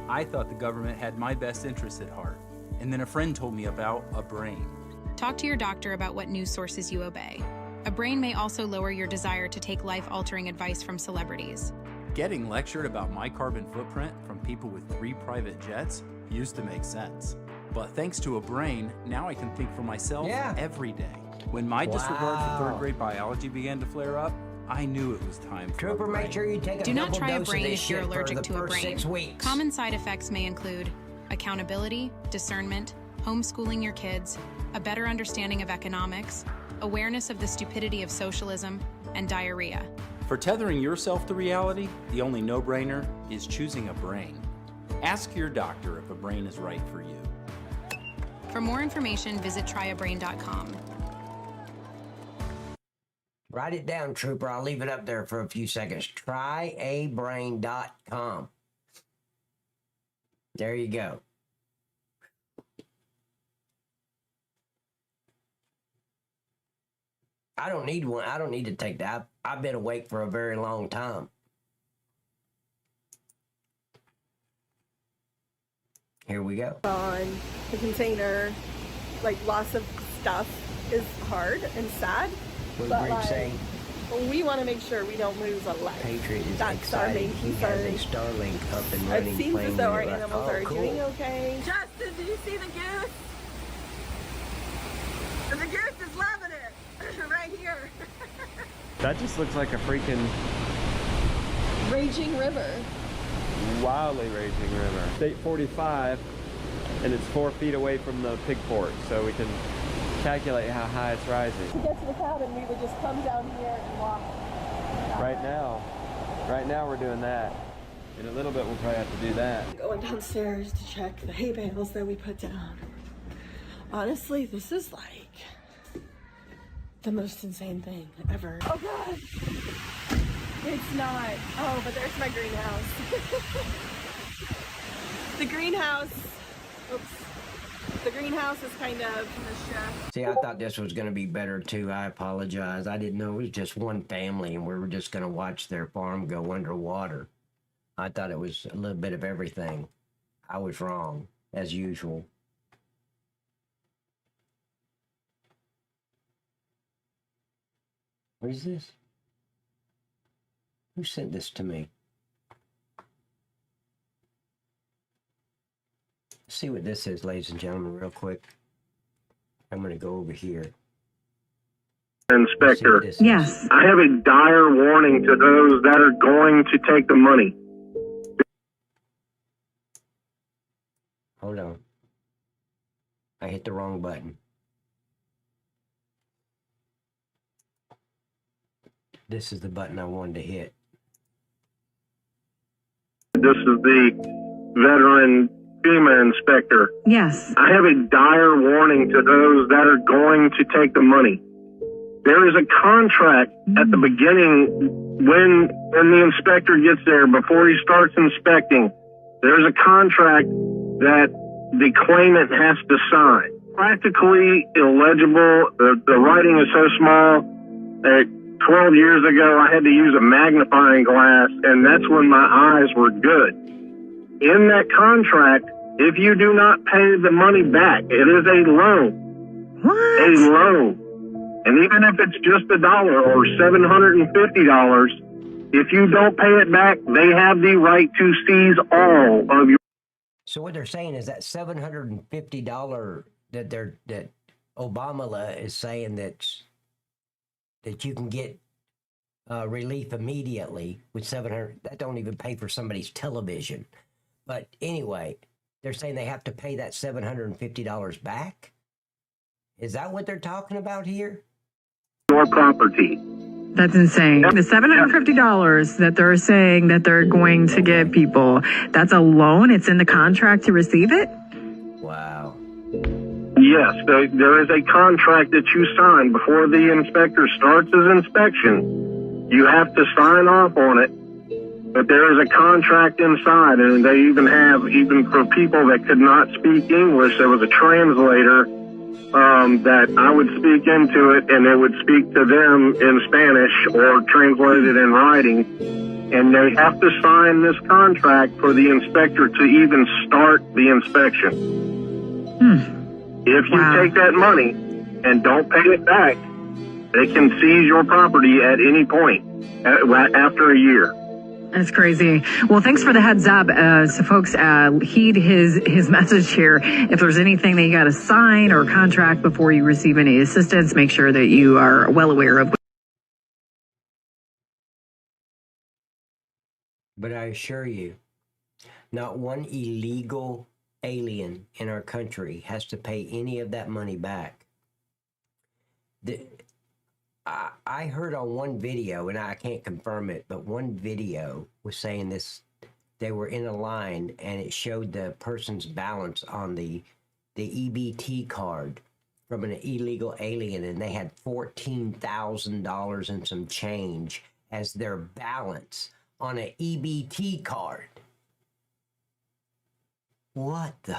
I thought the government had my best interests at heart, and then a friend told me about a brain. Talk to your doctor about what news sources you obey. A brain may also lower your desire to take life-altering advice from celebrities. Getting lectured about my carbon footprint from people with 3 private jets used to make sense. But thanks to a brain, now I can think for myself every day. When my disregard for 3rd grade biology began to flare up, I knew it was time for Trooper, make sure you take a Do not double try a dose brain of this if you're shit for allergic the to a first brain. 6 weeks. Common side effects may include accountability, discernment, homeschooling your kids, a better understanding of economics, awareness of the stupidity of socialism, and diarrhea. For tethering yourself to reality, the only no-brainer is choosing a brain. Ask your doctor if a brain is right for you. For more information, visit tryabrain.com. Write it down, Trooper. I'll leave it up there for a few seconds. Tryabrain.com. There you go. I don't need one. I don't need to take that. I've been awake for a very long time. Here we go. On the container, like loss of stuff is hard and sad. What but did Greg say? We want to make sure we don't lose a life. Patriot is That's our excited. main He has a concern. Starlink up and running. It seems as though our playing with it. animals are cool. doing okay. Justin, did you see the goose? The goose is loving it right here. That just looks like a freaking Raging river. wildly raging river. State 45, and it's 4 feet away from the pig port, so we can calculate how high it's rising. To get to the cabin, we would just come down here and walk. Right now we're doing that. In a little bit we'll probably have to do that. Going downstairs to check the hay bales that we put down. Honestly, this is like the most insane thing ever. Oh God! It's not. Oh, but there's my greenhouse. The greenhouse. Oops. The greenhouse is kind of the chef. See, I thought this was going to be better too. I apologize. I didn't know it was just one family and we were just going to watch their farm go underwater. I thought it was a little bit of everything. I was wrong, as usual. What is this? Who sent this to me? Let's see what this is, ladies and gentlemen, real quick. I'm going to go over here. Inspector, yes. I have a dire warning to those that are going to take the money. Hold on. I hit the wrong button. This is the button I wanted to hit. This is the veteran FEMA inspector. Yes. I have a dire warning to those that are going to take the money. There is a contract at the beginning when the inspector gets there, before he starts inspecting. There's a contract that the claimant has to sign. Practically illegible. The writing is so small that 12 years ago I had to use a magnifying glass, and that's when my eyes were good. In that contract, if you do not pay the money back, it is a loan. What? A loan. And even if it's just $1 or $750, if you don't pay it back, they have the right to seize all of your... So what they're saying is that $750 that Obama is saying that you can get relief immediately with $700. That don't even pay for somebody's television. But anyway, they're saying they have to pay that $750 back. Is that what they're talking about here? Your property. That's insane. The $750 that they're saying that they're going to give people, that's a loan? It's in the contract to receive it? Wow. Yes, there is a contract that you sign before the inspector starts his inspection. You have to sign off on it, but there is a contract inside, and they even have, even for people that could not speak English, there was a translator that I would speak into it, and it would speak to them in Spanish or translate it in writing. And they have to sign this contract for the inspector to even start the inspection. If you take that money and don't pay it back, they can seize your property at any point after a year. That's crazy. Well, thanks for the heads up. So folks, heed his message here. If there's anything that you got to sign or contract before you receive any assistance, make sure that you are well aware of. But I assure you, not one illegal alien in our country has to pay any of that money back. I heard on one video, and I can't confirm it, but one video was saying this, they were in a line and it showed the person's balance on the EBT card from an illegal alien, and they had $14,000 and some change as their balance on an EBT card. What the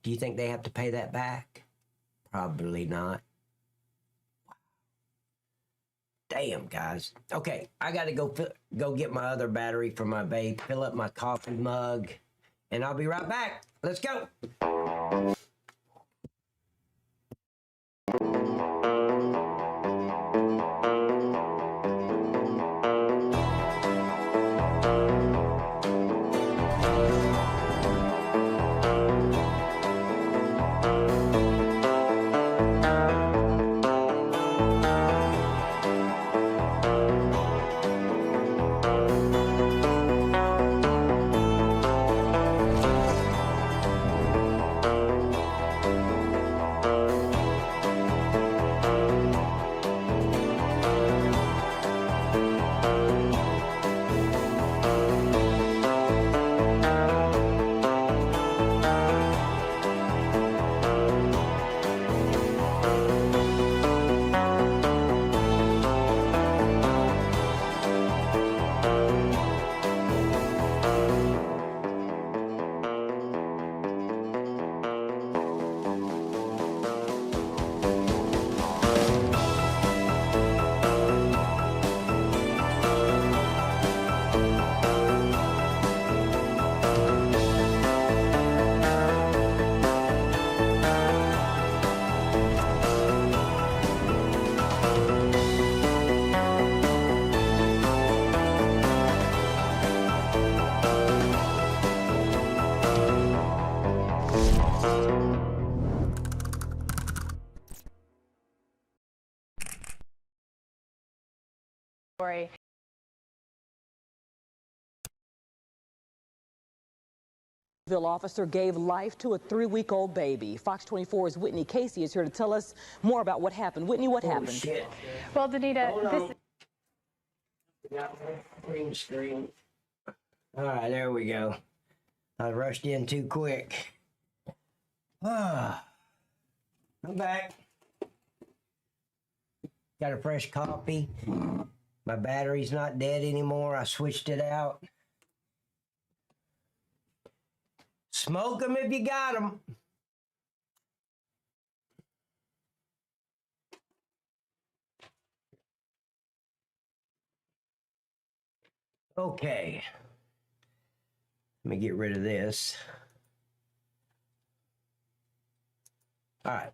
do you think they have to pay that back? Probably not. Damn, guys. Okay, I got to go get my other battery for my vape, fill up my coffee mug, and I'll be right back. Let's go. Story. Officer gave life to a 3-week-old baby. Fox 24's Whitney Casey is here to tell us more about what happened. Whitney, what happened? Shit. Well, Danita, Green screen. All right, there we go. I rushed in too quick. I'm back. Got a fresh coffee. My battery's not dead anymore. I switched it out. Smoke them if you got them. Okay. Let me get rid of this. All right.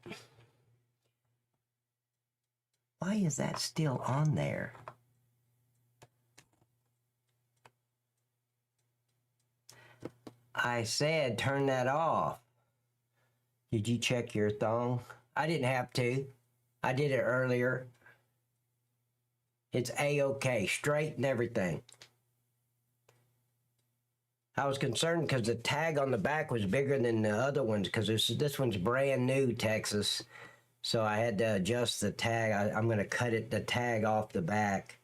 Why is that still on there? I said turn that off. Did you check your thong? I didn't have to. I did it earlier. It's A-okay, straight and everything. I was concerned because the tag on the back was bigger than the other ones because this one's brand new, Texas. So I had to adjust the tag. I'm going to cut the tag off the back.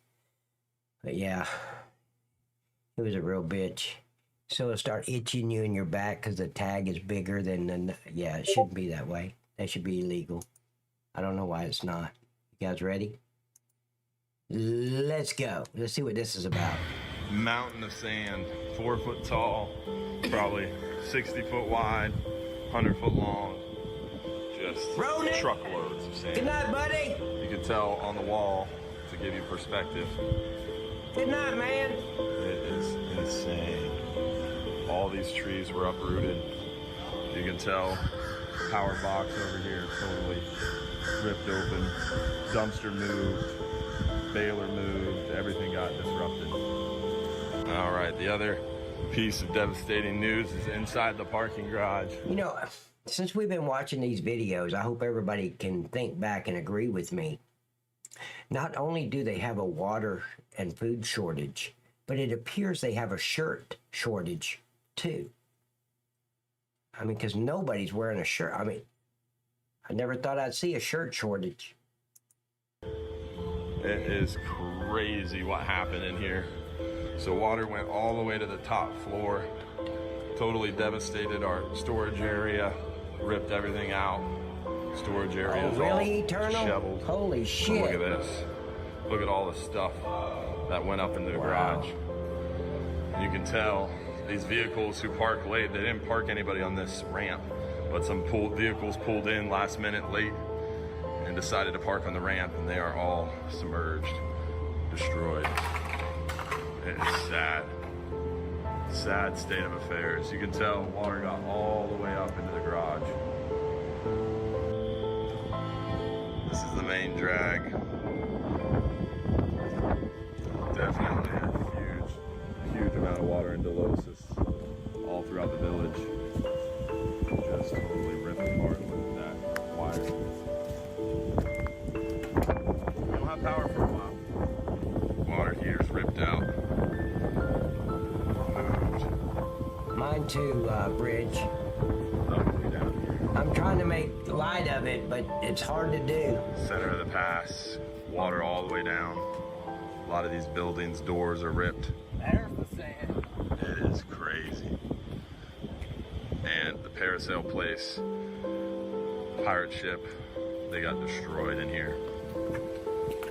But yeah, it was a real bitch. So it'll start itching you in your back because the tag is bigger than yeah, it shouldn't be that way. That should be illegal. I don't know why it's not. You guys ready? Let's go. Let's see what this is about. Mountain of sand, 4 foot tall, probably 60 foot wide, 100 foot long. Just truckloads of sand. Good night, buddy. You can tell on the wall to give you perspective. Good night, man. It is insane. All these trees were uprooted. You can tell power box over here totally ripped open. Dumpster moved. Baler moved. Everything got disrupted. All right, the other piece of devastating news is inside the parking garage. You know, since we've been watching these videos, I hope everybody can think back and agree with me. Not only do they have a water and food shortage, but it appears they have a shirt shortage too. I mean, because nobody's wearing a shirt. I mean, I never thought I'd see a shirt shortage. It is crazy what happened in here. So water went all the way to the top floor, totally devastated our storage area, ripped everything out. Storage area is all disheveled. Holy shit. Look at this. Look at all the stuff that went up into the garage. You can tell these vehicles who park late, they didn't park anybody on this ramp, but some vehicles pulled in last minute late and decided to park on the ramp, and they are all submerged, destroyed. It is sad. Sad state of affairs. You can tell water got all the way up into the garage. This is the main drag. Definitely a huge amount of water in Delosis all throughout the village. Just totally ripped apart. Look at that wire. We don't have power for a while. Water here is ripped out. Mine too, Bridge. I'm trying to make light of it, but it's hard to do. Center of the pass, water all the way down. A lot of these buildings' doors are ripped. There's the sand. It is crazy. And the parasail place, pirate ship, they got destroyed in here.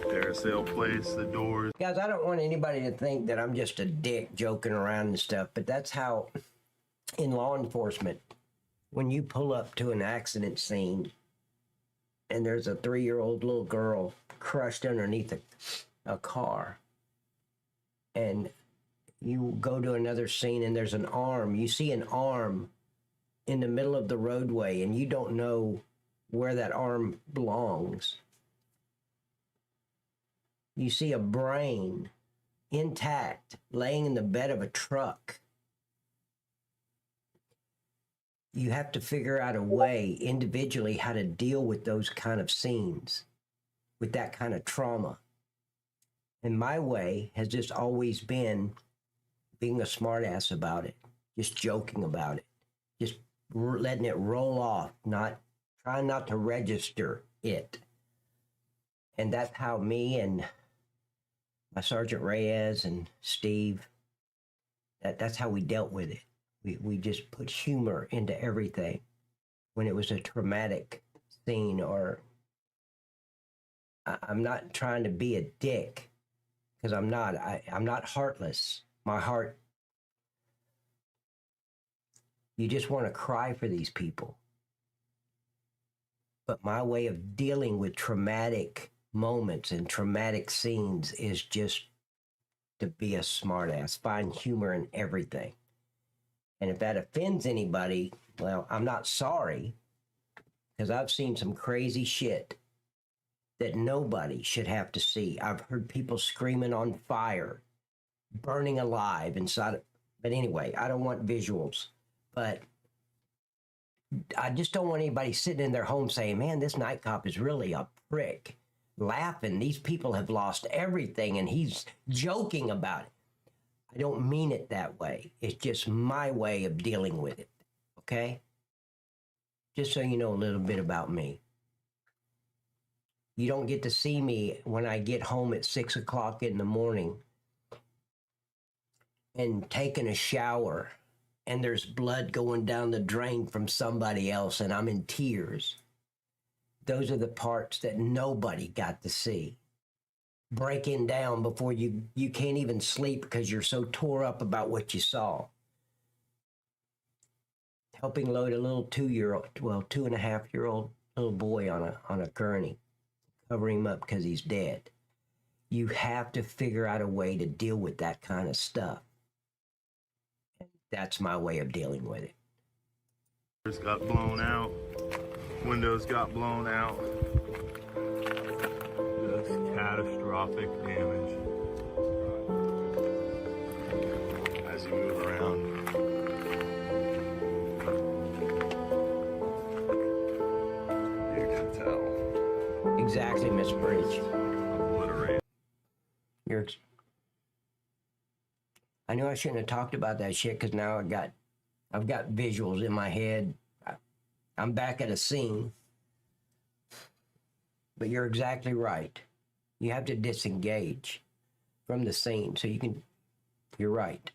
Parasail place, the doors. Guys, I don't want anybody to think that I'm just a dick joking around and stuff, but that's how, in law enforcement, when you pull up to an accident scene and there's a 3-year-old little girl crushed underneath a car, and you go to another scene and there's an arm, you see an arm in the middle of the roadway and you don't know where that arm belongs. You see a brain intact laying in the bed of a truck. you have to figure out a way individually how to deal with those kind of scenes, with that kind of trauma. And my way has just always been being a smartass about it, just joking about it, just letting it roll off, trying not to register it. And that's how me and my Sergeant Reyes and Steve, that's how we dealt with it. We just put humor into everything when it was a traumatic scene, or I'm not trying to be a dick, because I'm not. I'm not heartless. My heart, you just want to cry for these people. But my way of dealing with traumatic moments and traumatic scenes is just to be a smartass, find humor in everything. And if that offends anybody, well, I'm not sorry, because I've seen some crazy shit that nobody should have to see. I've heard people screaming on fire, burning alive inside. But anyway, I don't want visuals. But I just don't want anybody sitting in their home saying, man, this night cop is really a prick. Laughing, these people have lost everything, and he's joking about it. I don't mean it that way. It's just my way of dealing with it, okay? Just so you know a little bit about me. You don't get to see me when I get home at 6 o'clock in the morning and taking a shower, and there's blood going down the drain from somebody else, and I'm in tears. Those are the parts that nobody got to see. Breaking down before you can't even sleep because you're so tore up about what you saw. Helping load a little 2.5-year-old little boy on a gurney, cover him up because he's dead. You have to figure out a way to deal with that kind of stuff. And that's my way of dealing with it. Doors got blown out. Windows got blown out. Just catastrophic damage. As you move around. You can tell. Exactly, Miss Bridge. Obliterate. I knew I shouldn't have talked about that shit, because now I've got visuals in my head. I'm back at a scene. But you're exactly right. You have to disengage from the scene so you can. You're right.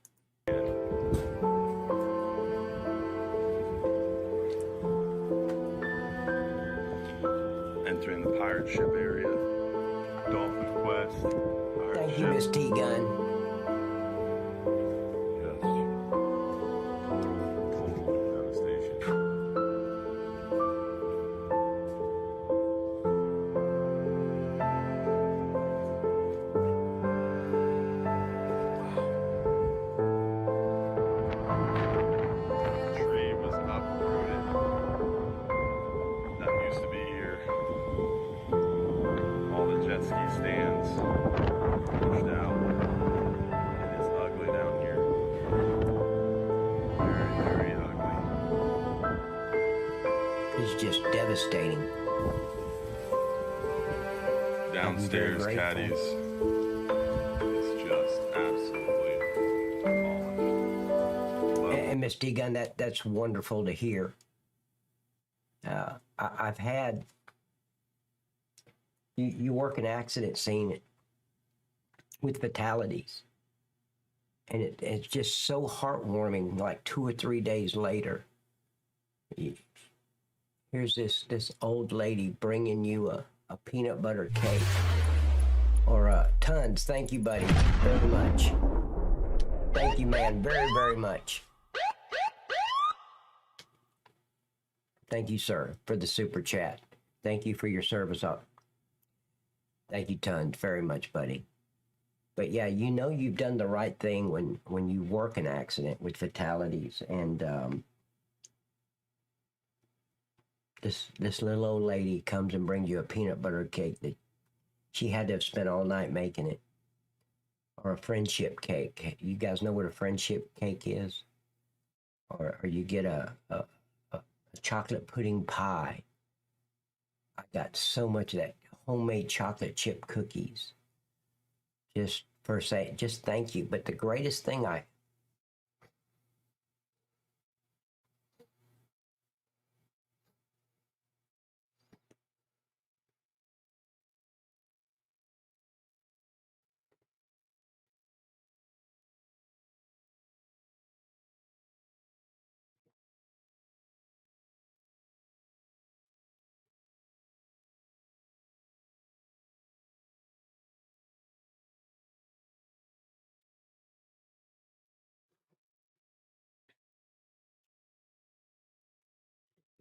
Entering the pirate ship area. Dolphin Quest. Thank you, Miss T-Gun. Devastating. Downstairs caddies. It's just absolutely falling. And Miss D-Gun, that's wonderful to hear. I've had you work an accident scene with fatalities, and it's just so heartwarming. Like 2 or 3 days later, here's this old lady bringing you a peanut butter cake. Or tons. Thank you, buddy, very much. Thank you, man, very, very much. Thank you, sir, for the super chat. Thank you for your service. Thank you, tons, very much, buddy. But yeah, you know you've done the right thing when you work an accident with fatalities. And this little old lady comes and brings you a peanut butter cake that she had to have spent all night making it. Or a friendship cake. You guys know what a friendship cake is? Or you get a chocolate pudding pie. I got so much of that homemade chocolate chip cookies. Just thank you. But the greatest thing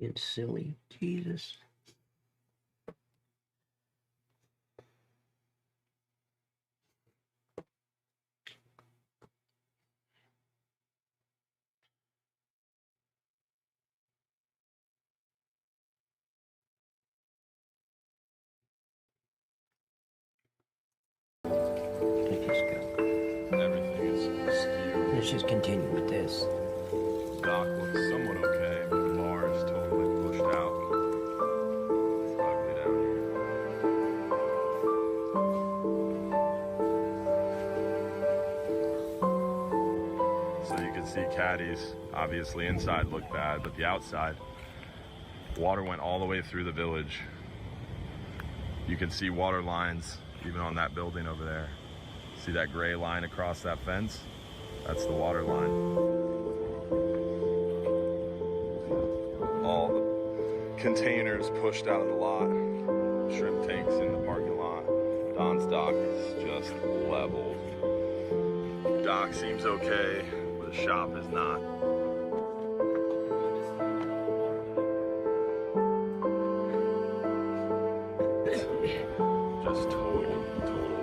it's silly. Jesus. Everything is skewed. Let's just continue with this. The dock looks somewhat okay, but the bar is totally pushed out. It's ugly down here. So you can see caddies, obviously inside look bad, but the outside, water went all the way through the village. You can see water lines even on that building over there. See that gray line across that fence? That's the water line. All the containers pushed out of the lot. Shrimp tanks in the parking lot. Don's dock is just leveled. Dock seems okay, but the shop is not. Just total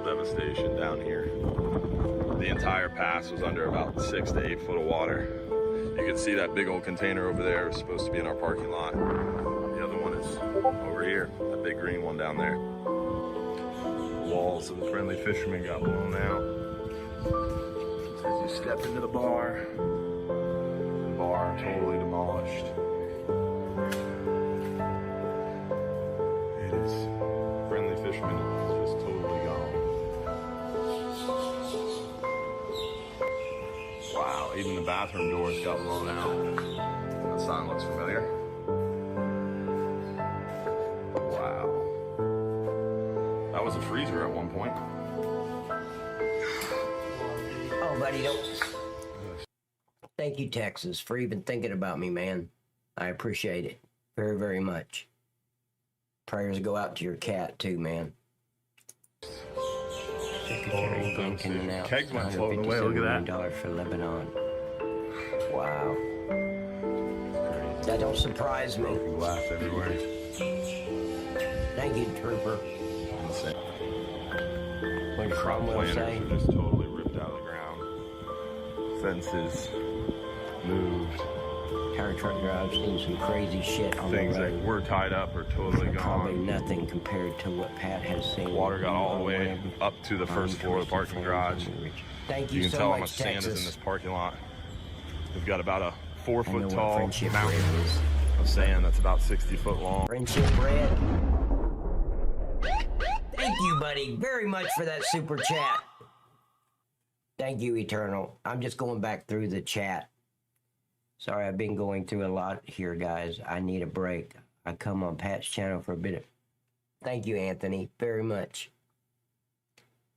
devastation down here. The entire pass was under about 6 to 8 foot of water. You can see that big old container over there is supposed to be in our parking lot. The other one is over here, that big green one down there. The walls of the Friendly Fisherman got blown out. As you step into the bar totally demolished. It is, Friendly Fisherman is just totally gone. Wow, even the bathroom doors got blown out. That sign looks familiar. Wow. That was a freezer at one point. Oh, buddy, don't. Thank you, Texas, for even thinking about me, man. I appreciate it very, very much. Prayers go out to your cat, too, man. Kegs went floating away, look at that. For Lebanon. Wow. That don't surprise me. Broken glass everywhere. Thank you, Trooper. Insane. What did Cromwell say? Are just totally ripped out of the ground. Fences moved. Tower truck drives doing some crazy shit on Things the road. that were tied up are totally gone. Probably nothing compared to what Pat has seen. Water got all the way up to the first floor of the parking garage. Thank You you can so tell how much, much sand is in Texas. this parking lot. We've got about a 4 I know foot what tall friendship mountain bread is. of sand that's about 60 foot long. Friendship bread. Thank you, buddy, very much for that super chat. Thank you, Eternal. I'm just going back through the chat. Sorry, I've been going through a lot here, guys. I need a break. I come on Pat's channel for a bit of... Thank you, Anthony, very much.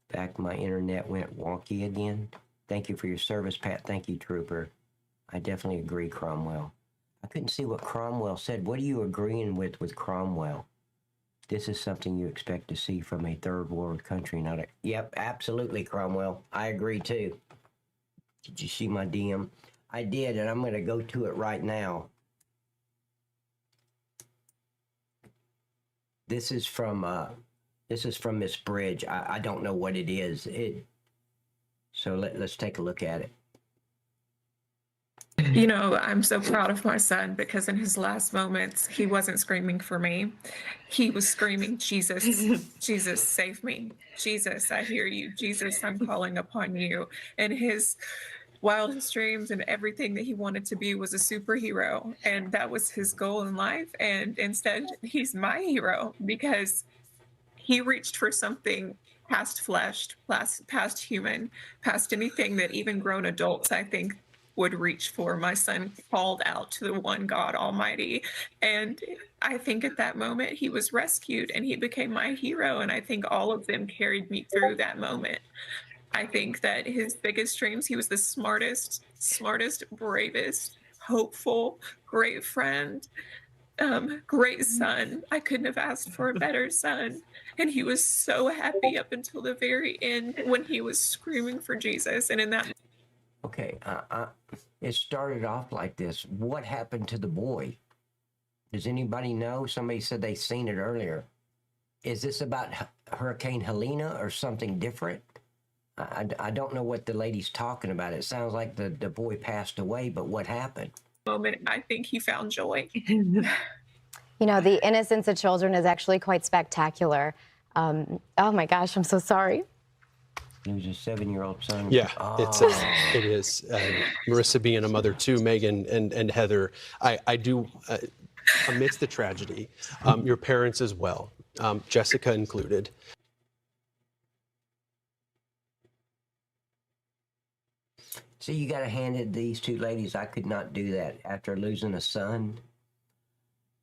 In fact, my internet went wonky again. Thank you for your service, Pat. Thank you, Trooper. I definitely agree, Cromwell. I couldn't see what Cromwell said. What are you agreeing with Cromwell? This is something you expect to see from a third world country, not a... Yep, absolutely, Cromwell. I agree, too. Did you see my DM? I did, and I'm going to go to it right now. This is from Miss Bridge. I don't know what it is. So let's take a look at it. You know, I'm so proud of my son because in his last moments, he wasn't screaming for me. He was screaming, Jesus, Jesus, save me. Jesus, I hear you. Jesus, I'm calling upon you. And his wildest dreams and everything that he wanted to be was a superhero. And that was his goal in life. And instead, he's my hero because he reached for something past flesh, past human, past anything that even grown adults, I think, would reach for. My son called out to the one God Almighty. And I think at that moment he was rescued and he became my hero. And I think all of them carried me through that moment. I think that his biggest dreams, he was the smartest, bravest, hopeful, great friend, great son. I couldn't have asked for a better son. And he was so happy up until the very end when he was screaming for Jesus. And in that. Okay, it started off like this. What happened to the boy? Does anybody know? Somebody said they seen it earlier. Is this about Hurricane Helene or something different? I don't know what the lady's talking about. It sounds like the boy passed away, but what happened? Moment, I think he found joy. You know, the innocence of children is actually quite spectacular. Oh my gosh, I'm so sorry. He was a 7-year-old son. Yeah, it is. Marissa being a mother too, Megan and Heather, I do, amidst the tragedy, your parents as well, Jessica included. So you got to hand it to these two ladies. I could not do that after losing a son.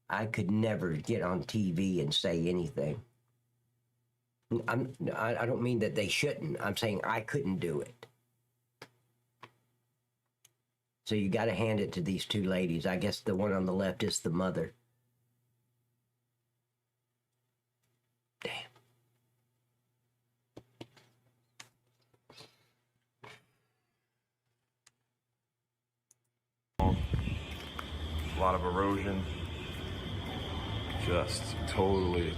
I could never get on TV and say anything. I don't mean that they shouldn't. I'm saying I couldn't do it. So you got to hand it to these two ladies. I guess the one on the left is the mother. Damn. A lot of erosion. Just totally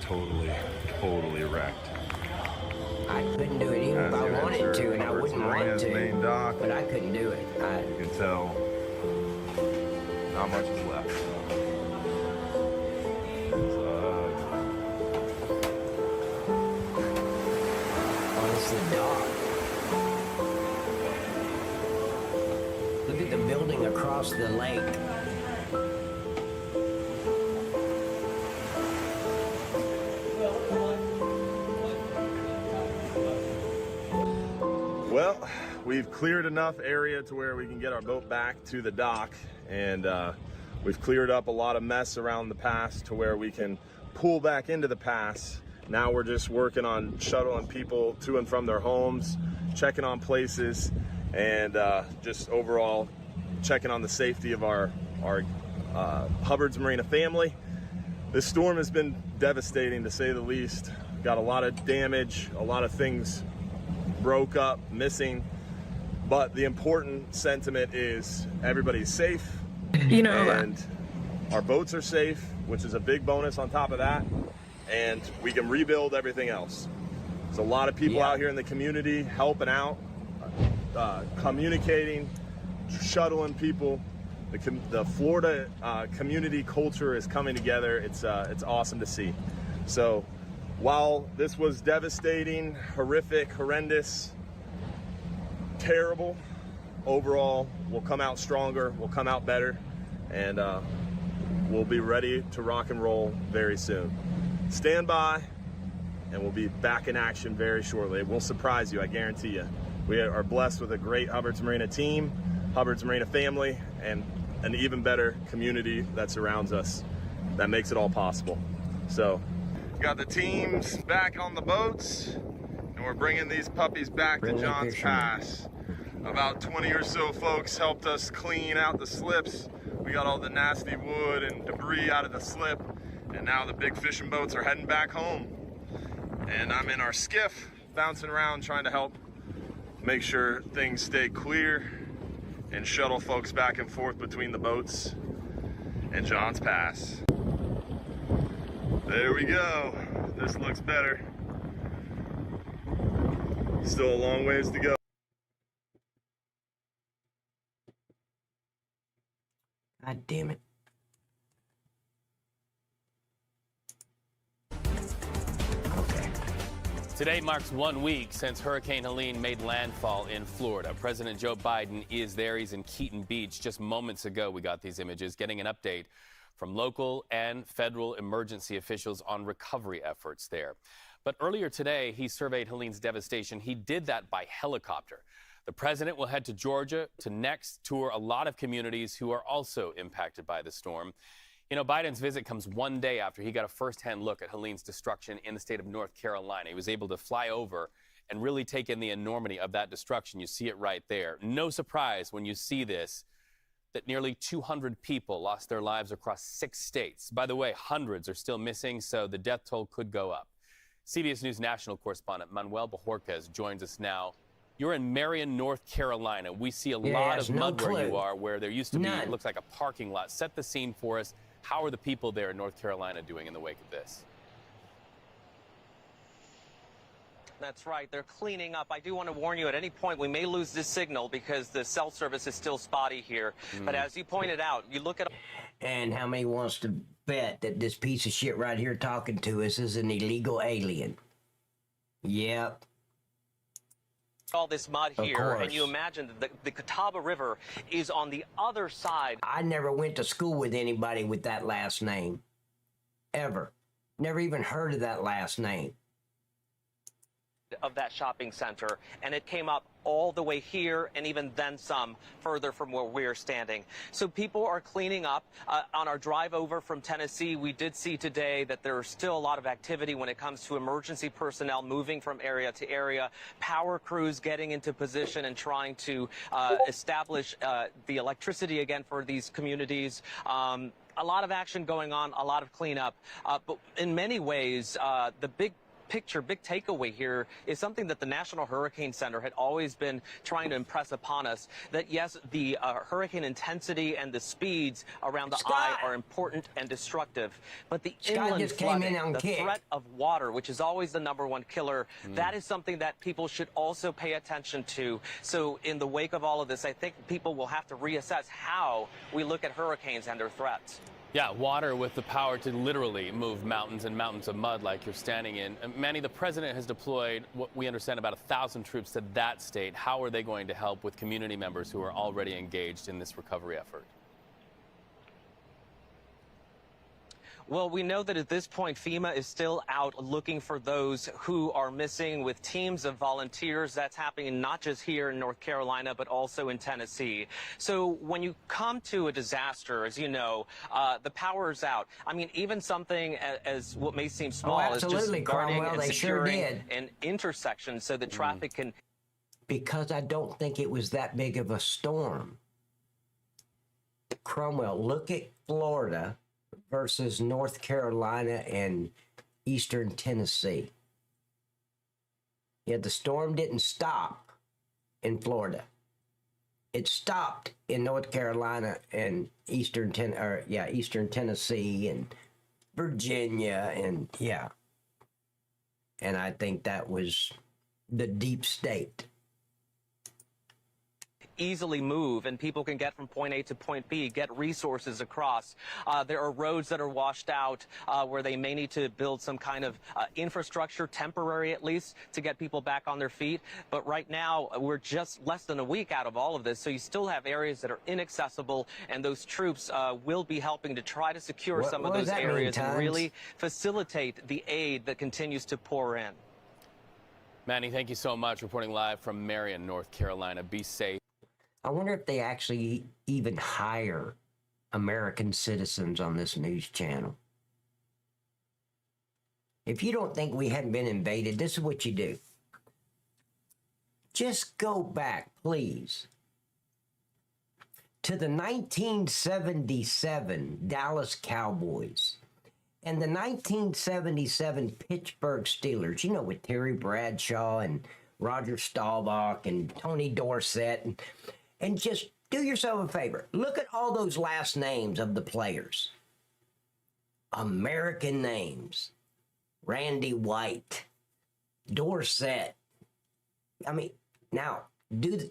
wrecked. I couldn't do it even if I wanted to, and I wouldn't want to, but I couldn't do it. You can tell not much is left. Oh, it's the dock. Look at the building across the lake. Well, we've cleared enough area to where we can get our boat back to the dock, and we've cleared up a lot of mess around the pass to where we can pull back into the pass. Now we're just working on shuttling people to and from their homes, checking on places, and just overall checking on the safety of our Hubbard's Marina family. This storm has been devastating, to say the least. Got a lot of damage, a lot of things broke up, missing, but the important sentiment is everybody's safe, you know, and our boats are safe, which is a big bonus on top of that, and we can rebuild everything else. There's a lot of people out here in the community helping out, communicating, shuttling people. The Florida community culture is coming together. It's awesome to see. So while this was devastating, horrific, horrendous, terrible, overall, we'll come out stronger, we'll come out better, and we'll be ready to rock and roll very soon. Stand by, and we'll be back in action very shortly. It will surprise you, I guarantee you. We are blessed with a great Hubbard's Marina team, Hubbard's Marina family, and an even better community that surrounds us that makes it all possible. So, got the teams back on the boats, and we're bringing these puppies back to John's Pass. About 20 or so folks helped us clean out the slips. We got all the nasty wood and debris out of the slip, and now the big fishing boats are heading back home. And I'm in our skiff, bouncing around trying to help make sure things stay clear and shuttle folks back and forth between the boats and John's Pass. There we go. This looks better. Still a long ways to go. God damn it. Okay. Today marks 1 week since Hurricane Helene made landfall in Florida. President Joe Biden is there. He's in Keaton Beach. Just moments ago, we got these images, getting an update from local and federal emergency officials on recovery efforts there. But earlier today, he surveyed Helene's devastation. He did that by helicopter. The president will head to Georgia to next tour a lot of communities who are also impacted by the storm. You know, Biden's visit comes 1 day after he got a firsthand look at Helene's destruction in the state of North Carolina. He was able to fly over and really take in the enormity of that destruction. You see it right there. No surprise when you see this, that nearly 200 people lost their lives across 6 states. By the way, hundreds are still missing, so the death toll could go up. CBS News national correspondent Manuel Bojorquez joins us now. You're in Marion, North Carolina. We see a lot of mud where you are, where there used to be, it looks like a parking lot. Set the scene for us. How are the people there in North Carolina doing in the wake of this? That's right. They're cleaning up. I do want to warn you, at any point we may lose this signal because the cell service is still spotty here. But as you pointed out, you look at... And how many wants to bet that this piece of shit right here talking to us is an illegal alien? Yep. All this mud here, and you imagine that the Catawba River is on the other side. I never went to school with anybody with that last name. Ever. Never even heard of that last name. Of that shopping center, and it came up all the way here and even then some further from where we're standing. So people are cleaning up. On our drive over from Tennessee, we did see today that there's still a lot of activity when it comes to emergency personnel moving from area to area, power crews getting into position and trying to establish the electricity again for these communities. A lot of action going on, a lot of cleanup, but in many ways, the big takeaway here is something that the National Hurricane Center had always been trying to impress upon us, that yes, the hurricane intensity and the speeds around the eye are important and destructive, but the inland flooding, the threat of water, which is always the #1 killer, that is something that people should also pay attention to. So in the wake of all of this, I think people will have to reassess how we look at hurricanes and their threats. Yeah, water with the power to literally move mountains and mountains of mud like you're standing in. Manny, the president has deployed, what we understand, about 1,000 troops to that state. How are they going to help with community members who are already engaged in this recovery effort? Well, we know that at this point, FEMA is still out looking for those who are missing with teams of volunteers. That's happening not just here in North Carolina, but also in Tennessee. So when you come to a disaster, as you know, the power is out. I mean, even something as what may seem small as just guarding and securing an intersection so that traffic can... Because I don't think it was that big of a storm. Cromwell, look at Florida versus North Carolina and eastern Tennessee. Yeah, the storm didn't stop in Florida. It stopped in North Carolina and eastern Tennessee and Virginia and and I think that was the deep state. Easily move and people can get from point A to point B, get resources across. There are roads that are washed out where they may need to build some kind of infrastructure, temporary at least, to get people back on their feet. But right now, we're just less than a week out of all of this, so you still have areas that are inaccessible, and those troops will be helping to try to secure some of those areas and really facilitate the aid that continues to pour in. Manny, thank you so much. Reporting live from Marion, North Carolina. Be safe. I wonder if they actually even hire American citizens on this news channel. If you don't think we hadn't been invaded, this is what you do. Just go back, please, to the 1977 Dallas Cowboys and the 1977 Pittsburgh Steelers, you know, with Terry Bradshaw and Roger Staubach and Tony Dorsett. And just do yourself a favor. Look at all those last names of the players. American names. Randy White. Dorsett. I mean, now, then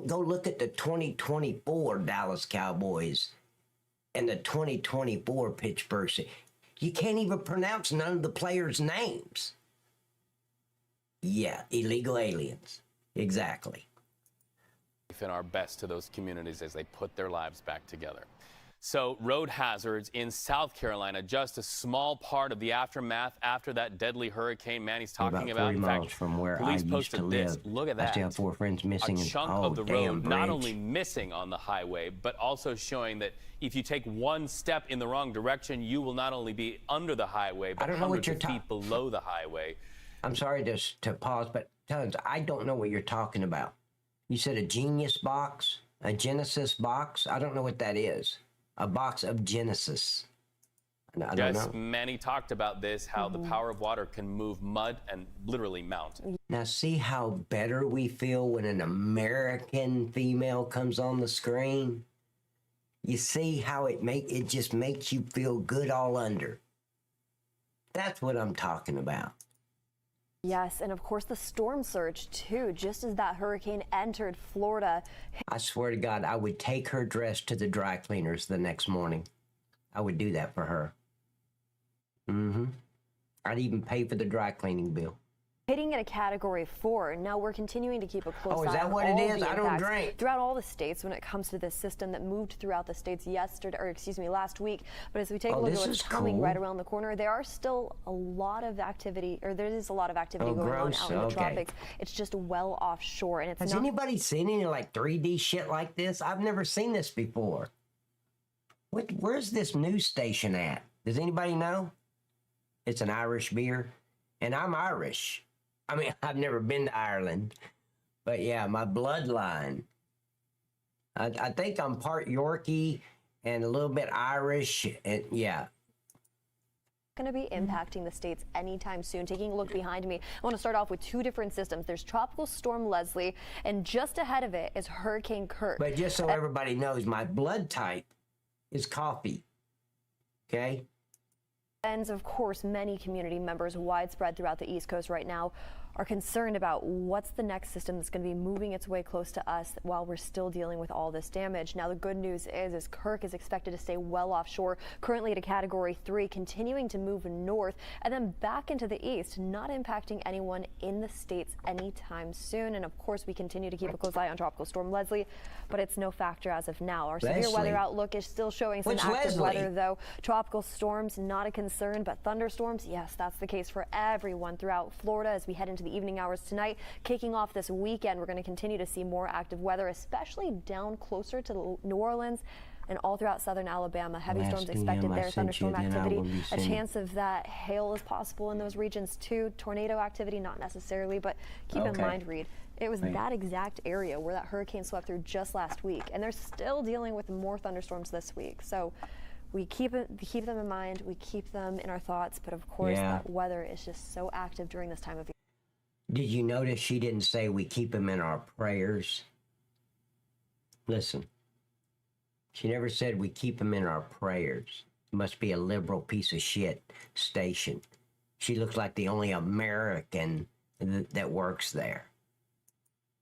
go look at the 2024 Dallas Cowboys and the 2024 Pittsburgh Steelers. You can't even pronounce none of the players' names. Yeah, illegal aliens. Exactly. And our best to those communities as they put their lives back together. So road hazards in South Carolina, just a small part of the aftermath after that deadly hurricane Manny's talking about. 40 In miles fact, from where police I used posted to this. live. Look at I that. still have 4 friends missing. A chunk oh, of the road damn not bridge. only missing on the highway, but also showing that if you take one step in the wrong direction, you will not only be under the highway, but I don't know what hundreds you're of feet below the highway. I'm sorry to pause, but Tons, I don't know what you're talking about. You said a Genius box? A Genesis box? I don't know what that is. A box of Genesis. I don't Yes, know. Manny talked about this, how the power of water can move mud and literally mountains. Now see how better we feel when an American female comes on the screen? You see how it just makes you feel good all under. That's what I'm talking about. Yes, and of course the storm surge too, just as that hurricane entered Florida. I swear to God, I would take her dress to the dry cleaners the next morning. I would do that for her. I'd even pay for the dry cleaning bill. Hitting at a Category 4. Now we're continuing to keep a close eye on is that what all it is? the I don't impacts drink. throughout all the states when it comes to this system that moved throughout the states last week. But as we take a look at what's coming right around the corner, there are still a lot of activity, or there is a lot of activity going on out in the tropics. It's just well offshore, and it's Has not. anybody seen any like 3D shit like this? I've never seen this before. Where's this news station at? Does anybody know? It's an Irish beer, and I'm Irish. I mean, I've never been to Ireland, but yeah, my bloodline. I think I'm part Yorkie and a little bit Irish, and yeah. Going to be impacting the states anytime soon. Taking a look behind me, I want to start off with two different systems. There's Tropical Storm Leslie, and just ahead of it is Hurricane Kirk. But just so everybody knows, my blood type is coffee. Okay? And of course, many community members widespread throughout the East Coast right now are concerned about what's the next system that's going to be moving its way close to us while we're still dealing with all this damage. Now, the good news is Kirk is expected to stay well offshore, currently at a Category 3, continuing to move north and then back into the east, not impacting anyone in the states anytime soon. And of course, we continue to keep a close eye on Tropical Storm Leslie, but it's no factor as of now. Our severe weather outlook is still showing some active weather, though. Tropical storms, not a concern, but thunderstorms, yes, that's the case for everyone throughout Florida as we head into the evening hours tonight. Kicking off this weekend, we're going to continue to see more active weather, especially down closer to New Orleans and all throughout southern Alabama. Heavy storms expected there, thunderstorm activity. A chance of that hail is possible in those regions too. Tornado activity, not necessarily, but keep in mind, Reed, it was that exact area where that hurricane swept through just last week, and they're still dealing with more thunderstorms this week. So we keep them in mind, we keep them in our thoughts, but of course that weather is just so active during this time of year. Did you notice she didn't say we keep them in our prayers? Listen, she never said we keep them in our prayers. Must be a liberal piece of shit station. She looks like the only American that works there.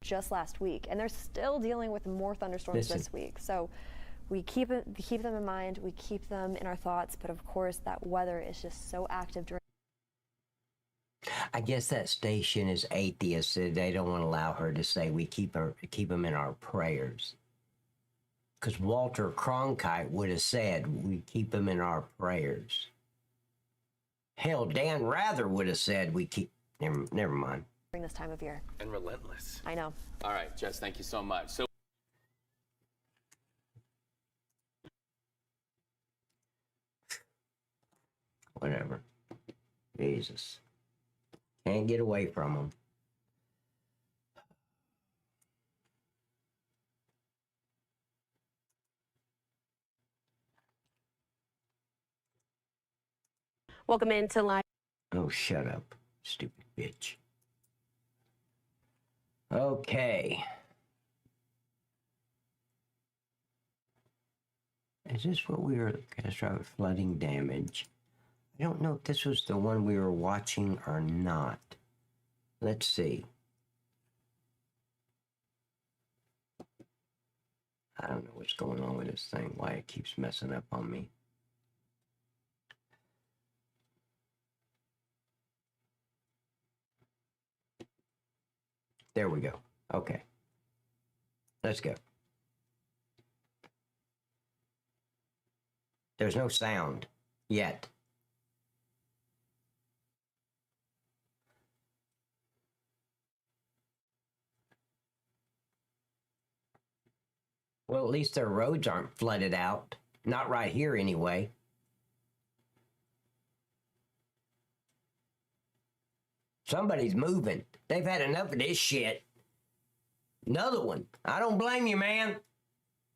Just last week, and they're still dealing with more thunderstorms this week. So we keep them in mind, we keep them in our thoughts, but of course that weather is just so active during. I guess that station is atheist. So they don't want to allow her to say we keep them in our prayers. Because Walter Cronkite would have said we keep them in our prayers. Hell, Dan Rather would have said we keep. Never mind. During this time of year. And relentless. I know. All right, Jess, thank you so much. So. Whatever. Jesus. Can't get away from them. Welcome into live. Oh, shut up, stupid bitch. Okay. Is this what we were catastrophic flooding damage? I don't know if this was the one we were watching or not. Let's see. I don't know what's going on with this thing, why it keeps messing up on me. There we go. Okay. Let's go. There's no sound yet. Well, at least their roads aren't flooded out. Not right here, anyway. Somebody's moving. They've had enough of this shit. Another one. I don't blame you, man.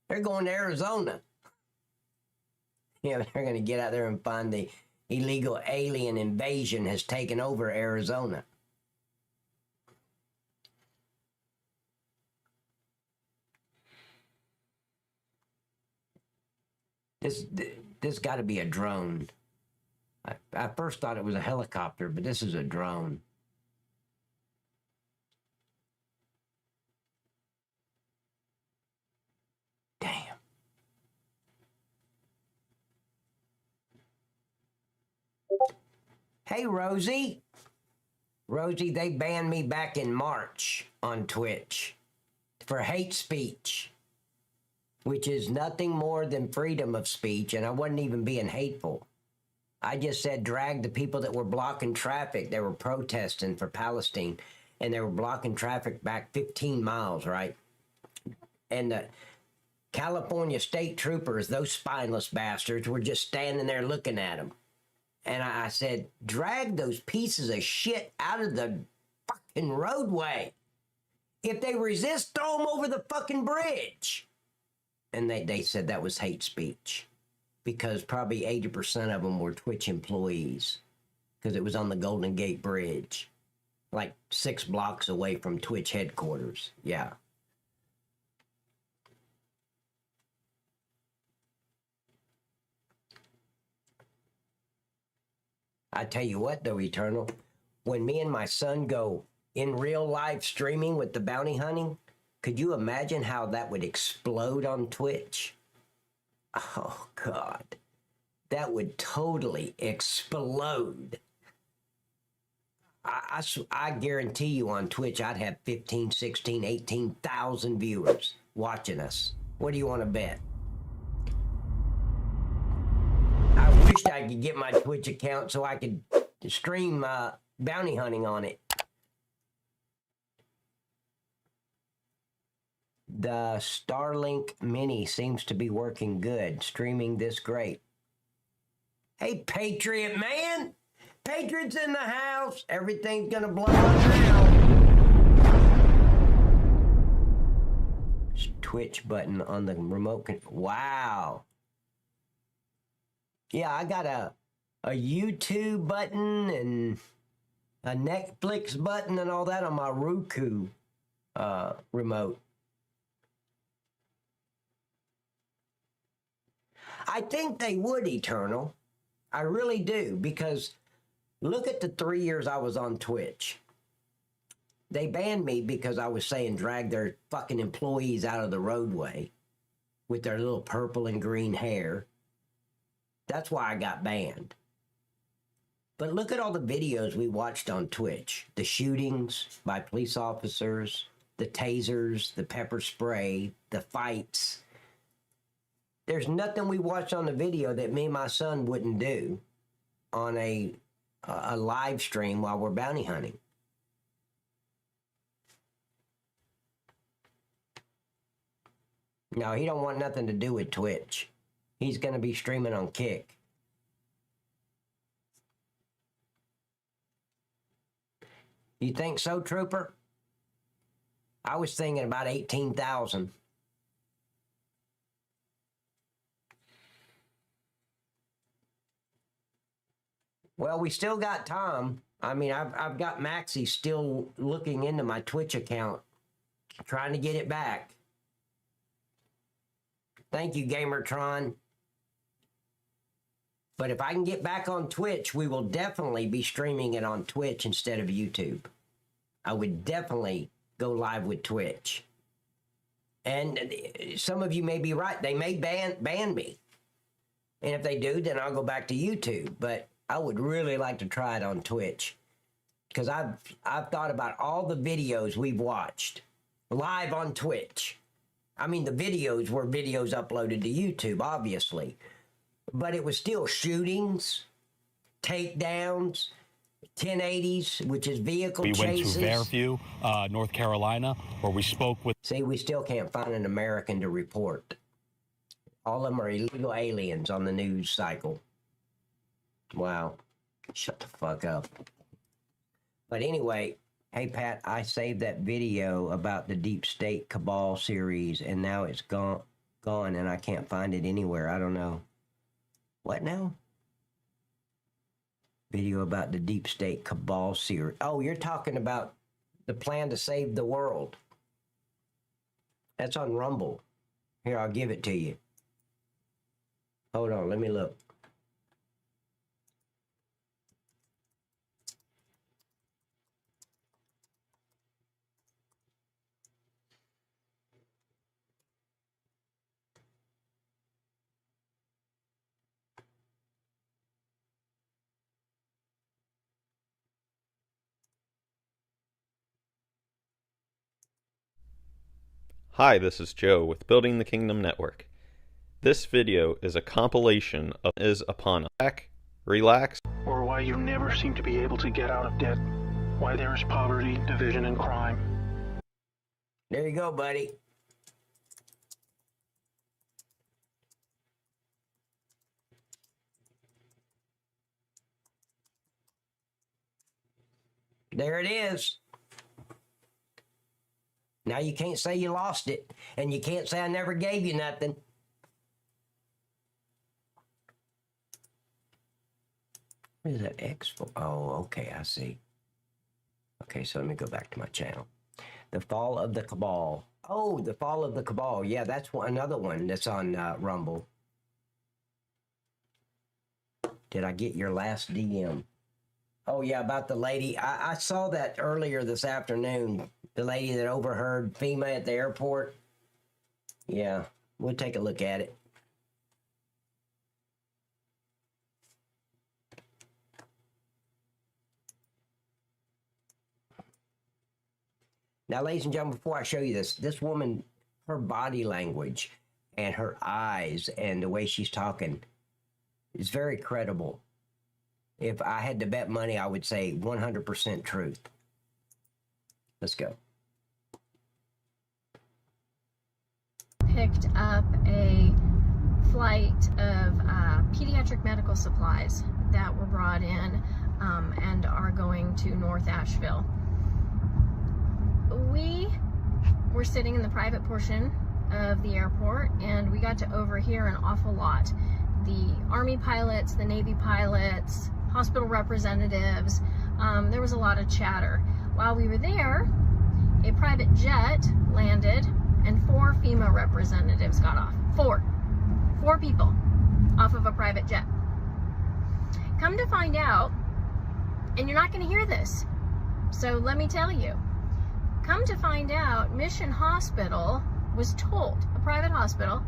They're going to Arizona. Yeah, they're going to get out there and find the illegal alien invasion has taken over Arizona. This got to be a drone. I first thought it was a helicopter, but this is a drone. Damn. Hey, Rosie. Rosie, they banned me back in March on Twitch for hate speech, which is nothing more than freedom of speech, and I wasn't even being hateful. I just said drag the people that were blocking traffic. They were protesting for Palestine, and they were blocking traffic back 15 miles, right? And the California state troopers, those spineless bastards, were just standing there looking at them. And I said, drag those pieces of shit out of the fucking roadway. If they resist, throw them over the fucking bridge. And they said that was hate speech, because probably 80% of them were Twitch employees, because it was on the Golden Gate Bridge, like 6 blocks away from Twitch headquarters. Yeah. I tell you what, though, Eternal, when me and my son go in real live streaming with the bounty hunting, could you imagine how that would explode on Twitch? Oh, God. That would totally explode. I guarantee you on Twitch I'd have 15, 16, 18,000 viewers watching us. What do you want to bet? I wished I could get my Twitch account so I could stream bounty hunting on it. The Starlink Mini seems to be working good. Streaming this great. Hey, Patriot man! Patriots in the house! Everything's gonna blow up now. Twitch button on the remote wow. Yeah, I got a YouTube button and a Netflix button and all that on my Roku remote. I think they would, Eternal. I really do, because look at the 3 years I was on Twitch. They banned me because I was saying drag their fucking employees out of the roadway with their little purple and green hair. That's why I got banned. But look at all the videos we watched on Twitch. The shootings by police officers, the tasers, the pepper spray, the fights. There's nothing we watched on the video that me and my son wouldn't do on a live stream while we're bounty hunting. No, he don't want nothing to do with Twitch. He's going to be streaming on Kick. You think so, Trooper? I was thinking about 18,000. Well, we still got Tom. I mean, I've got Maxie still looking into my Twitch account, trying to get it back. Thank you, Gamertron. But if I can get back on Twitch, we will definitely be streaming it on Twitch instead of YouTube. I would definitely go live with Twitch. And some of you may be right. They may ban me. And if they do, then I'll go back to YouTube. But I would really like to try it on Twitch. because I've thought about all the videos we've watched live on Twitch. I mean, the videos were videos uploaded to YouTube, obviously, but it was still shootings, takedowns, 1080s, which is vehicle chases. We went to Fairview, North Carolina, where we spoke with... See, we still can't find an American to report. All of them are illegal aliens on the news cycle. Wow. Shut the fuck up. But anyway, hey, Pat, I saved that video about the Deep State Cabal series, and now it's gone, and I can't find it anywhere. I don't know. What now? Video about the Deep State Cabal series. Oh, you're talking about the plan to save the world. That's on Rumble. Here, I'll give it to you. Hold on, let me look. Hi, this is Joe with Building the Kingdom Network. This video is a compilation of Is Upon Us. Relax. Or why you never seem to be able to get out of debt. Why there is poverty, division, and crime. There you go, buddy. There it is. Now you can't say you lost it, and you can't say I never gave you nothing. What is that X for? Oh, okay, I see. Okay, so let me go back to my channel. The Fall of the Cabal. Oh, The Fall of the Cabal. Yeah, that's another one that's on Rumble. Did I get your last DM? Oh, yeah, about the lady. I saw that earlier this afternoon. The lady that overheard FEMA at the airport. Yeah, we'll take a look at it. Now, ladies and gentlemen, before I show you this woman, her body language and her eyes and the way she's talking is very credible. If I had to bet money, I would say 100% truth. Let's go. Picked up a flight of pediatric medical supplies that were brought in and are going to North Asheville. We were sitting in the private portion of the airport, and we got to overhear an awful lot. The Army pilots, the Navy pilots, hospital representatives, there was a lot of chatter. While we were there, a private jet landed and 4 FEMA representatives got off. Four people off of a private jet. Come to find out, and you're not going to hear this, so let me tell you. Come to find out, Mission Hospital was told, a private hospital,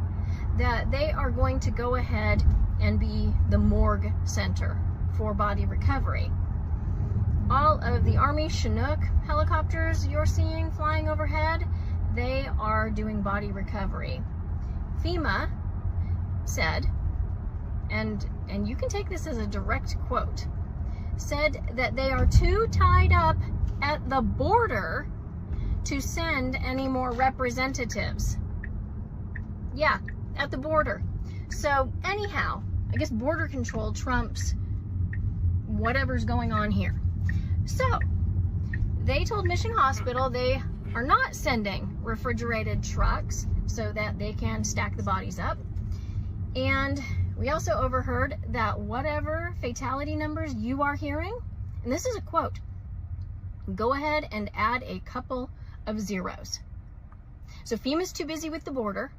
that they are going to go ahead and be the morgue center for body recovery. All of the Army Chinook helicopters you're seeing flying overhead, they are doing body recovery. FEMA said, and you can take this as a direct quote, said that they are too tied up at the border to send any more representatives. Yeah, at the border. So anyhow, I guess border control trumps whatever's going on here. So they told Mission Hospital they are not sending refrigerated trucks so that they can stack the bodies up. And we also overheard that whatever fatality numbers you are hearing, and this is a quote, go ahead and add a couple of zeros. So FEMA's too busy with the border.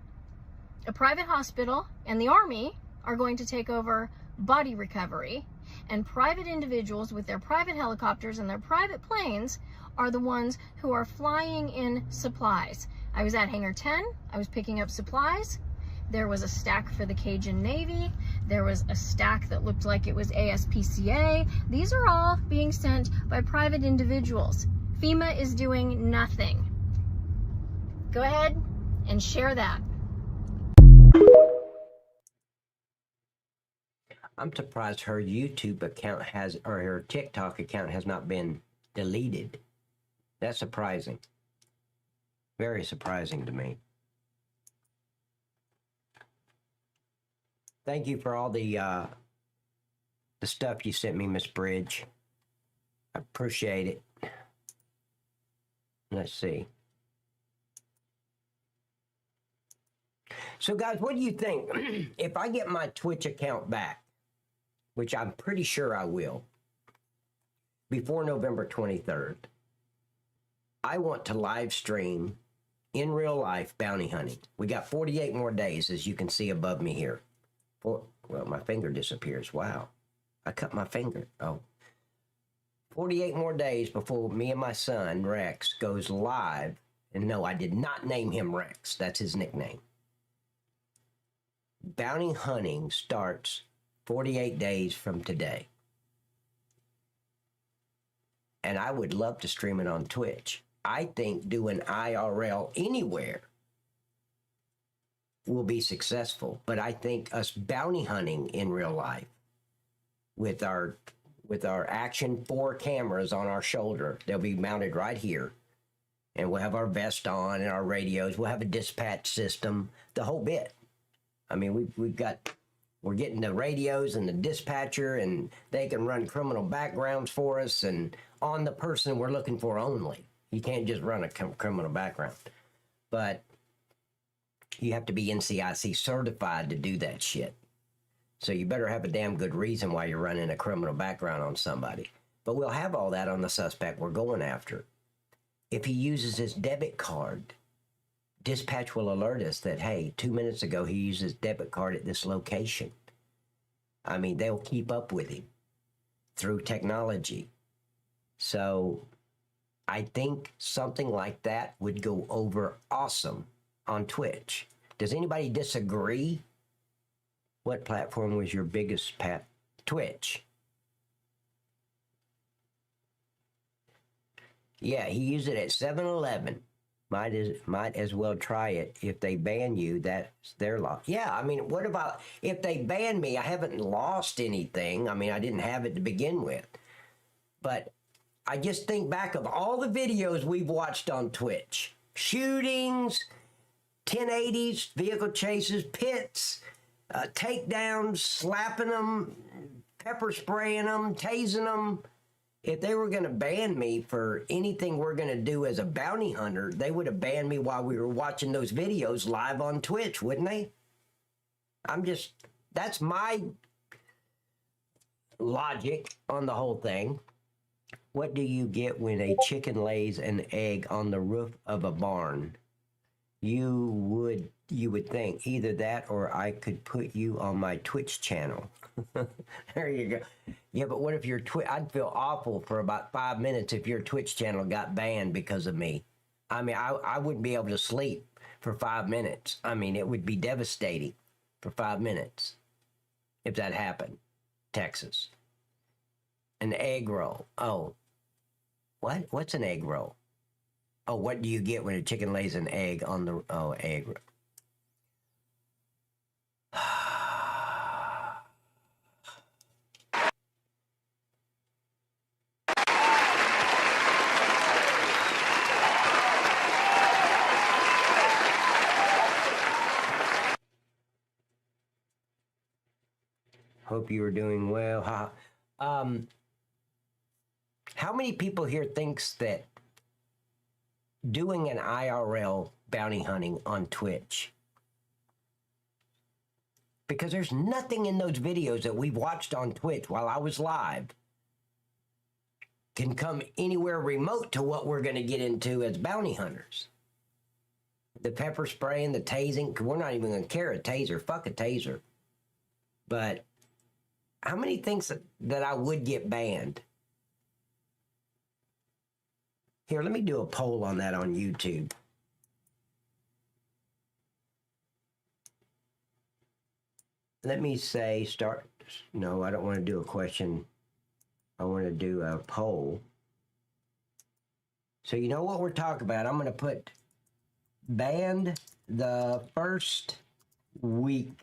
A private hospital and the Army are going to take over body recovery, and private individuals with their private helicopters and their private planes are the ones who are flying in supplies. I was at Hangar 10, I was picking up supplies, There was a stack for the Cajun Navy. There was a stack that looked like it was ASPCA. These are all being sent by private individuals. FEMA is doing nothing. Go ahead and share that. I'm surprised her YouTube account has, or her TikTok account has not been deleted. That's surprising. Very surprising to me. Thank you for all the stuff you sent me, Miss Bridge. I appreciate it. Let's see. So guys, what do you think? If I get my Twitch account back, which I'm pretty sure I will, before November 23rd, I want to live stream in real life bounty hunting. We got 48 more days, as you can see above me here. Well, my finger disappears. Wow. I cut my finger. Oh. 48 more days before me and my son, Rex, goes live. And no, I did not name him Rex. That's his nickname. Bounty hunting starts 48 days from today. And I would love to stream it on Twitch. I think doing IRL anywhere will be successful, but I think us bounty hunting in real life with our Action 4 cameras on our shoulder, they'll be mounted right here, and we'll have our vest on and our radios. We'll have a dispatch system, the whole bit. I mean, we're getting the radios and the dispatcher, and they can run criminal backgrounds for us and on the person we're looking for only. You can't just run a criminal background, but you have to be NCIC certified to do that shit. So you better have a damn good reason why you're running a criminal background on somebody. But we'll have all that on the suspect we're going after. If he uses his debit card, dispatch will alert us that, hey, 2 minutes ago he used his debit card at this location. I mean, they'll keep up with him through technology. So I think something like that would go over awesome on Twitch. Does anybody disagree? What platform was your biggest pet? Twitch. Yeah, he used it at 7-Eleven. Might as well try it. If they ban you, that's their loss. Yeah, I mean, what about if they ban me? I haven't lost anything. I mean, I didn't have it to begin with. But I just think back of all the videos we've watched on Twitch. Shootings, 1080s, vehicle chases, pits, takedowns, slapping them, pepper spraying them, tasing them. If they were going to ban me for anything we're going to do as a bounty hunter, they would have banned me while we were watching those videos live on Twitch, wouldn't they? That's my logic on the whole thing. What do you get when a chicken lays an egg on the roof of a barn? You would think either that or I could put you on my Twitch channel. There you go. Yeah, but what if your I'd feel awful for about 5 minutes if your Twitch channel got banned because of me. I mean, I wouldn't be able to sleep for 5 minutes. I mean, it would be devastating for 5 minutes if that happened. Texas. An egg roll. Oh. What? What's an egg roll? Oh, what do you get when a chicken lays an egg on the... Oh, egg roll. Hope you are doing well. How many people here thinks that doing an IRL bounty hunting on Twitch, because there's nothing in those videos that we've watched on Twitch while I was live can come anywhere remote to what we're going to get into as bounty hunters. The pepper spraying, the tasing, we're not even going to carry a taser. Fuck a taser. But how many thinks that I would get banned? Here, let me do a poll on that on YouTube. let me say, no, I don't want to do a question. I want to do a poll. So you know what we're talking about. I'm going to put banned the first week.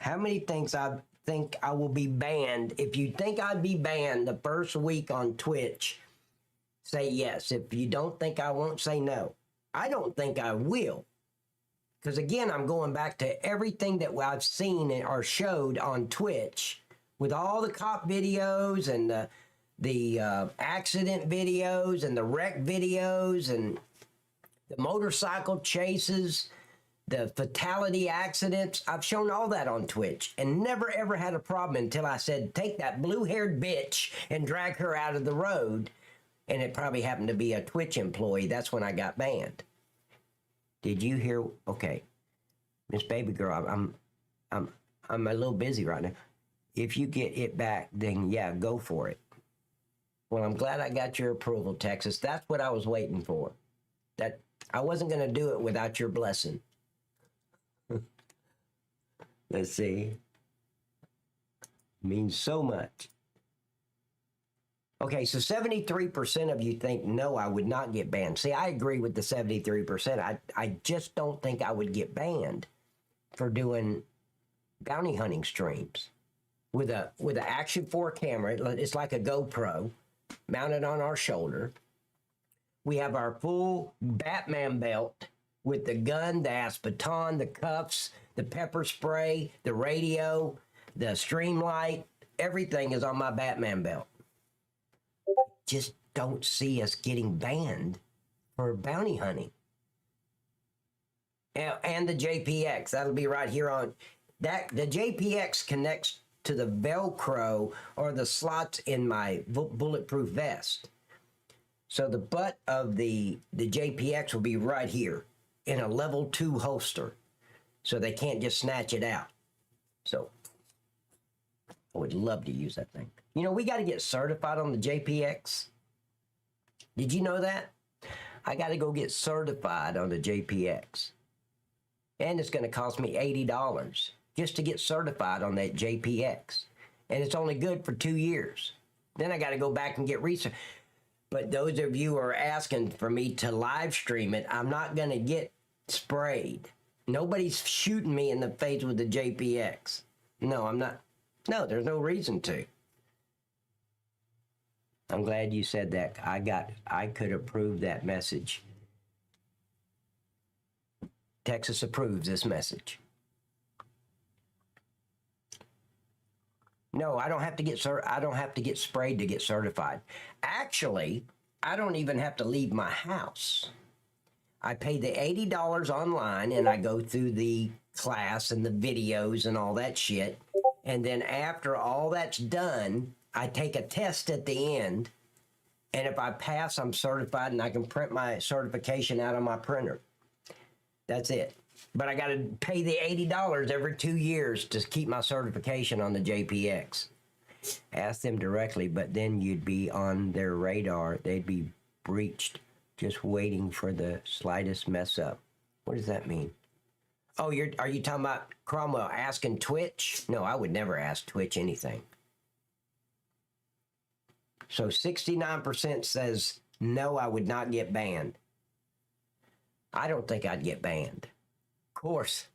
How many think I will be banned? If you think I'd be banned the first week on Twitch, say yes. If you don't think I won't, say no. I don't think I will. Because again, I'm going back to everything that I've seen or showed on Twitch with all the cop videos and the accident videos and the wreck videos and the motorcycle chases, the fatality accidents. I've shown all that on Twitch and never ever had a problem until I said, take that blue-haired bitch and drag her out of the road. And it probably happened to be a Twitch employee. That's when I got banned. Did you hear? Okay, Miss Baby Girl, I'm a little busy right now. If you get it back, then yeah, go for it. Well, I'm glad I got your approval, Texas. That's what I was waiting for. That I wasn't going to do it without your blessing. Let's see. Means so much. Okay, so 73% of you think, no, I would not get banned. See, I agree with the 73%. I just don't think I would get banned for doing bounty hunting streams with an Action 4 camera. It's like a GoPro mounted on our shoulder. We have our full Batman belt with the gun, the aspeton, the cuffs, the pepper spray, the radio, the stream light. Everything is on my Batman belt. Just don't see us getting banned for bounty hunting. And the JPX, that'll be right here on that. The JPX connects to the Velcro or the slots in my bulletproof vest. So the butt of the JPX will be right here in a level 2 holster. So they can't just snatch it out. So I would love to use that thing. You know, we got to get certified on the JPX. Did you know that? I got to go get certified on the JPX. And it's going to cost me $80 just to get certified on that JPX. And it's only good for 2 years. Then I got to go back and get research. But those of you who are asking for me to live stream it, I'm not going to get sprayed. Nobody's shooting me in the face with the JPX. No, I'm not. No, there's no reason to. I'm glad you said that. I could approve that message. Texas approves this message. No, I don't have to get sprayed to get certified. Actually, I don't even have to leave my house. I pay the $80 online and I go through the class and the videos and all that shit. And then after all that's done, I take a test at the end. And if I pass, I'm certified and I can print my certification out on my printer. That's it. But I got to pay the $80 every 2 years to keep my certification on the JPX. Ask them directly, but then you'd be on their radar. They'd be breached, just waiting for the slightest mess up. What does that mean? Oh, are you talking about Cromwell asking Twitch? No, I would never ask Twitch anything. So 69% says, no, I would not get banned. I don't think I'd get banned. Of course.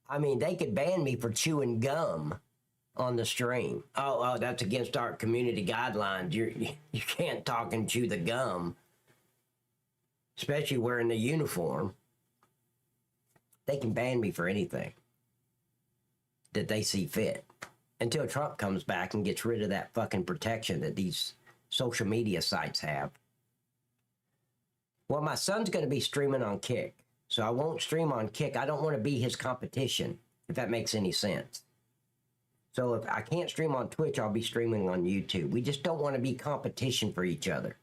I mean, they could ban me for chewing gum on the stream. Oh, that's against our community guidelines. You can't talk and chew the gum, especially wearing the uniform. They can ban me for anything that they see fit until Trump comes back and gets rid of that fucking protection that these social media sites have. Well, my son's going to be streaming on Kick, so I won't stream on Kick. I don't want to be his competition, if that makes any sense. So if I can't stream on Twitch, I'll be streaming on YouTube. We just don't want to be competition for each other.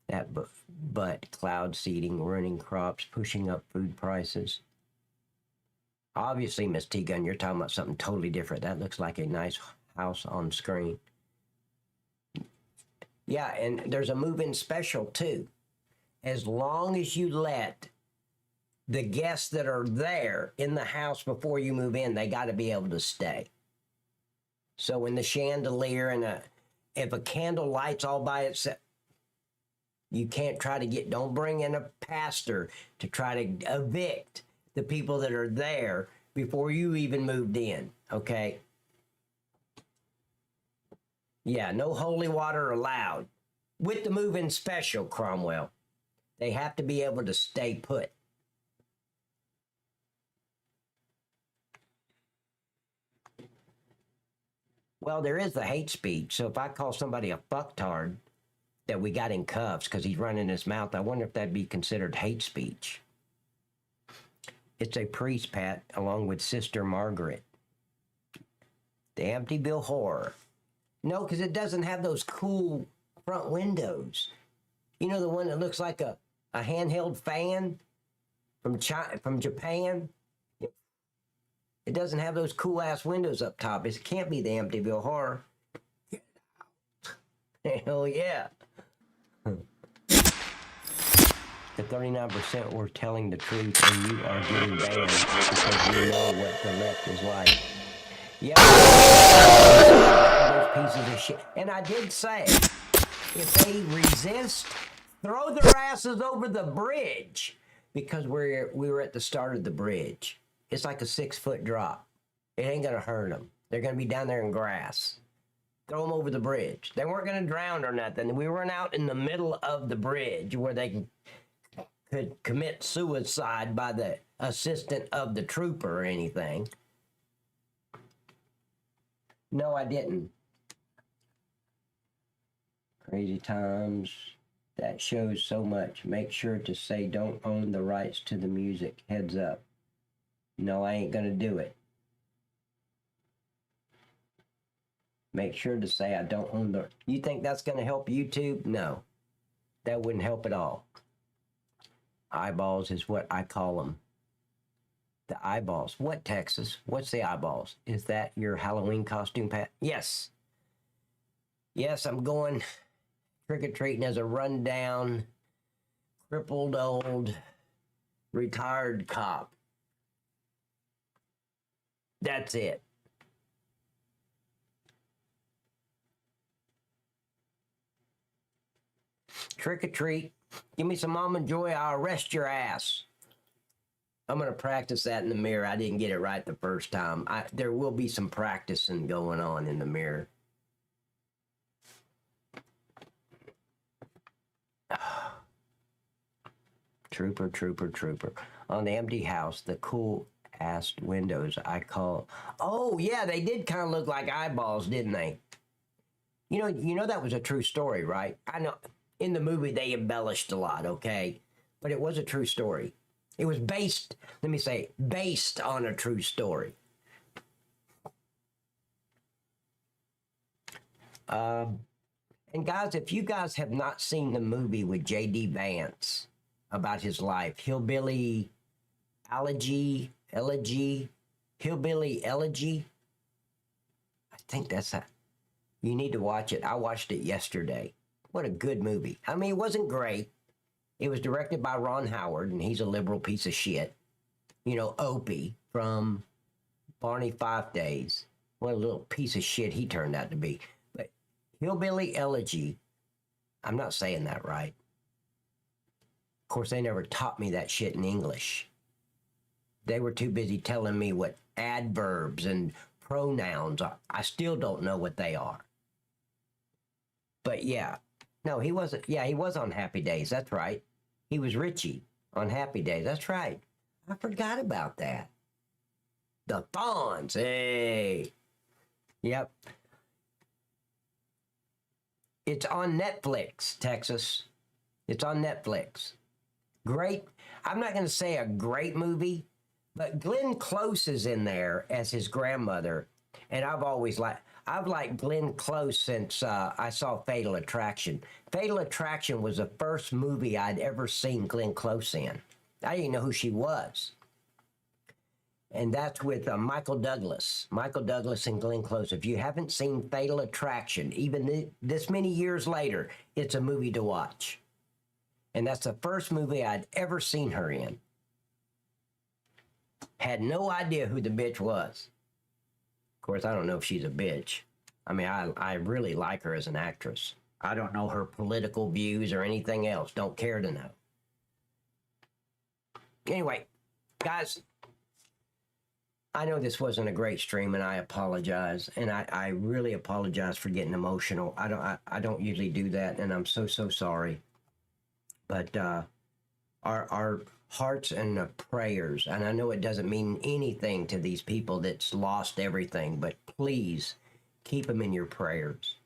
That but cloud seeding, ruining crops, pushing up food prices. Obviously, Miss T-Gun, you're talking about something totally different. That looks like a nice house on screen. Yeah, and there's a move-in special, too. as long as you let the guests that are there in the house before you move in, they got to be able to stay. So when the chandelier and if a candle lights all by itself, you can't try to don't bring in a pastor to try to evict the people that are there before you even moved in, okay? Yeah, no holy water allowed. With the move-in special, Cromwell, they have to be able to stay put. Well, there is the hate speech, so if I call somebody a fucktard that we got in cuffs because he's running his mouth, I wonder if that'd be considered hate speech. It's a priest, Pat, along with Sister Margaret. The Amityville Horror. No, because it doesn't have those cool front windows. You know, the one that looks like a handheld fan from Japan? It doesn't have those cool-ass windows up top. It can't be the Amityville Horror. Get out. Hell yeah. The 39% were telling the truth, and you are getting banned because you know what the left is like. Yeah. Those pieces of shit. And I did say, if they resist, throw their asses over the bridge. Because we were at the start of the bridge. It's like a 6-foot drop. It ain't going to hurt them. They're going to be down there in grass. Throw them over the bridge. They weren't going to drown or nothing. We weren't out in the middle of the bridge where they could commit suicide by the assistant of the trooper or anything. No, I didn't. Crazy Times. That shows so much. Make sure to say don't own the rights to the music. Heads up. No, I ain't going to do it. Make sure to say I don't own the... You think that's going to help YouTube? No. That wouldn't help at all. Eyeballs is what I call them. The eyeballs. What, Texas? What's the eyeballs? Is that your Halloween costume, Pat? Yes. Yes, I'm going trick-or-treating as a rundown, crippled old, retired cop. That's it. Trick or treat. Give me some almond joy. I'll arrest your ass. I'm going to practice that in the mirror. I didn't get it right the first time. There will be some practicing going on in the mirror. Trooper, trooper, trooper. On the empty house, the cool ass windows I call. Oh yeah, they did kind of look like eyeballs, didn't they? You know that was a true story, right? I know in the movie they embellished a lot, okay? But it was a true story. It was based, let me say, based on a true story. And guys, if you guys have not seen the movie with J.D. Vance about his life, Hillbilly Elegy, Hillbilly Elegy, I think that's that. You need to watch it. I watched it yesterday. What a good movie. I mean, it wasn't great. It was directed by Ron Howard, and he's a liberal piece of shit. You know, Opie from Barney Fife days. What a little piece of shit he turned out to be. But Hillbilly Elegy, I'm not saying that right. Of course, they never taught me that shit in English. They were too busy telling me what adverbs and pronouns are. I still don't know what they are. But yeah. No, he wasn't. Yeah, he was on Happy Days. That's right. He was Richie on Happy Days. That's right. I forgot about that. The Fonz. Hey. Yep. It's on Netflix, Texas. It's on Netflix. Great. I'm not going to say a great movie, but Glenn Close is in there as his grandmother. And I've liked Glenn Close since I saw Fatal Attraction. Fatal Attraction was the first movie I'd ever seen Glenn Close in. I didn't know who she was. And that's with Michael Douglas. Michael Douglas and Glenn Close. If you haven't seen Fatal Attraction, even this many years later, it's a movie to watch. And that's the first movie I'd ever seen her in. Had no idea who the bitch was. Of course, I don't know if she's a bitch. I mean, I really like her as an actress. I don't know her political views or anything else. Don't care to know. Anyway, guys, I know this wasn't a great stream, and I apologize. And I really apologize for getting emotional. I don't usually do that, and I'm so sorry. But our hearts and prayers, and I know it doesn't mean anything to these people that's lost everything, but please keep them in your prayers.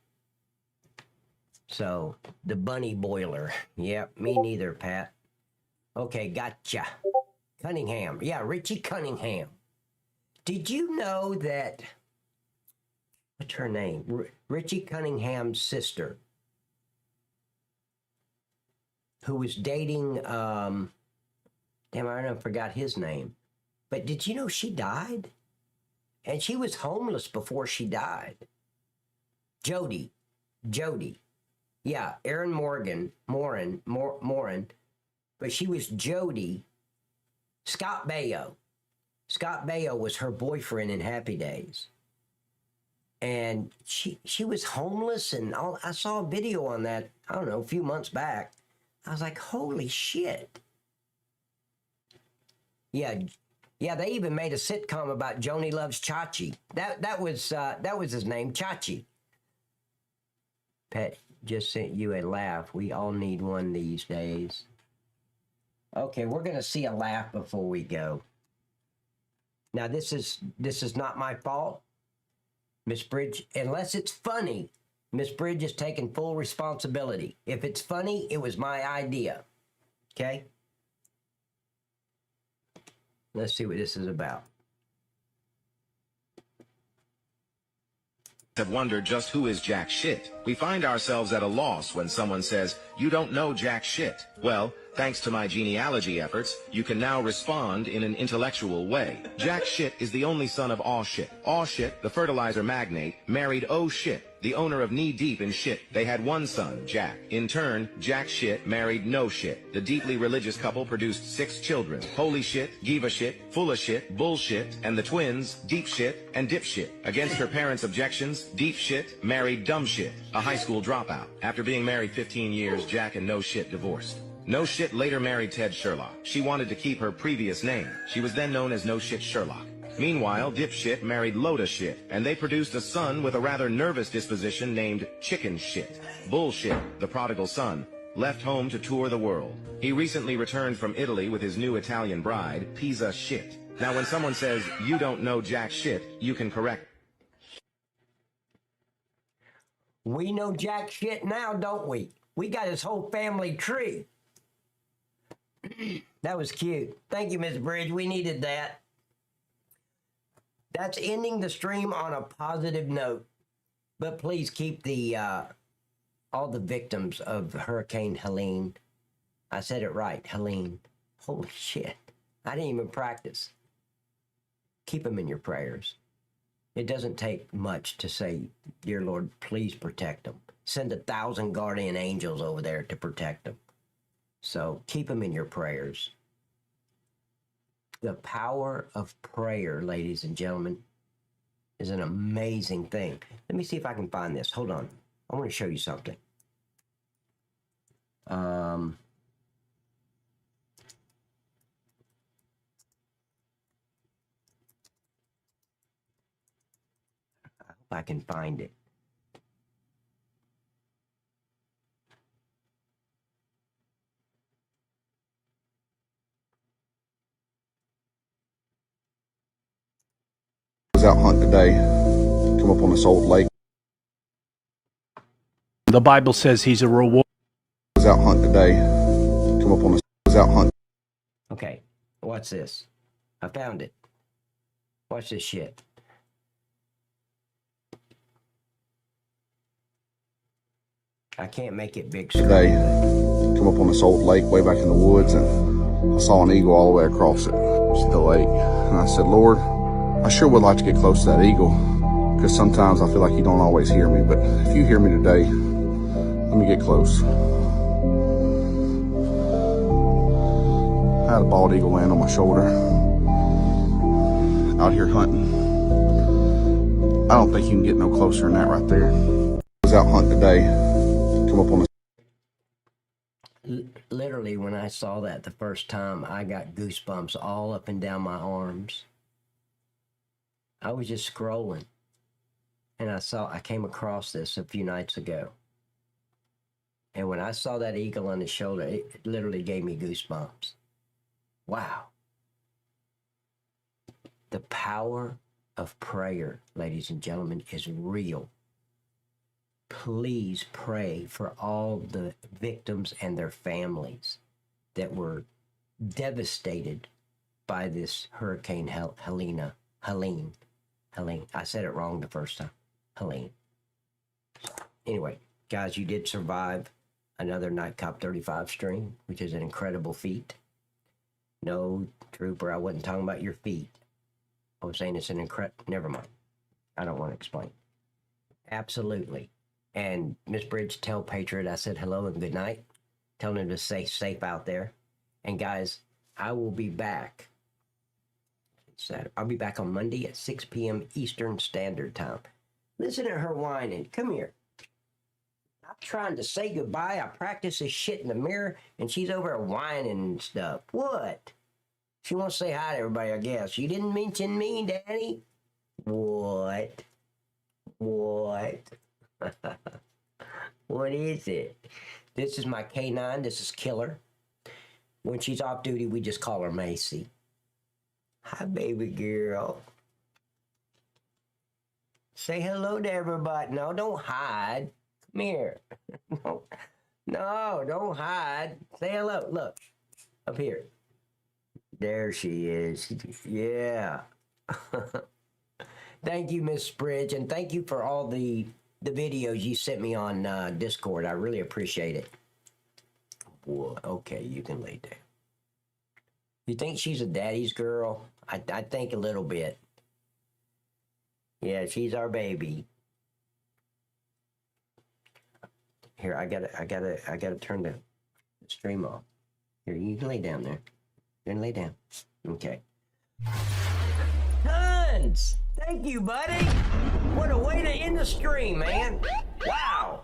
So, the bunny boiler. Yep, me neither, Pat. Okay, gotcha. Cunningham. Yeah, Richie Cunningham. Did you know that, what's her name? Richie Cunningham's sister, who was dating, damn, I forgot his name. But did you know she died? And she was homeless before she died. Jody. Yeah, Erin Morin. But she was Jody. Scott Baio. Scott Baio was her boyfriend in Happy Days. And she was homeless, and I saw a video on that, I don't know, a few months back. I was like, holy shit. Yeah, they even made a sitcom about Joni Loves Chachi. That was his name, Chachi. Pat just sent you a laugh. We all need one these days. Okay, we're going to see a laugh before we go. Now, this is not my fault. Miss Bridge, unless it's funny, Miss Bridge is taking full responsibility. If it's funny, it was my idea. Okay? Let's see what this is about. Have wondered just who is jack shit. We find ourselves at a loss when someone says, you don't know jack shit. Well, thanks to my genealogy efforts, you can now respond in an intellectual way. Jack Shit is the only son of Aw Shit. Aw Shit, the fertilizer magnate, married Oh Shit, the owner of Knee Deep in Shit. They had one son, Jack. In turn, Jack Shit married No Shit. The deeply religious couple produced 6 children. Holy Shit, Giva Shit, Full of Shit, Bullshit, and the twins, Deep Shit and Dip Shit. Against her parents' objections, Deep Shit married Dumb Shit, a high school dropout. After being married 15 years, Jack and No Shit divorced. No Shit later married Ted Sherlock. She wanted to keep her previous name. She was then known as No Shit Sherlock. Meanwhile, Dipshit married Loda Shit, and they produced a son with a rather nervous disposition named Chicken Shit. Bullshit, the prodigal son, left home to tour the world. He recently returned from Italy with his new Italian bride, Pizza Shit. Now when someone says, you don't know jack shit, you can correct. We know jack shit now, don't we? We got his whole family tree. That was cute. Thank you, Ms. Bridge. We needed that. That's ending the stream on a positive note. But please keep the all the victims of Hurricane Helene. I said it right, Helene. Holy shit. I didn't even practice. Keep them in your prayers. It doesn't take much to say, dear Lord, please protect them. Send 1,000 guardian angels over there to protect them. So keep them in your prayers. The power of prayer, ladies and gentlemen, is an amazing thing. Let me see if I can find this. Hold on. I want to show you something. I hope I can find it. Out hunt today, come up on this old lake. The Bible says he's a reward. Out hunt today, come up on this out hunt. Okay, what's this? I found it. Watch this shit. I can't make it big screen. Today, come up on this old lake way back in the woods, and I saw an eagle all the way across it, the lake, and I said, Lord, I sure would like to get close to that eagle, because sometimes I feel like you don't always hear me, but if you hear me today, let me get close. had a bald eagle land on my shoulder. Out here hunting. I don't think you can get no closer than that right there. I was out hunting today. Come up on the Literally, when I saw that the first time, I got goosebumps all up and down my arms. I was just scrolling, and I came across this a few nights ago. And when I saw that eagle on his shoulder, it literally gave me goosebumps. Wow. The power of prayer, ladies and gentlemen, is real. Please pray for all the victims and their families that were devastated by this Hurricane Helene. I said it wrong the first time. Helene. Anyway, guys, you did survive another Night Cop 35 stream, which is an incredible feat. No, Trooper, I wasn't talking about your feet. I was saying it's an never mind. I don't want to explain. Absolutely. And Miss Bridge, tell Patriot I said hello and good night. Tell him to stay safe out there. And guys, I will be back. I'll be back on Monday at 6 p.m. Eastern Standard Time. Listen to her whining. Come here. I'm trying to say goodbye. I practice this shit in the mirror, and she's over there whining and stuff. What? She wants to say hi to everybody, I guess. You didn't mention me, Daddy? What? What? What is it? This is my K9. This is Killer. When she's off duty, we just call her Macy. Hi, baby girl. Say hello to everybody. No, don't hide. Come here. No, don't hide. Say hello. Look, up here. There she is. Yeah. Thank you, Miss Bridge, and thank you for all the videos you sent me on Discord. I really appreciate it. Boy, okay, you can lay down. You think she's a daddy's girl? I think a little bit. Yeah, she's our baby. Here, I gotta turn the stream off. Here, you can lay down there. You're gonna lay down. Okay. Tons! Thank you, buddy! What a way to end the stream, man! Wow!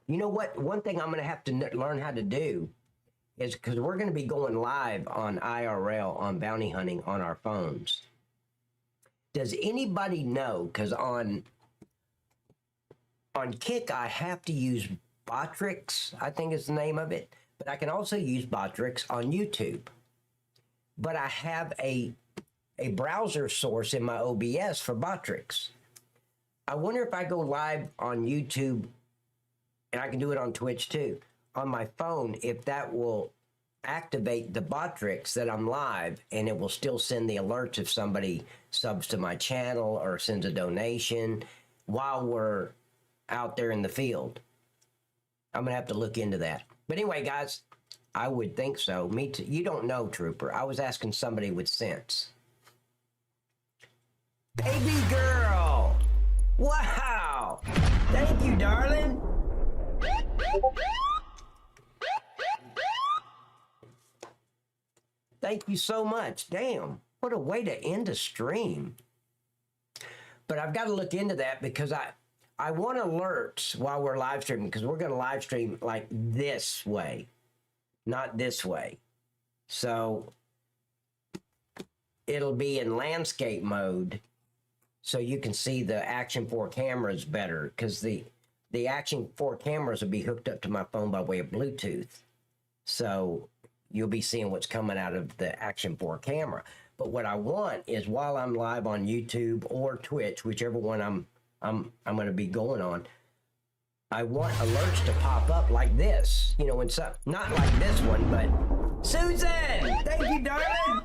You know what? One thing I'm gonna have to learn how to do is, because we're gonna be going live on IRL on bounty hunting on our phones. Does anybody know, because on Kick I have to use Botrix, I think is the name of it, but I can also use Botrix on YouTube. But I have a browser source in my OBS for Botrix. I wonder if I go live on YouTube, and I can do it on Twitch too, on my phone, if that will activate the Botrix that I'm live, and it will still send the alerts if somebody subs to my channel or sends a donation while we're out there in the field. I'm gonna have to look into that. But anyway, guys, I would think so. Me too. You don't know, Trooper. I was asking somebody with sense. Baby girl! Wow! Thank you, darling. Thank you so much. Damn, what a way to end a stream. But I've got to look into that, because I want alerts while we're live streaming, because we're going to live stream like this way, not this way. So it'll be in landscape mode, so you can see the Action 4 cameras better, because the Action 4 cameras will be hooked up to my phone by way of Bluetooth. So you'll be seeing what's coming out of the Action 4 camera. But what I want is, while I'm live on YouTube or Twitch, whichever one I'm going to be going on, I want alerts to pop up like this. You know, when some, not like this one, but Susan, thank you, darling.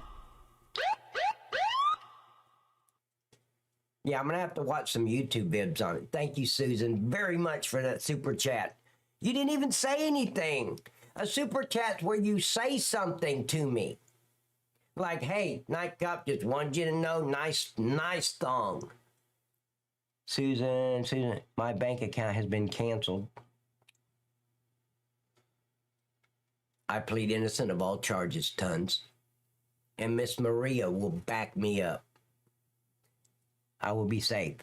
Yeah, I'm going to have to watch some YouTube vids on it. Thank you, Susan, very much for that super chat. You didn't even say anything. A super chat's where you say something to me. Like, hey, Night Cop just wanted you to know, nice thong. Susan, my bank account has been canceled. I plead innocent of all charges, tons. And Miss Maria will back me up. I will be safe.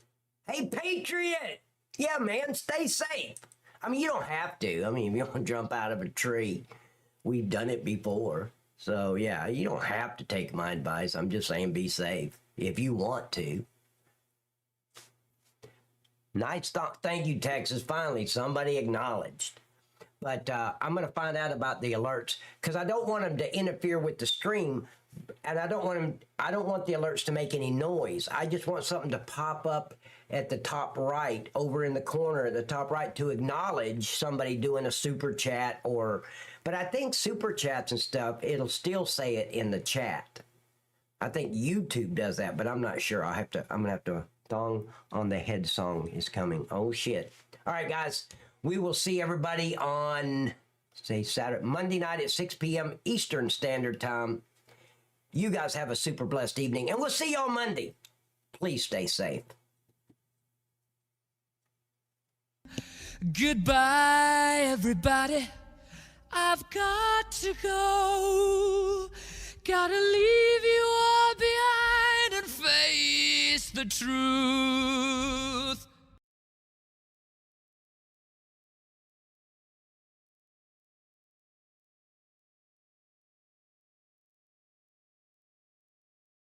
Hey, Patriot! Yeah, man, stay safe. I mean, you don't have to. I mean, if you want to jump out of a tree, we've done it before. So, yeah, you don't have to take my advice. I'm just saying be safe if you want to. Nice thought. Thank you, Texas. Finally, somebody acknowledged. But I'm going to find out about the alerts because I don't want them to interfere with the stream, and I don't want the alerts to make any noise. I just want something to pop up at the top right, over in the corner at the top right, to acknowledge somebody doing a super chat but I think super chats and stuff, it'll still say it in the chat. I think YouTube does that, but I'm not sure. I'm gonna have to. Thong on the Head song is coming. Oh shit! All right, guys, we will see everybody on Monday night at 6 p.m. Eastern Standard Time. You guys have a super blessed evening, and we'll see you on Monday. Please stay safe. Goodbye, everybody. I've got to go. Gotta leave you all behind and face the truth.